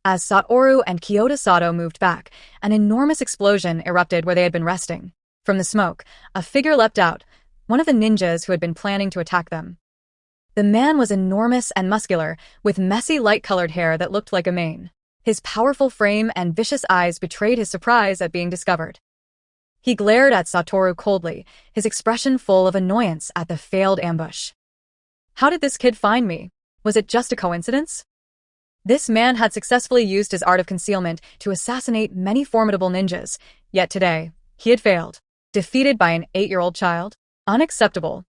As Satoru and Kyoto Sato moved back, an enormous explosion erupted where they had been resting. From the smoke, a figure leapt out, one of the ninjas who had been planning to attack them. The man was enormous and muscular, with messy light-colored hair that looked like a mane. His powerful frame and vicious eyes betrayed his surprise at being discovered. He glared at Satoru coldly, his expression full of annoyance at the failed ambush. How did this kid find me? Was it just a coincidence? This man had successfully used his art of concealment to assassinate many formidable ninjas, yet today, he had failed. Defeated by an 8-year-old child? Unacceptable.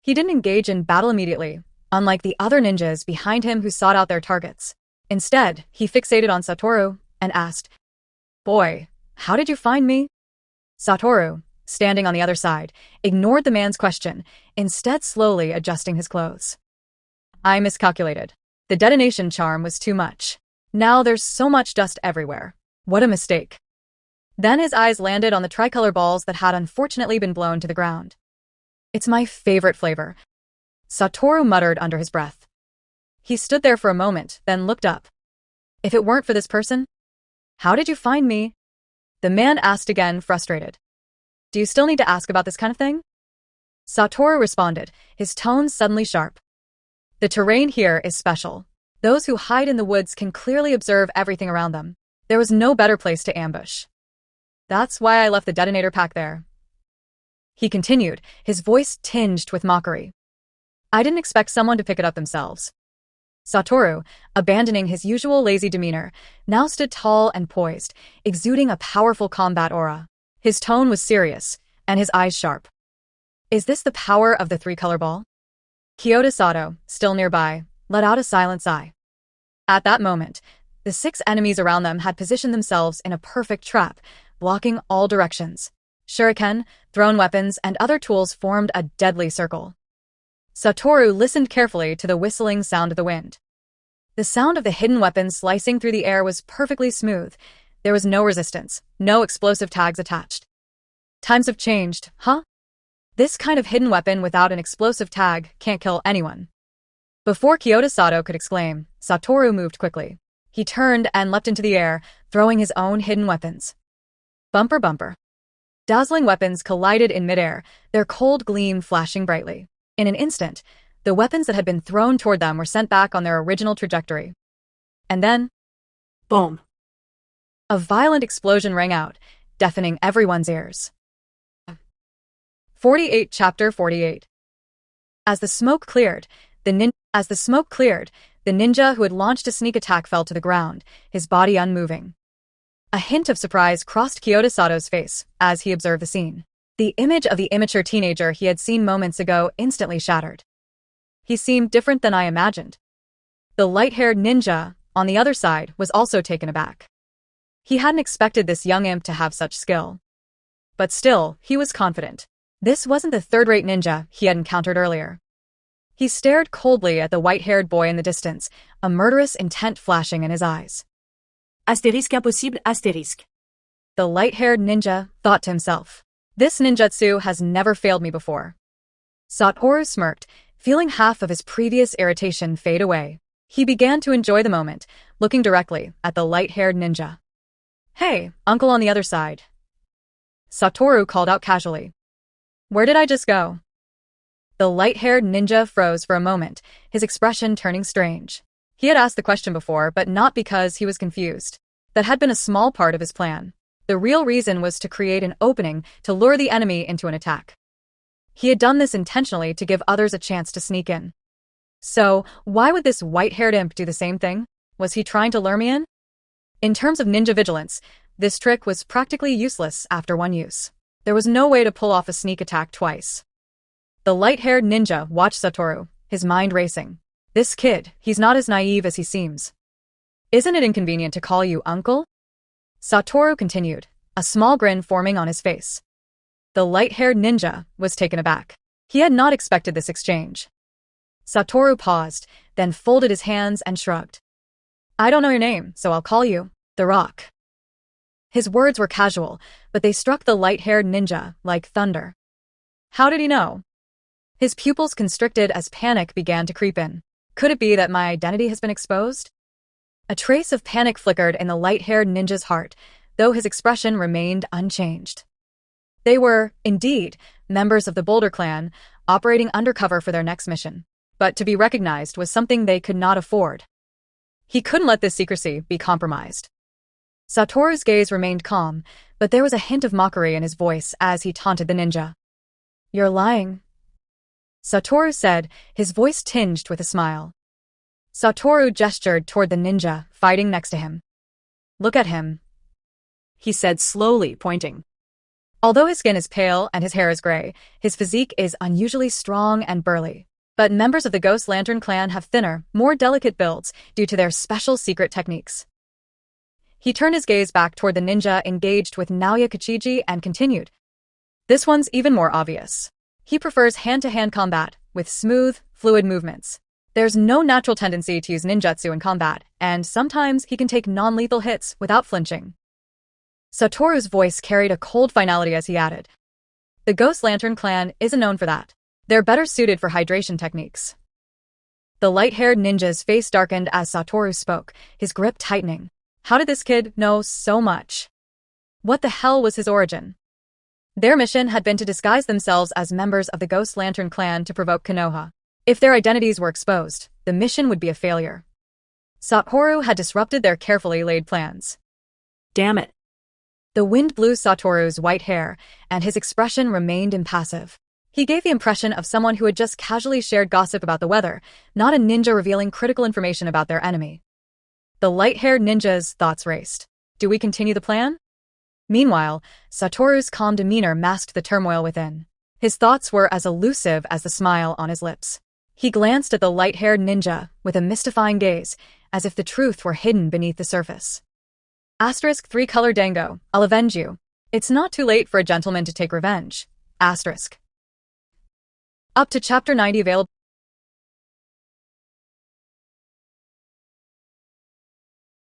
He didn't engage in battle immediately, unlike the other ninjas behind him who sought out their targets. Instead, he fixated on Satoru and asked, Boy, how did you find me? Satoru, standing on the other side, ignored the man's question, instead slowly adjusting his clothes. I miscalculated. The detonation charm was too much. Now there's so much dust everywhere. What a mistake. Then his eyes landed on the tricolor balls that had unfortunately been blown to the ground. It's my favorite flavor, Satoru muttered under his breath. He stood there for a moment, then looked up. If it weren't for this person? How did you find me? The man asked again, frustrated. Do you still need to ask about this kind of thing? Satoru responded, his tone suddenly sharp. The terrain here is special. Those who hide in the woods can clearly observe everything around them. There was no better place to ambush. That's why I left the detonator pack there. He continued, his voice tinged with mockery. I didn't expect someone to pick it up themselves. Satoru, abandoning his usual lazy demeanor, now stood tall and poised, exuding a powerful combat aura. His tone was serious, and his eyes sharp. Is this the power of the three-color ball? Kyoto Sato, still nearby, let out a silent sigh. At that moment, The 6 enemies around them had positioned themselves in a perfect trap, blocking all directions. Shuriken, thrown weapons, and other tools formed a deadly circle. Satoru listened carefully to the whistling sound of the wind. The sound of the hidden weapons slicing through the air was perfectly smooth. There was no resistance, no explosive tags attached. Times have changed, huh? This kind of hidden weapon without an explosive tag can't kill anyone. Before Kyoto Sato could exclaim, Satoru moved quickly. He turned and leapt into the air, throwing his own hidden weapons. Bumper bumper. Dazzling weapons collided in midair, their cold gleam flashing brightly. In an instant, the weapons that had been thrown toward them were sent back on their original trajectory. And then, Boom. a violent explosion rang out, deafening everyone's ears. 48 Chapter 48. As the smoke cleared, the ninja who had launched a sneak attack fell to the ground, his body unmoving. A hint of surprise crossed Kyoto Sato's face as he observed the scene. The image of the immature teenager he had seen moments ago instantly shattered. He seemed different than I imagined. The light-haired ninja, on the other side, was also taken aback. He hadn't expected this young imp to have such skill. But still, he was confident. This wasn't the third-rate ninja he had encountered earlier. He stared coldly at the white-haired boy in the distance, a murderous intent flashing in his eyes. Astérisque impossible astérisque. The light-haired ninja thought to himself. This ninjutsu has never failed me before. Satoru smirked, feeling half of his previous irritation fade away. He began to enjoy the moment, looking directly at the light-haired ninja. "Hey, uncle on the other side." Satoru called out casually. "Where did I just go?" The light-haired ninja froze for a moment, his expression turning strange. He had asked the question before, but not because he was confused. That had been a small part of his plan. The real reason was to create an opening to lure the enemy into an attack. He had done this intentionally to give others a chance to sneak in. So, why would this white-haired imp do the same thing? Was he trying to lure me in? In terms of ninja vigilance, this trick was practically useless after one use. There was no way to pull off a sneak attack twice. The light-haired ninja watched Satoru, his mind racing. This kid, he's not as naive as he seems. "Isn't it inconvenient to call you uncle?" Satoru continued, a small grin forming on his face. The light-haired ninja was taken aback. He had not expected this exchange. Satoru paused, then folded his hands and shrugged. "I don't know your name, so I'll call you The Rock." His words were casual, but they struck the light-haired ninja like thunder. How did he know? His pupils constricted as panic began to creep in. Could it be that my identity has been exposed? A trace of panic flickered in the light-haired ninja's heart, though his expression remained unchanged. They were, indeed, members of the Boulder clan, operating undercover for their next mission. But to be recognized was something they could not afford. He couldn't let this secrecy be compromised. Satoru's gaze remained calm, but there was a hint of mockery in his voice as he taunted the ninja. "You're lying," Satoru said, his voice tinged with a smile. Satoru gestured toward the ninja, fighting next to him. "Look at him," he said slowly, pointing. Although his skin is pale and his hair is gray, his physique is unusually strong and burly. But members of the Ghost Lantern clan have thinner, more delicate builds due to their special secret techniques. He turned his gaze back toward the ninja engaged with Naoya Kichiji and continued. "This one's even more obvious. He prefers hand-to-hand combat, with smooth, fluid movements. There's no natural tendency to use ninjutsu in combat, and sometimes he can take non-lethal hits without flinching." Satoru's voice carried a cold finality as he added, "The Ghost Lantern clan isn't known for that. They're better suited for hydration techniques." The light-haired ninja's face darkened as Satoru spoke, his grip tightening. How did this kid know so much? What the hell was his origin? Their mission had been to disguise themselves as members of the Ghost Lantern clan to provoke Konoha. If their identities were exposed, the mission would be a failure. Satoru had disrupted their carefully laid plans. Damn it. The wind blew Satoru's white hair, and his expression remained impassive. He gave the impression of someone who had just casually shared gossip about the weather, not a ninja revealing critical information about their enemy. The light-haired ninja's thoughts raced. Do we continue the plan? Meanwhile, Satoru's calm demeanor masked the turmoil within. His thoughts were as elusive as the smile on his lips. He glanced at the light-haired ninja with a mystifying gaze, as if the truth were hidden beneath the surface. Asterisk 3-color dango, I'll avenge you. It's not too late for a gentleman to take revenge. Asterisk. Up to chapter 90 available.